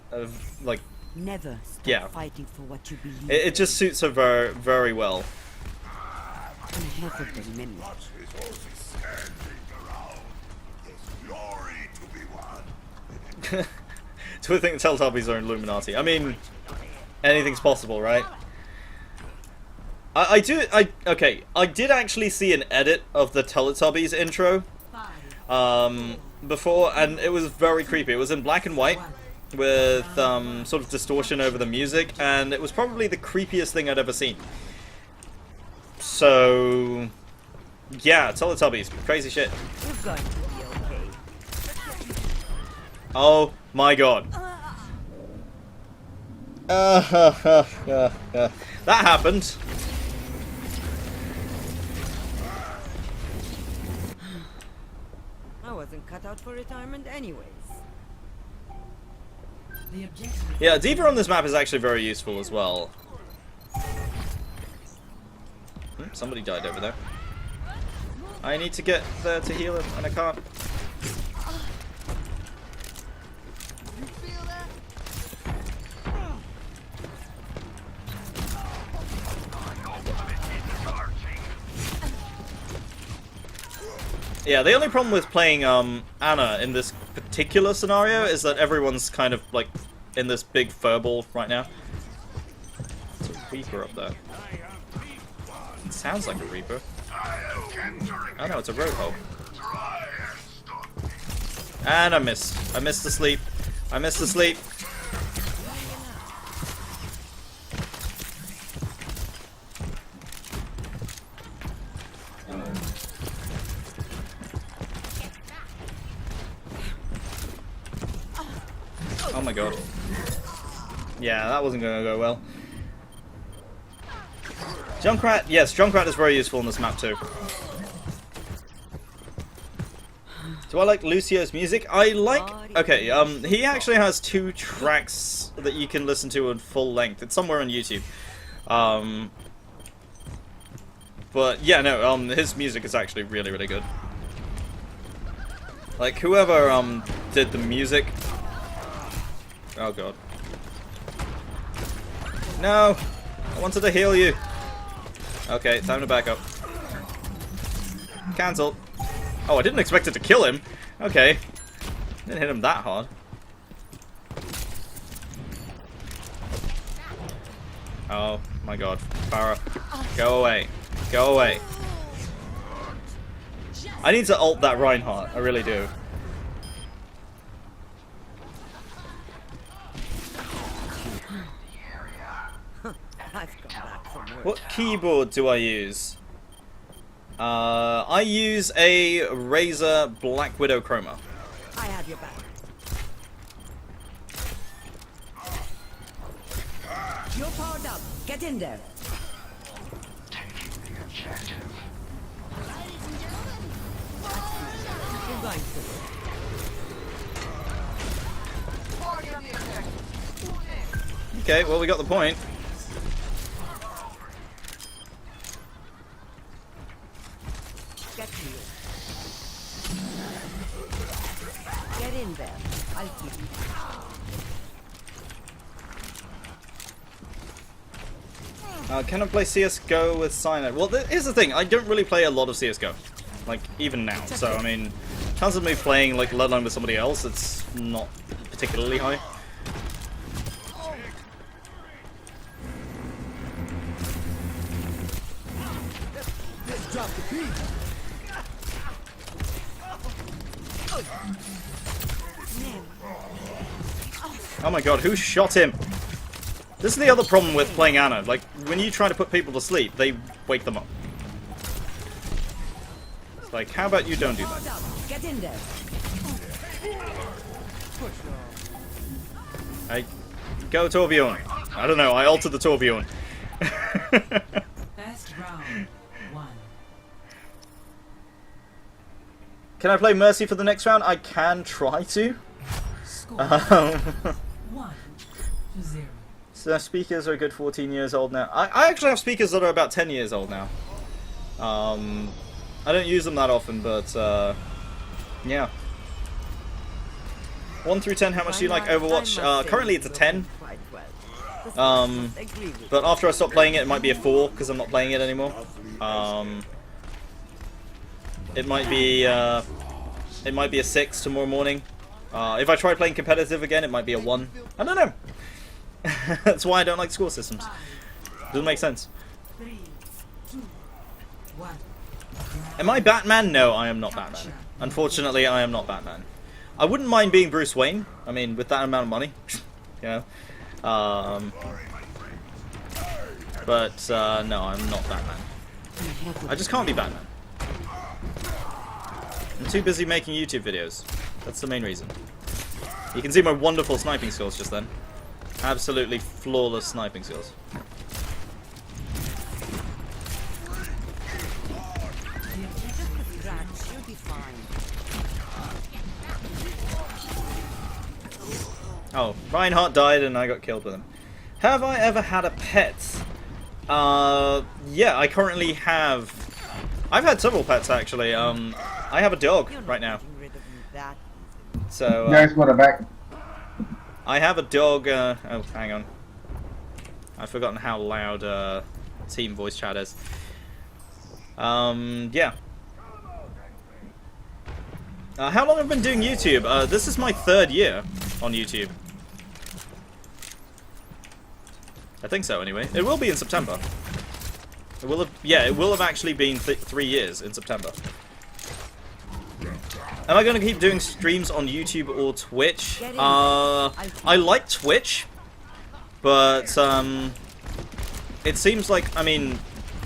Like, never stop fighting for what you believe. It just suits her very, very well. Never been many. Do we think the Teletubbies are Illuminati? I mean, anything's possible, right? I did actually see an edit of the Teletubbies intro before, and it was very creepy. It was in black and white with sort of distortion over the music, and it was probably the creepiest thing I'd ever seen. So, yeah, Teletubbies, crazy shit. You're going to be okay. Oh my god. That happened. I wasn't cut out for retirement anyways. Yeah, Diva on this map is actually very useful as well. Somebody died over there. I need to get there to heal him, and I can't. Yeah, the only problem with playing Anna in this particular scenario is that everyone's kind of like in this big furball right now. There's a Reaper up there. It sounds like a Reaper. Oh no, it's a Roadhog. And I missed. I missed the sleep. I missed the sleep. Oh my god. Yeah, that wasn't going to go well. Junkrat, yes, Junkrat is very useful in this map too. Do I like Lucio's music? I like... Okay, he actually has 2 tracks that you can listen to in full length. It's somewhere on YouTube. But yeah, no, his music is actually really, really good. Like, whoever did the music... Oh god. No! I wanted to heal you! Okay, time to back up. Cancel. Oh, I didn't expect it to kill him. Okay. Didn't hit him that hard. Oh my god. Farah. Go away. Go away. I need to ult that Reinhardt. I really do. What keyboard do I use? I use a Razer Black Widow Chroma. I have your back. You're powered up. Get in there. You're going to. Okay, well we got the point. Get to you. Get in there. I'll keep you. Can I play CSGO with Cyanide? Well, here's the thing. I don't really play a lot of CSGO. Like, even now. So, I mean, chances of me playing, like, let alone with somebody else, it's not particularly high. Oh my god, who shot him? This is the other problem with playing Anna. Like, when you try to put people to sleep, they wake them up. It's like, how about you don't do that? Get in there. I go Torbjorn. I don't know, I altered the Torbjorn. First round, 1. Can I play Mercy for the next round? I can try to. Score 1-0. 0. So speakers are a good 14 years old now. I actually have speakers that are about 10 years old now. I don't use them that often, but yeah. 1 through 10, how much do you like Overwatch? Currently it's a 10. But after I stop playing it, it might be a 4 because I'm not playing it anymore. It might be a 6 tomorrow morning. If I try playing competitive again, it might be a 1. I don't know. That's why I don't like score systems. Doesn't make sense. 3, 2, 1. Am I Batman? No, I am not Batman. Unfortunately, I am not Batman. I wouldn't mind being Bruce Wayne. I mean, with that amount of money, you know. But no, I'm not Batman. I just can't be Batman. I'm too busy making YouTube videos. That's the main reason. You can see my wonderful sniping skills just then. Absolutely flawless sniping skills. You'll be fine. Oh, Reinhardt died and I got killed with him. Have I ever had a pet? Yeah, I currently have. I've had several pets actually. I have a dog right now. So. Nice, what back. I have a dog. Oh, hang on. I've forgotten how loud team voice chat is. Yeah. How long have I been doing YouTube? This is my 3rd year on YouTube. I think so, anyway. It will be in September. It will have, yeah, it will have actually been 3 years in September. Am I going to keep doing streams on YouTube or Twitch? I like Twitch, but it seems like, I mean,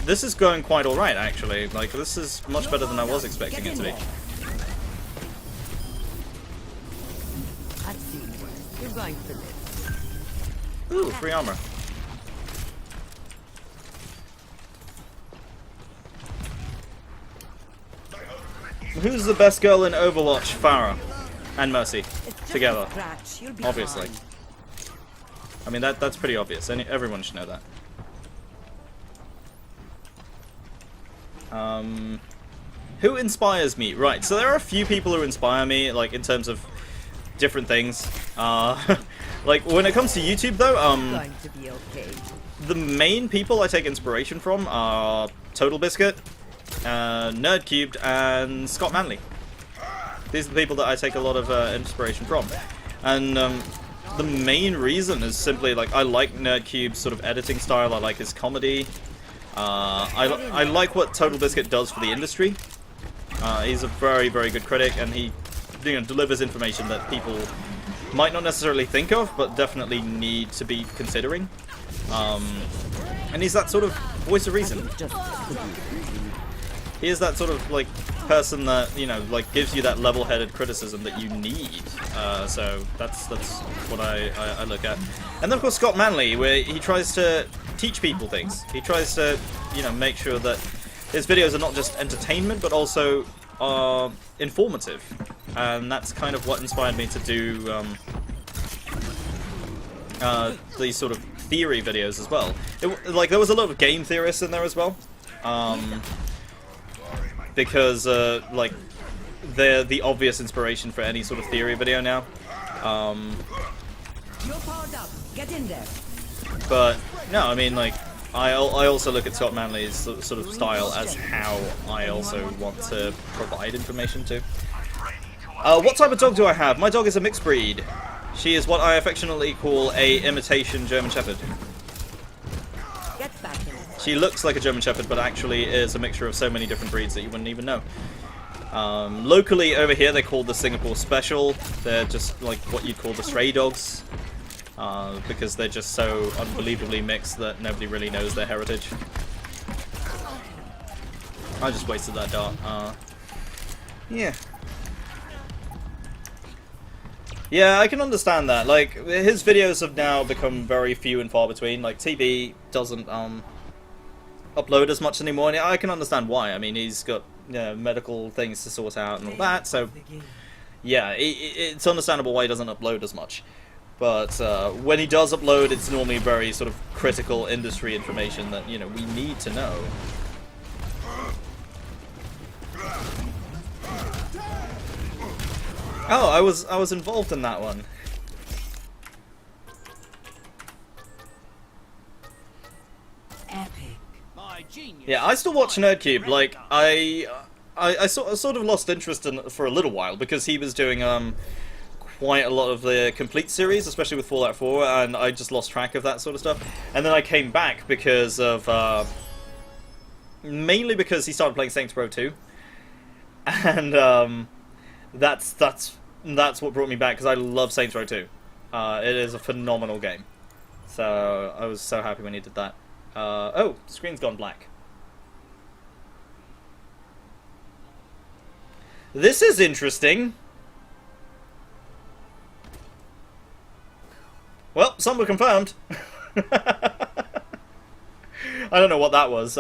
this is going quite alright, actually. Like, this is much better than I was expecting it to be. You're going for this. Ooh, free armor. Who's the best girl in Overwatch? Farah and Mercy together, obviously. I mean that's pretty obvious. Everyone should know that. Who inspires me? Right. So there are a few people who inspire me, like in terms of different things. Like when it comes to YouTube, though, Going to be okay. the main people I take inspiration from are Total Biscuit, Nerd Cubed, and Scott Manley. These are the people that I take a lot of inspiration from, and the main reason is simply like I like Nerd Cube's sort of editing style. I like his comedy. I like what Total Biscuit does for the industry. He's a very, very good critic, and he delivers information that people might not necessarily think of, but definitely need to be considering. And he's that sort of voice of reason. He is that sort of like person that, you know, like gives you that level-headed criticism that you need. So that's what I look at. And then of course Scott Manley, where he tries to teach people things. He tries to, you know, make sure that his videos are not just entertainment, but also informative. And that's kind of what inspired me to do these sort of theory videos as well. Like there was a lot of game theorists in there as well. Because like they're the obvious inspiration for any sort of theory video now. You're powered up. Get in there. But no, I mean like I also look at Scott Manley's sort of style as how I also want to provide information to. What type of dog do I have? My dog is a mixed breed. She is what I affectionately call a imitation German Shepherd. Get back in. He looks like a German Shepherd, but actually is a mixture of so many different breeds that you wouldn't even know. Locally over here, they're called the Singapore Special. They're just like what you'd call the stray dogs, because they're just so unbelievably mixed that nobody really knows their heritage. I just wasted that dart. Yeah. Yeah, I can understand that. Like, his videos have now become very few and far between. Like, TV doesn't upload as much anymore, and I can understand why. I mean, he's got medical things to sort out and all that, so yeah, it's understandable why he doesn't upload as much. But when he does upload, it's normally very sort of critical industry information that, you know, we need to know. Oh, I was involved in that one. Yeah, I still watch NerdCube. Like, I sort of lost interest in it for a little while because he was doing quite a lot of the complete series, especially with Fallout 4, and I just lost track of that sort of stuff. And then I came back because of mainly because he started playing Saints Row 2, and that's what brought me back, because I love Saints Row 2. It is a phenomenal game. So I was so happy when he did that. Oh, screen's gone black. This is interesting. Well, Sombra confirmed. I don't know what that was.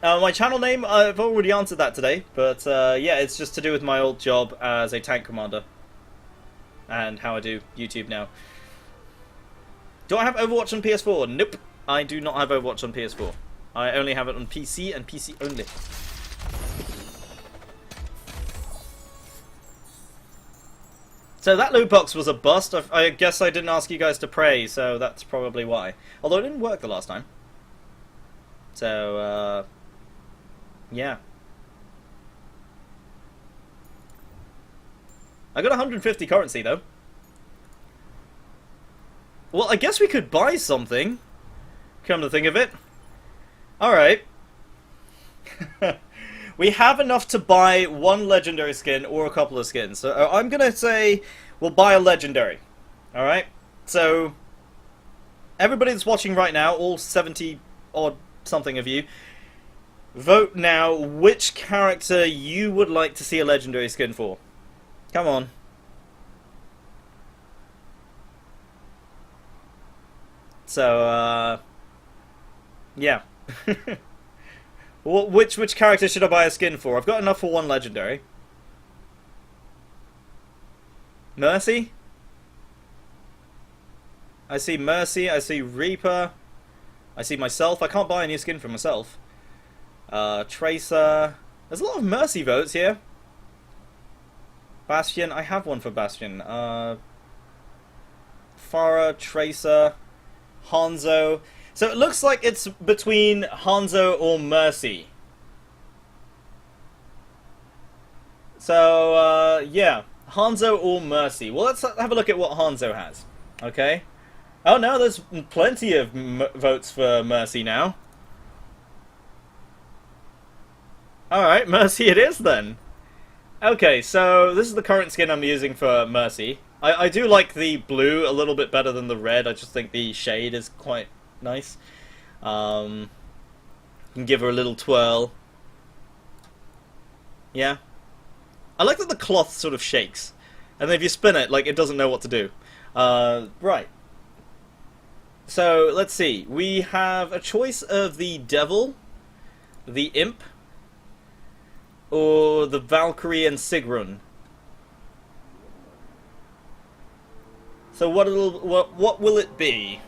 My channel name, I've already answered that today, but yeah, it's just to do with my old job as a tank commander and how I do YouTube now. Do I have Overwatch on PS4? Nope, I do not have Overwatch on PS4. I only have it on PC and PC only. So that loot box was a bust. I guess I didn't ask you guys to pray, so that's probably why. Although it didn't work the last time. So, yeah. I got 150 currency, though. Well, I guess we could buy something, come to think of it. Alright. We have enough to buy one legendary skin or a couple of skins. So I'm going to say we'll buy a legendary. Alright? So, everybody that's watching right now, all 70 odd something of you, vote now which character you would like to see a legendary skin for. Come on. So, yeah. Which character should I buy a skin for? I've got enough for one legendary. Mercy? I see Mercy, I see Reaper, I see myself. I can't buy a new skin for myself. Tracer. There's a lot of Mercy votes here. Bastion, I have one for Bastion. Farah, Tracer, Hanzo. So it looks like it's between Hanzo or Mercy. So, yeah. Hanzo or Mercy. Well, let's have a look at what Hanzo has. Okay. Oh no, there's plenty of votes for Mercy now. Alright, Mercy it is then. Okay, so this is the current skin I'm using for Mercy. I do like the blue a little bit better than the red. I just think the shade is quite nice. You can give her a little twirl. Yeah. I like that the cloth sort of shakes. And then if you spin it, like, it doesn't know what to do. Right. So, let's see. We have a choice of the Devil, the Imp, or the Valkyrie and Sigrun. So what will it be?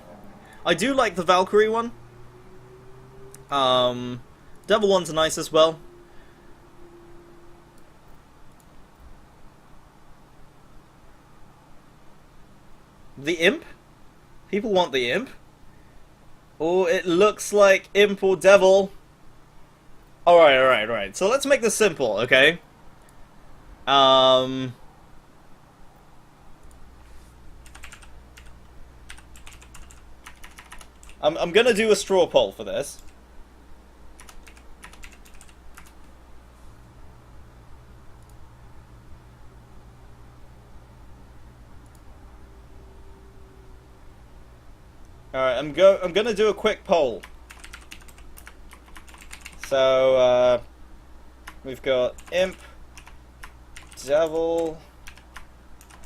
I do like the Valkyrie one. Devil one's nice as well. The Imp? People want the Imp. Oh, it looks like Imp or Devil. Alright. So let's make this simple, okay? I'm gonna do a straw poll for this. Alright, I'm gonna do a quick poll. So, we've got Imp, Devil,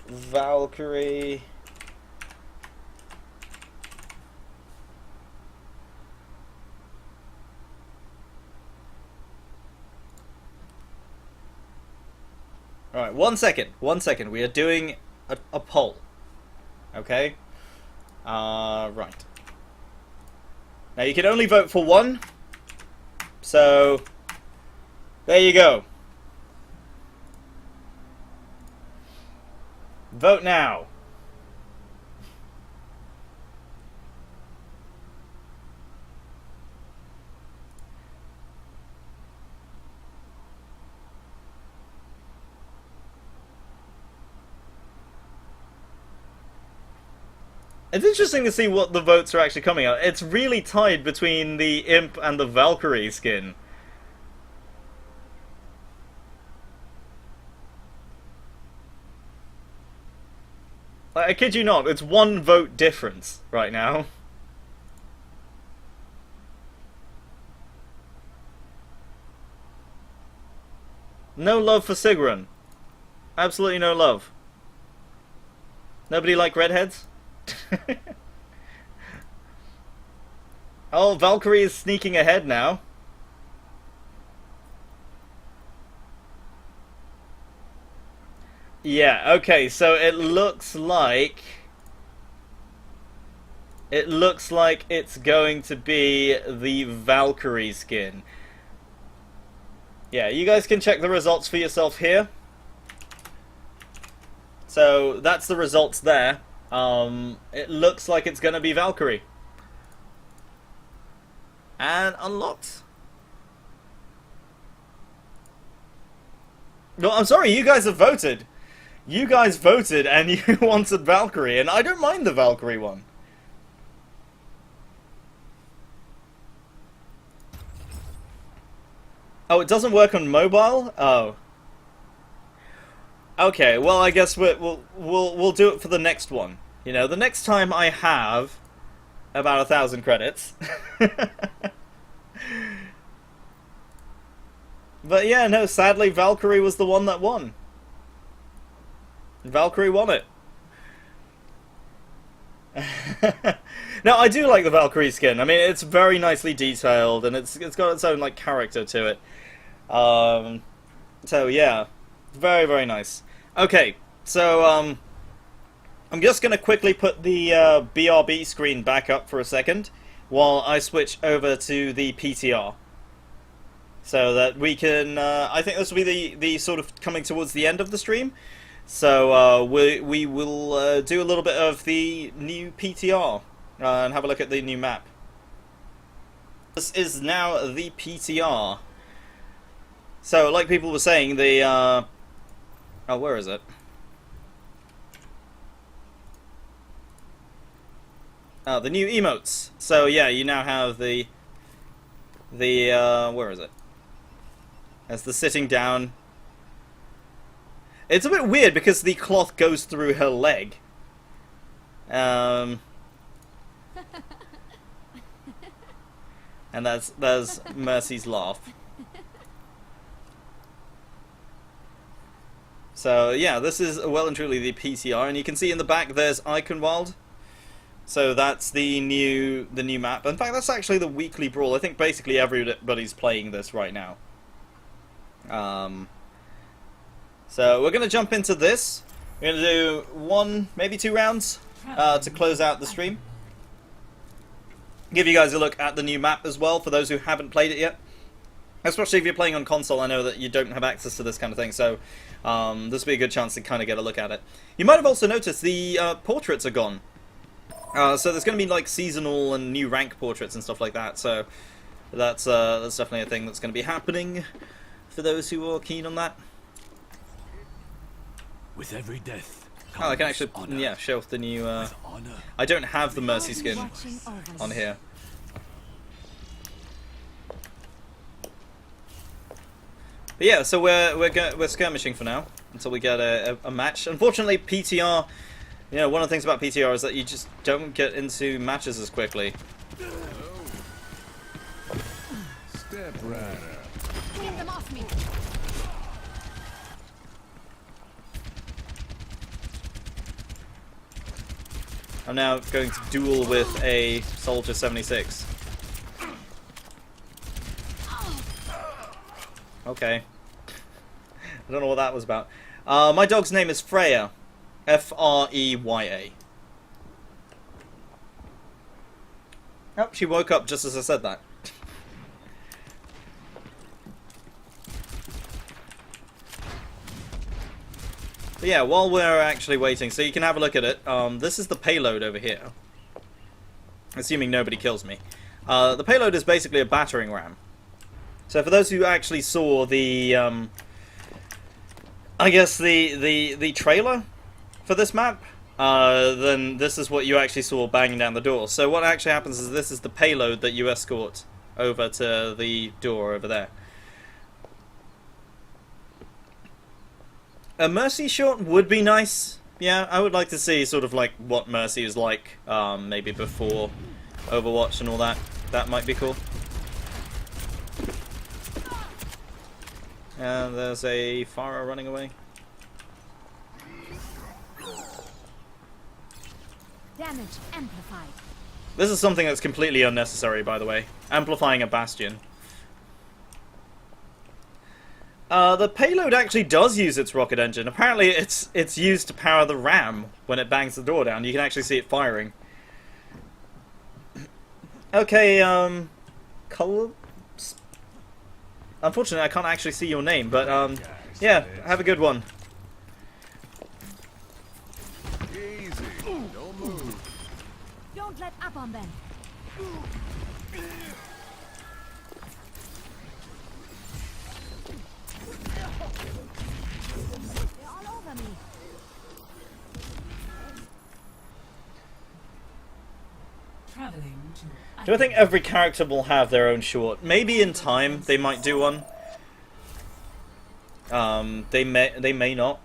Valkyrie. Alright, 1 second. 1 second. We are doing a poll. Okay? Right. Now you can only vote for one. So, there you go. Vote now. It's interesting to see what the votes are actually coming out. It's really tied between the Imp and the Valkyrie skin. I kid you not, it's 1 vote difference right now. No love for Sigrun. Absolutely no love. Nobody like redheads? Oh, Valkyrie is sneaking ahead now. Yeah, okay, so it looks like it's going to be the Valkyrie skin. Yeah, you guys can check the results for yourself here. So that's the results there. It looks like it's gonna be Valkyrie. And unlocked. No, I'm sorry, you guys have voted. You guys voted and you wanted Valkyrie, and I don't mind the Valkyrie one. Oh, it doesn't work on mobile? Oh. Okay, well, I guess we'll do it for the next one. You know, the next time I have about 1,000 credits. But yeah, no, sadly Valkyrie was the one that won. Valkyrie won it. Now, I do like the Valkyrie skin. I mean, it's very nicely detailed, and it's got its own like character to it. So yeah, very, very nice. Okay, so I'm just going to quickly put the BRB screen back up for a second while I switch over to the PTR. So that we can, I think this will be the sort of coming towards the end of the stream. So we will do a little bit of the new PTR and have a look at the new map. This is now the PTR. So like people were saying, the oh, where is it? Oh, the new emotes. So yeah, you now have the where is it? That's the sitting down. It's a bit weird because the cloth goes through her leg. And there's Mercy's laugh. So yeah, this is well and truly the PTR, and you can see in the back there's Iconwald. So that's the new map. In fact, that's actually the weekly brawl. I think basically everybody's playing this right now. So we're going to jump into this. We're going to do 1, maybe 2 rounds to close out the stream. Give you guys a look at the new map as well for those who haven't played it yet. Especially if you're playing on console, I know that you don't have access to this kind of thing, so this will be a good chance to kind of get a look at it. You might have also noticed the portraits are gone. So there's going to be like seasonal and new rank portraits and stuff like that, so that's definitely a thing that's going to be happening for those who are keen on that. With every death Oh, I can actually, yeah, show off the new, I don't have the Mercy skin on here. But yeah, so we're skirmishing for now until we get a match. Unfortunately, PTR, you know, one of the things about PTR is that you just don't get into matches as quickly. Step right up. Get them off me. I'm now going to duel with a Soldier 76. Okay. I don't know what that was about. My dog's name is Freya. Freya. Oh, she woke up just as I said that. But yeah, while we're actually waiting, so you can have a look at it, this is the payload over here. Assuming nobody kills me. The payload is basically a battering ram. So for those who actually saw the, I guess the trailer for this map, then this is what you actually saw banging down the door. So what actually happens is this is the payload that you escort over to the door over there. A Mercy shot would be nice. Yeah, I would like to see sort of like what Mercy is like, maybe before Overwatch and all that. That might be cool. And there's a Pharah running away. Damage amplified. This is something that's completely unnecessary, by the way. Amplifying a Bastion. The payload actually does use its rocket engine. Apparently it's used to power the ram when it bangs the door down. You can actually see it firing. Okay, Cole? Unfortunately, I can't actually see your name, but, yeah, have a good one. Easy. Don't move. Don't let up on them. They're all over me. Traveling to Do I think every character will have their own short? Maybe in time they might do one. They may not.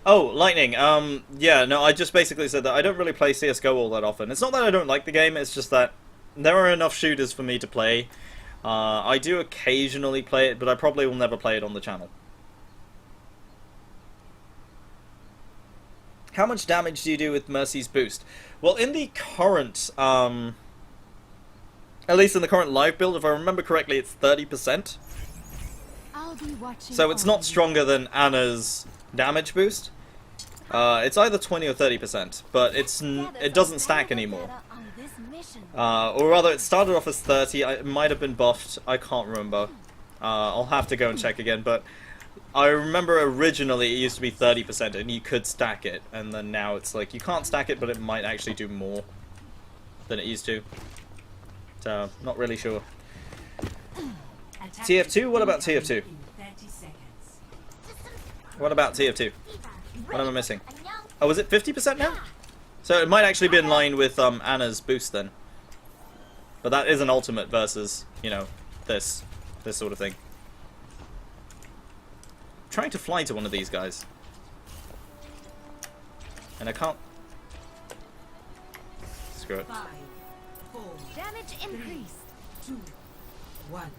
Oh, Lightning. Yeah, no, I just basically said that I don't really play CS:GO all that often. It's not that I don't like the game, it's just that there are enough shooters for me to play. I do occasionally play it, but I probably will never play it on the channel. How much damage do you do with Mercy's boost? Well, in the current, at least in the current live build, if I remember correctly, it's 30%. I'll be watching. So it's not stronger than Anna's damage boost. It's either 20 or 30%, but it doesn't stack anymore. Or rather, it started off as 30. It might have been buffed. I can't remember. I'll have to go and check again, but I remember originally it used to be 30% and you could stack it, and then now it's like you can't stack it, but it might actually do more than it used to. So, not really sure. TF2? What about TF2? What about TF2? What am I missing? Oh, is it 50% now? So it might actually be in line with Anna's boost then. But that is an ultimate versus, you know, this sort of thing. I'm trying to fly to one of these guys. And I can't. Screw it. 5, 4, Damage increase. 2, 1.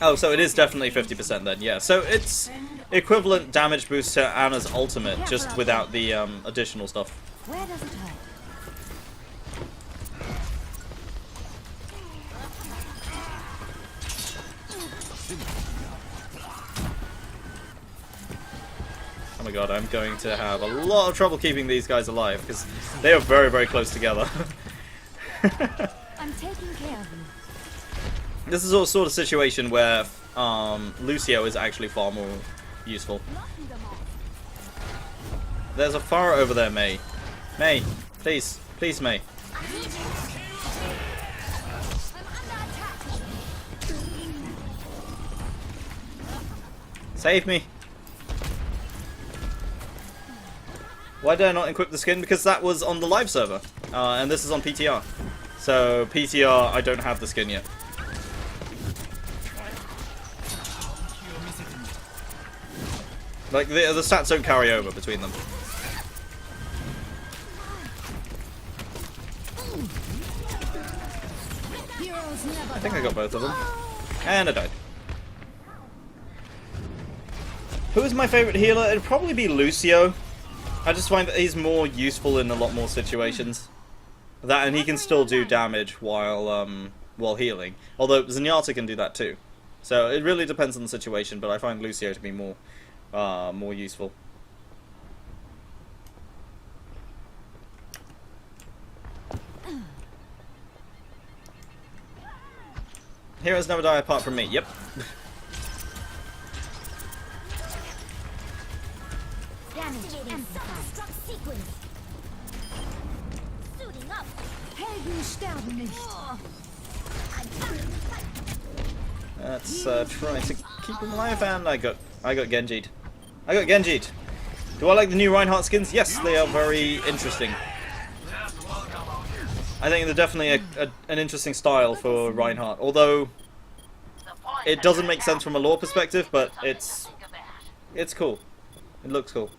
Oh, so it is definitely 50% then, yeah. So it's equivalent damage boost to Anna's ultimate, just without the additional stuff. Where does it hurt? Oh my god, I'm going to have a lot of trouble keeping these guys alive, because they are very, very close together. I'm taking care of you. This is a sort of situation where Lucio is actually far more useful. There's a Pharah over there, May. May, please. Please, May. Save me. Why did I not equip the skin? Because that was on the live server. And this is on PTR. So So PTR, I don't have the skin yet. Like the stats don't carry over between them. I think I got both of them. And I died. Who is my favorite healer? It'd probably be Lucio. I just find that he's more useful in a lot more situations. That, and he can still do damage while healing. Although Zenyatta can do that too. So it really depends on the situation, but I find Lucio to be more useful. Heroes never die apart from me. Yep. Let's try to keep him alive, and I got Genji'd. I got Genji'd. Do I like the new Reinhardt skins? Yes, they are very interesting. I think they're definitely an interesting style for Reinhardt, although it doesn't make sense from a lore perspective, but it's cool. It looks cool.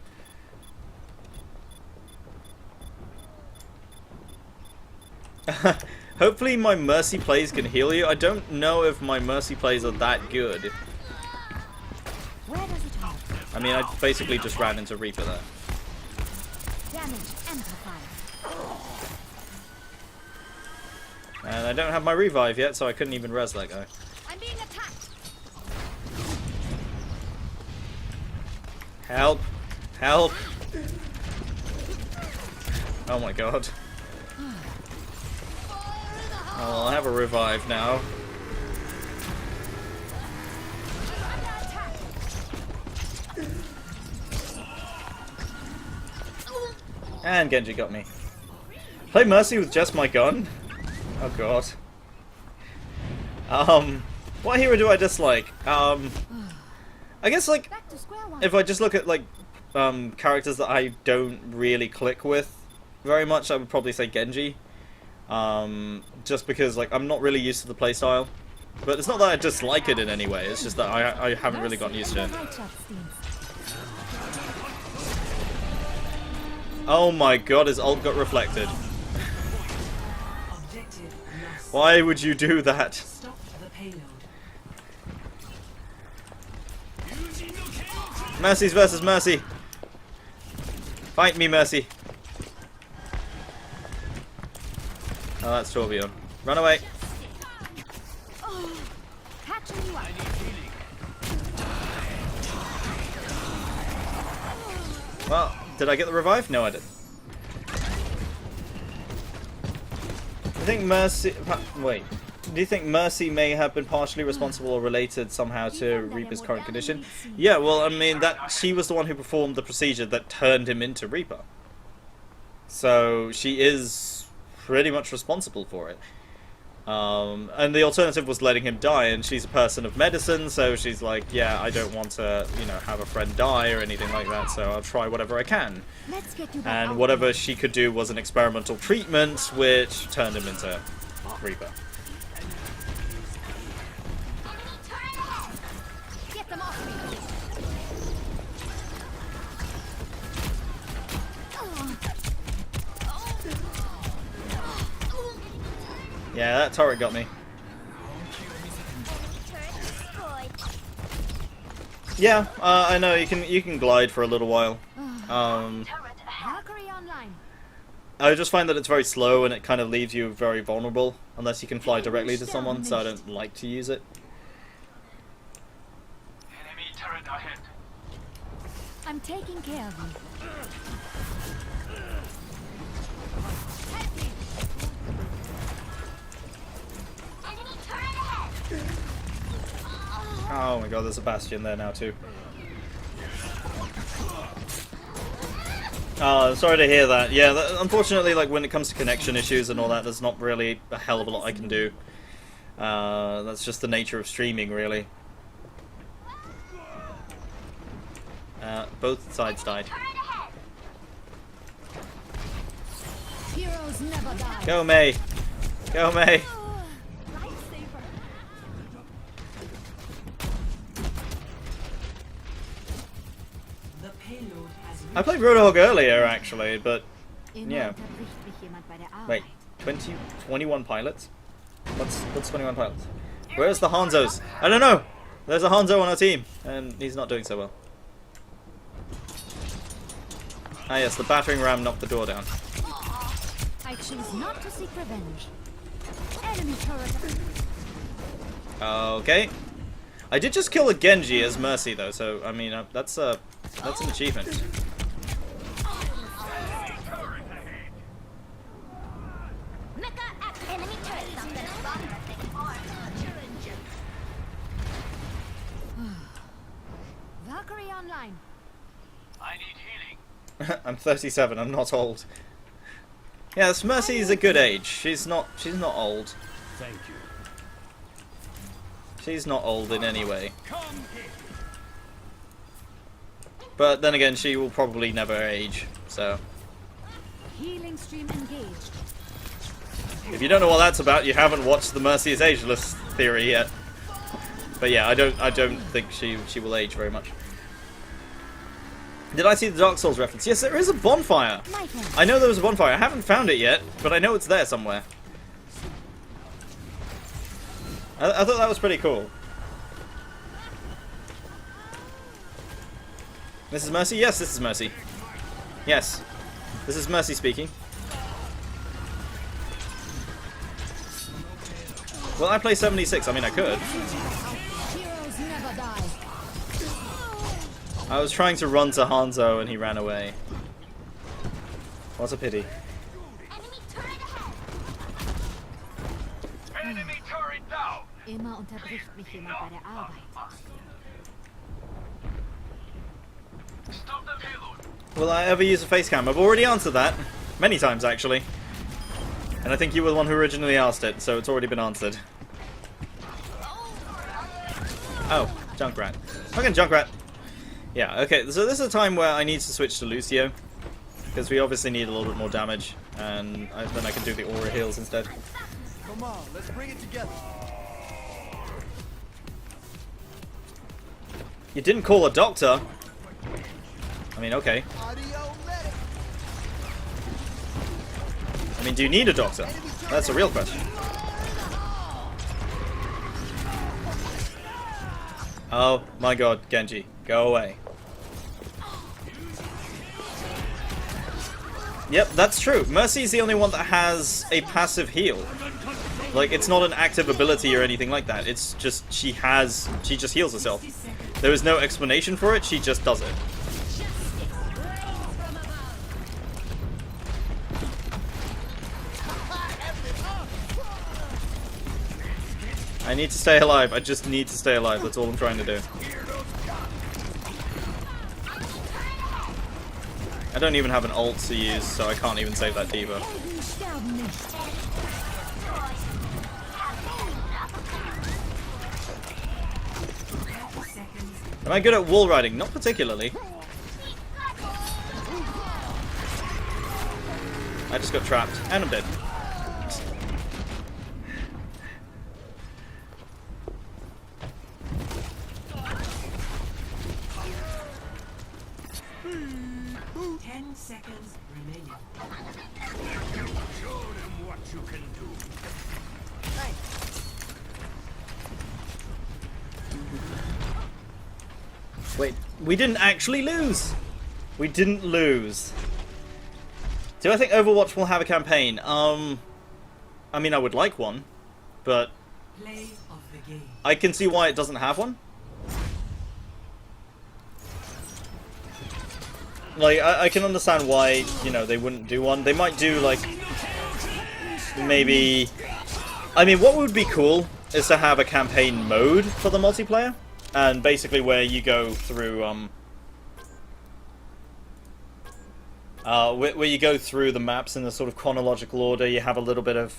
Hopefully my Mercy plays can heal you. I don't know if my Mercy plays are that good. I mean, I basically just ran into Reaper there. And I don't have my revive yet, so I couldn't even res that guy. I'm being attacked. Help! Help! Oh my god. Oh, well, I have a revive now. And Genji got me. Play Mercy with just my gun? Oh god. What hero do I dislike? I guess, like, if I just look at, like, characters that I don't really click with very much, I would probably say Genji. Just because, like, I'm not really used to the playstyle. But it's not that I dislike it in any way, it's just that I haven't really gotten used to it. Oh my god, his ult got reflected. Why would you do that? Stop the payload. Mercy's versus Mercy. Fight me, Mercy. Oh, that's Torbjorn. Run away. Well, did I get the revive? No, I didn't. I think Mercy... Wait. Do you think Mercy may have been partially responsible or related somehow to Reaper's current condition? Yeah, well, I mean, that she was the one who performed the procedure that turned him into Reaper. So, she is pretty much responsible for it. And the alternative was letting him die, and she's a person of medicine, so she's like, yeah, I don't want to, you know, have a friend die or anything like that, so I'll try whatever I can. And whatever she could do was an experimental treatment, which turned him into Reaper. Yeah, that turret got me. Yeah, I know you can glide for a little while. I just find that it's very slow and it kind of leaves you very vulnerable unless you can fly directly to someone, so I don't like to use it. Enemy turret ahead. I'm taking care of you. Oh my god, there's a Bastion there now too. Oh, sorry to hear that. Yeah, unfortunately, like, when it comes to connection issues and all that, there's not really a hell of a lot I can do. That's just the nature of streaming, really. Both sides died. Heroes never die. Go, May! Go, May. The payload has I played Roadhog earlier, actually, but Immer yeah. unterbricht mich jemand bei der Wait, Arbeit. 21 pilots? What's 21 pilots? Where's the Hanzos? I don't know! There's a Hanzo on our team, and he's not doing so well. Ah yes, the battering ram knocked the door down. I choose not to seek revenge. Enemy turret. Okay. I did just kill a Genji as Mercy though, so I mean that's an achievement. Enemy turret. Valkyrie online. I need healing. I'm 37. I'm not old. Yes, Mercy is a good age. She's not old. Thank you. She's not old in any way. But then again, she will probably never age. So Healing stream engaged. if you don't know what that's about, you haven't watched the Mercy is ageless theory yet. But yeah, I don't think she will age very much. Did I see the Dark Souls reference? Yes, there is a bonfire. My turn. I know there was a bonfire. I haven't found it yet, but I know it's there somewhere. I thought that was pretty cool. This is Mercy? Yes, this is Mercy. Yes. This is Mercy speaking. Well, I play 76. I mean, I could. Heroes never die. I was trying to run to Hanzo and he ran away. What a pity. Enemy turret ahead. Enemy turret down. Immer unterbricht mich jemand bei der Arbeit. Stop the payload. Will I ever use a face cam? I've already answered that. Many times, actually. And I think you were the one who originally asked it, so it's already been answered. Oh, Junkrat. Fucking Junkrat. Yeah, okay, so this is a time where I need to switch to Lucio. Because we obviously need a little bit more damage, and then I can do the aura heals instead. Come on, let's bring it together. You didn't call a doctor. I mean, okay. I mean, do you need a doctor? That's a real question. Oh my god, Genji, go away. Yep, that's true. Mercy's the only one that has a passive heal. Like, it's not an active ability or anything like that. It's just, she just heals herself. There is no explanation for it, she just does it. I need to stay alive. I just need to stay alive. That's all I'm trying to do. I don't even have an ult to use, so I can't even save that Diva. Am I good at wall riding? Not particularly. I just got trapped, and I'm dead. Seconds remaining. Show them what you can do. Wait, we didn't actually lose! We didn't lose. Do I think Overwatch will have a campaign? I mean, I would like one, but Play of the game. I can see why it doesn't have one. Like, I can understand why, you know, they wouldn't do one. They might do, like, maybe... I mean, what would be cool is to have a campaign mode for the multiplayer. And basically where you go through, where you go through the maps in a sort of chronological order. You have a little bit of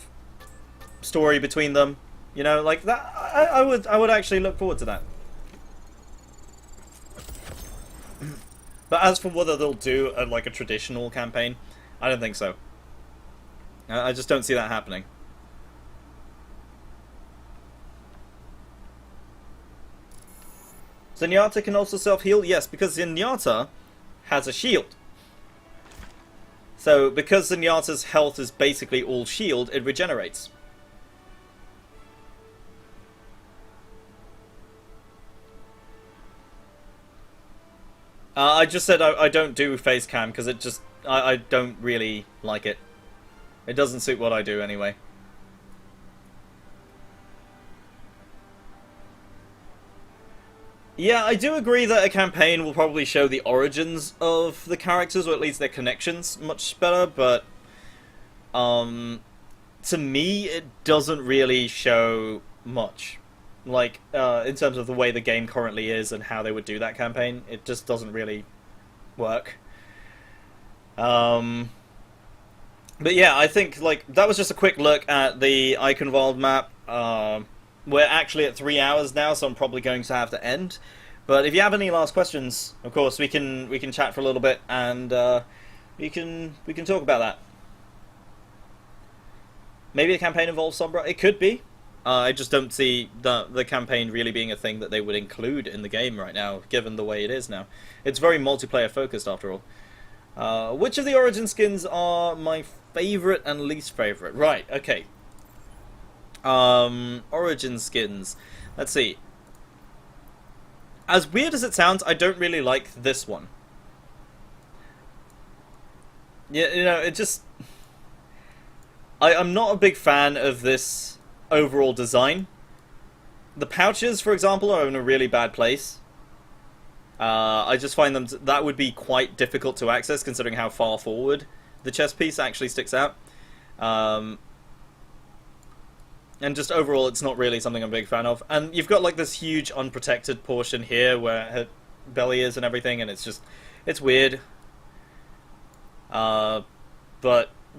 story between them. You know, like that. I would actually look forward to that. But as for whether they'll do like a traditional campaign, I don't think so. I just don't see that happening. Zenyatta can also self-heal? Yes, because Zenyatta has a shield. So, because Zenyatta's health is basically all shield, it regenerates. I just said I don't do face cam because it just... I don't really like it. It doesn't suit what I do anyway. Yeah, I do agree that a campaign will probably show the origins of the characters, or at least their connections, much better, but... to me, it doesn't really show much. Like, in terms of the way the game currently is and how they would do that campaign, it just doesn't really work. But yeah, I think, like, that was just a quick look at the Eichenwald map. We're actually at 3 hours now, so I'm probably going to have to end. But if you have any last questions, of course, we can chat for a little bit, and we can talk about that. Maybe a campaign involves Sombra? It could be. I just don't see the campaign really being a thing that they would include in the game right now, given the way it is now. It's very multiplayer focused, after all. Which of the Origin skins are my favorite and least favorite? Right, okay. Origin skins. Let's see. As weird as it sounds, I don't really like this one. Yeah, you know, it just... I'm not a big fan of this overall design. The pouches, for example, are in a really bad place. I just find them that would be quite difficult to access, considering how far forward the chest piece actually sticks out. And just overall, it's not really something I'm a big fan of. And you've got like this huge unprotected portion here where her belly is and everything, and it's just, it's weird. But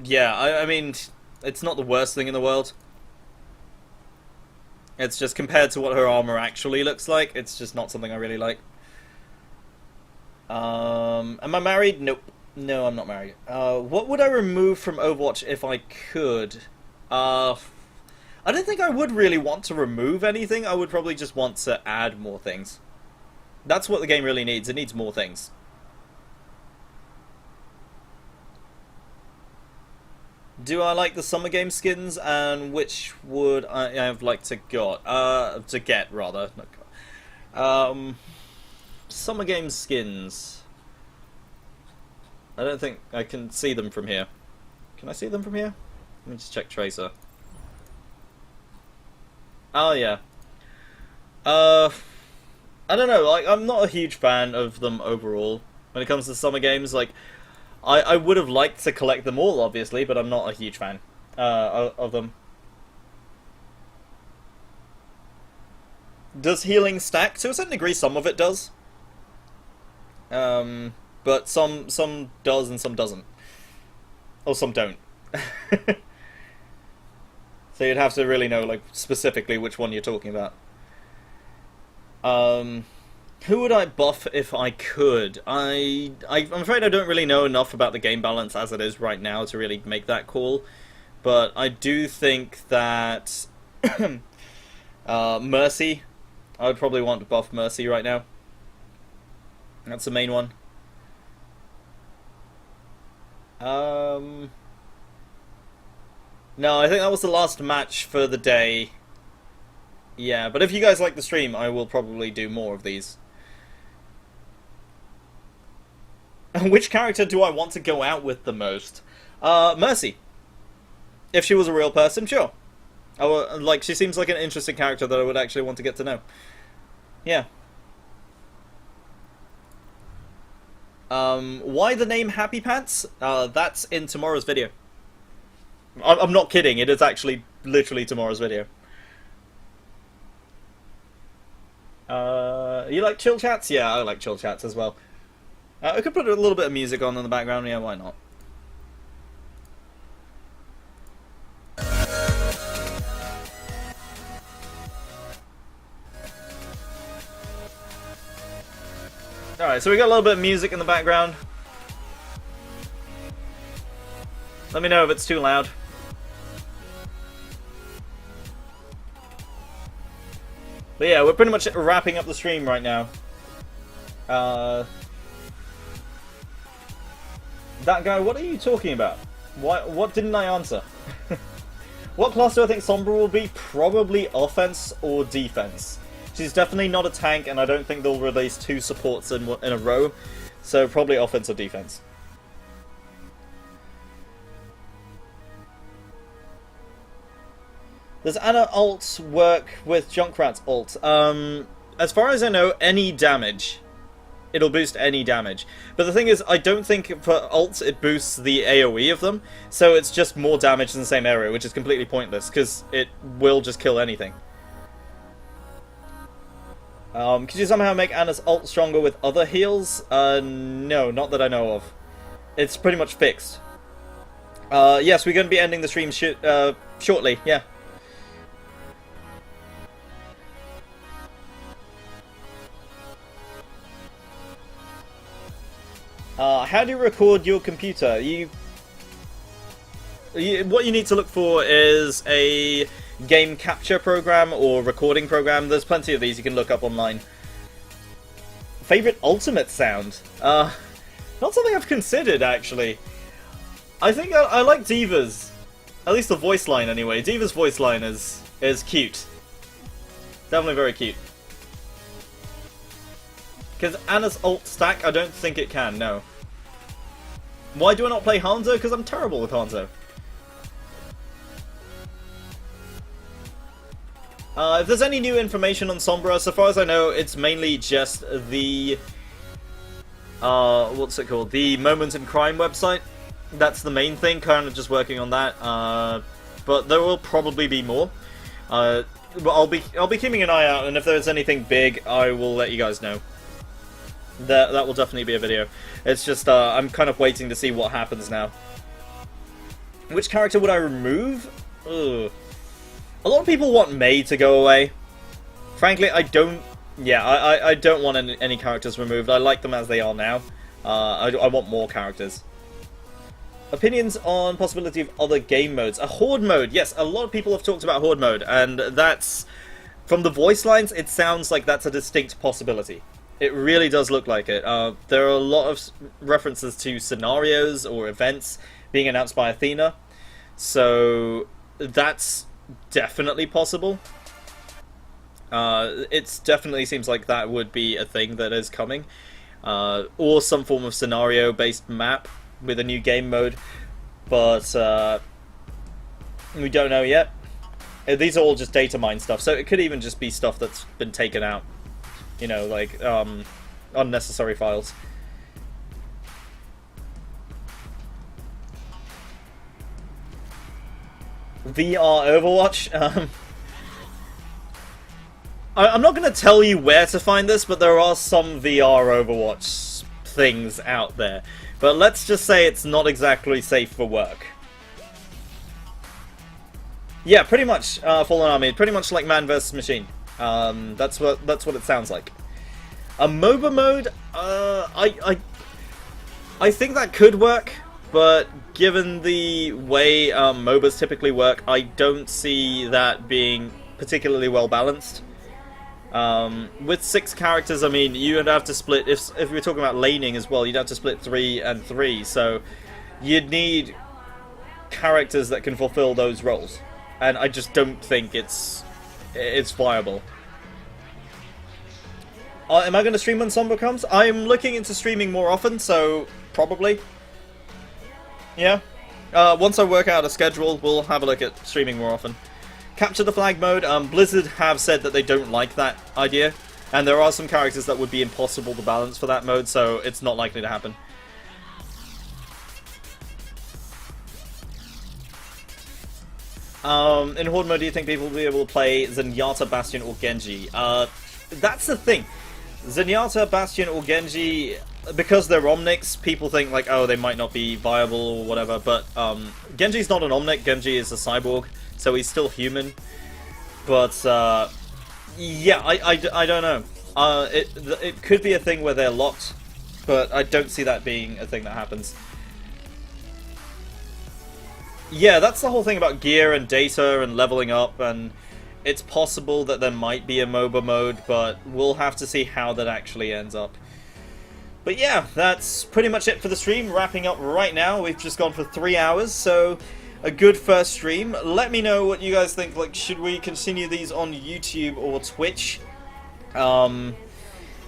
yeah, I mean, it's not the worst thing in the world. It's just compared to what her armor actually looks like, it's just not something I really like. Am I married? Nope. No, I'm not married. What would I remove from Overwatch if I could? I don't think I would really want to remove anything. I would probably just want to add more things. That's what the game really needs. It needs more things. Do I like the Summer Game skins, and which would I have liked to get, rather. Summer Game skins. I don't think I can see them from here. Can I see them from here? Let me just check Tracer. Oh yeah. I don't know, like, I'm not a huge fan of them overall. When it comes to Summer Games, like, I would have liked to collect them all, obviously, but I'm not a huge fan of them. Does healing stack? To a certain degree, some of it does. But some does and some doesn't. Or some don't. So you'd have to really know, like, specifically which one you're talking about. Who would I buff if I could? I'm afraid I don't really know enough about the game balance as it is right now to really make that call. But I do think that Mercy, I would probably want to buff Mercy right now. That's the main one. No, I think that was the last match for the day. Yeah, but if you guys like the stream, I will probably do more of these. Which character do I want to go out with the most? Mercy. If she was a real person, sure. Like, she seems like an interesting character that I would actually want to get to know. Yeah. Why the name Happy Pants? That's in tomorrow's video. I'm not kidding, it is actually literally tomorrow's video. You like chill chats? Yeah, I like chill chats as well. I could put a little bit of music on in the background, yeah, why not? Alright, so we got a little bit of music in the background. Let me know if it's too loud. But yeah, we're pretty much wrapping up the stream right now. That guy, what are you talking about? What didn't I answer? What class do I think Sombra will be? Probably offense or defense. She's definitely not a tank, and I don't think they'll release 2 supports in a row. So probably offense or defense. Does Ana ult work with Junkrat's ult? As far as I know, any damage. It'll boost any damage. But the thing is, I don't think for ults it boosts the AoE of them, so it's just more damage in the same area, which is completely pointless, because it will just kill anything. Could you somehow make Ana's ult stronger with other heals? No, not that I know of. It's pretty much fixed. Yes, we're going to be ending the stream shortly, yeah. How do you record your computer? What you need to look for is a game capture program or recording program. There's plenty of these you can look up online. Favorite ultimate sound? Not something I've considered, actually. I think I like Diva's. At least the voice line, anyway. Diva's voice line is cute. Definitely very cute. Because Ana's ult stack, I don't think it can, no. Why do I not play Hanzo? Because I'm terrible with Hanzo. If there's any new information on Sombra, so far as I know, it's mainly just the... what's it called? The Moment in Crime website. That's the main thing, kind of just working on that. But there will probably be more. But I'll be keeping an eye out, and if there's anything big, I will let you guys know. That will definitely be a video. It's just, I'm kind of waiting to see what happens now. Which character would I remove? Ugh. A lot of people want Mei to go away. Frankly, I don't... Yeah, I don't want any characters removed. I like them as they are now. I want more characters. Opinions on possibility of other game modes. A Horde mode. Yes, a lot of people have talked about Horde mode, and that's... From the voice lines, it sounds like that's a distinct possibility. It really does look like it. There are a lot of references to scenarios or events being announced by Athena, so that's definitely possible. It definitely seems like that would be a thing that is coming, or some form of scenario-based map with a new game mode, but we don't know yet. These are all just data mine stuff, so it could even just be stuff that's been taken out. You know, like, unnecessary files. VR Overwatch? I'm not going to tell you where to find this, but there are some VR Overwatch things out there. But let's just say it's not exactly safe for work. Yeah, pretty much, Fallen Army. Pretty much like Man vs. Machine. That's what it sounds like. A MOBA mode, I think that could work, but given the way MOBAs typically work, I don't see that being particularly well balanced. With 6 characters, I mean, you'd have to split, if we're talking about laning as well, you'd have to split 3 and 3, so you'd need characters that can fulfill those roles, and I just don't think it's viable. Am I going to stream when Sombra comes? I'm looking into streaming more often, so probably. Yeah. Once I work out a schedule, we'll have a look at streaming more often. Capture the flag mode. Blizzard have said that they don't like that idea, and there are some characters that would be impossible to balance for that mode, so it's not likely to happen. In Horde mode, do you think people will be able to play Zenyatta, Bastion, or Genji? That's the thing. Zenyatta, Bastion, or Genji, because they're Omnics, people think like, oh, they might not be viable or whatever, but Genji's not an Omnic, Genji is a cyborg, so he's still human. But, yeah, I don't know. It could be a thing where they're locked, but I don't see that being a thing that happens. Yeah, that's the whole thing about gear and data and leveling up, and it's possible that there might be a MOBA mode, but we'll have to see how that actually ends up. But yeah, that's pretty much it for the stream. Wrapping up right now. We've just gone for 3 hours, so a good first stream. Let me know what you guys think. Like, should we continue these on YouTube or Twitch?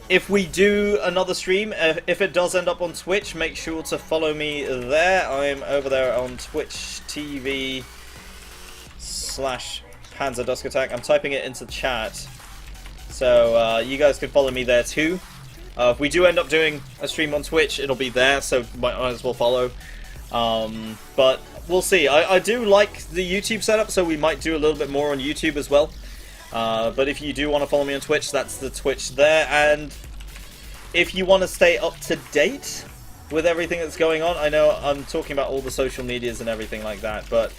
If we do another stream, if it does end up on Twitch, make sure to follow me there. I'm over there on Twitch TV /Panzer Dusk Attack. I'm typing it into chat, so you guys can follow me there too. If we do end up doing a stream on Twitch, it'll be there, so might as well follow. But we'll see. I do like the YouTube setup, so we might do a little bit more on YouTube as well. But if you do want to follow me on Twitch, that's the Twitch there. And if you want to stay up to date with everything that's going on, I know I'm talking about all the social medias and everything like that, but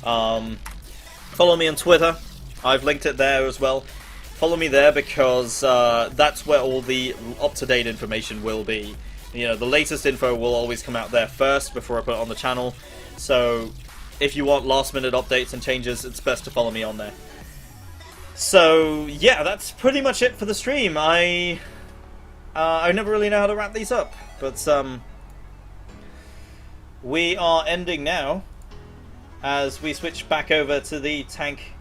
follow me on Twitter. I've linked it there as well. Follow me there because that's where all the up-to-date information will be. You know, the latest info will always come out there first before I put it on the channel. So if you want last-minute updates and changes, it's best to follow me on there. So yeah, that's pretty much it for the stream. I never really know how to wrap these up, but we are ending now as we switch back over to the tank,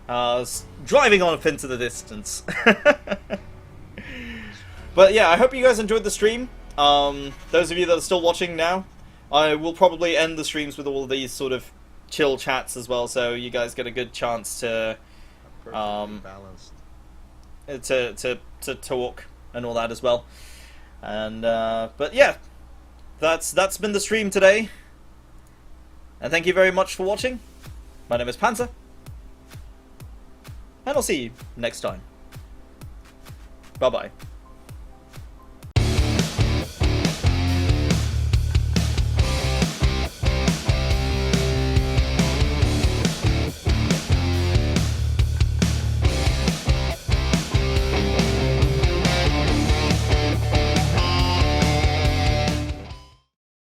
driving on up into the distance. But yeah, I hope you guys enjoyed the stream. Those of you that are still watching now, I will probably end the streams with all of these sort of chill chats as well, so you guys get a good chance to balanced. To talk and all that as well. And but yeah, that's been the stream today, and thank you very much for watching. My name is Panzer, and I'll see you next time. Bye bye.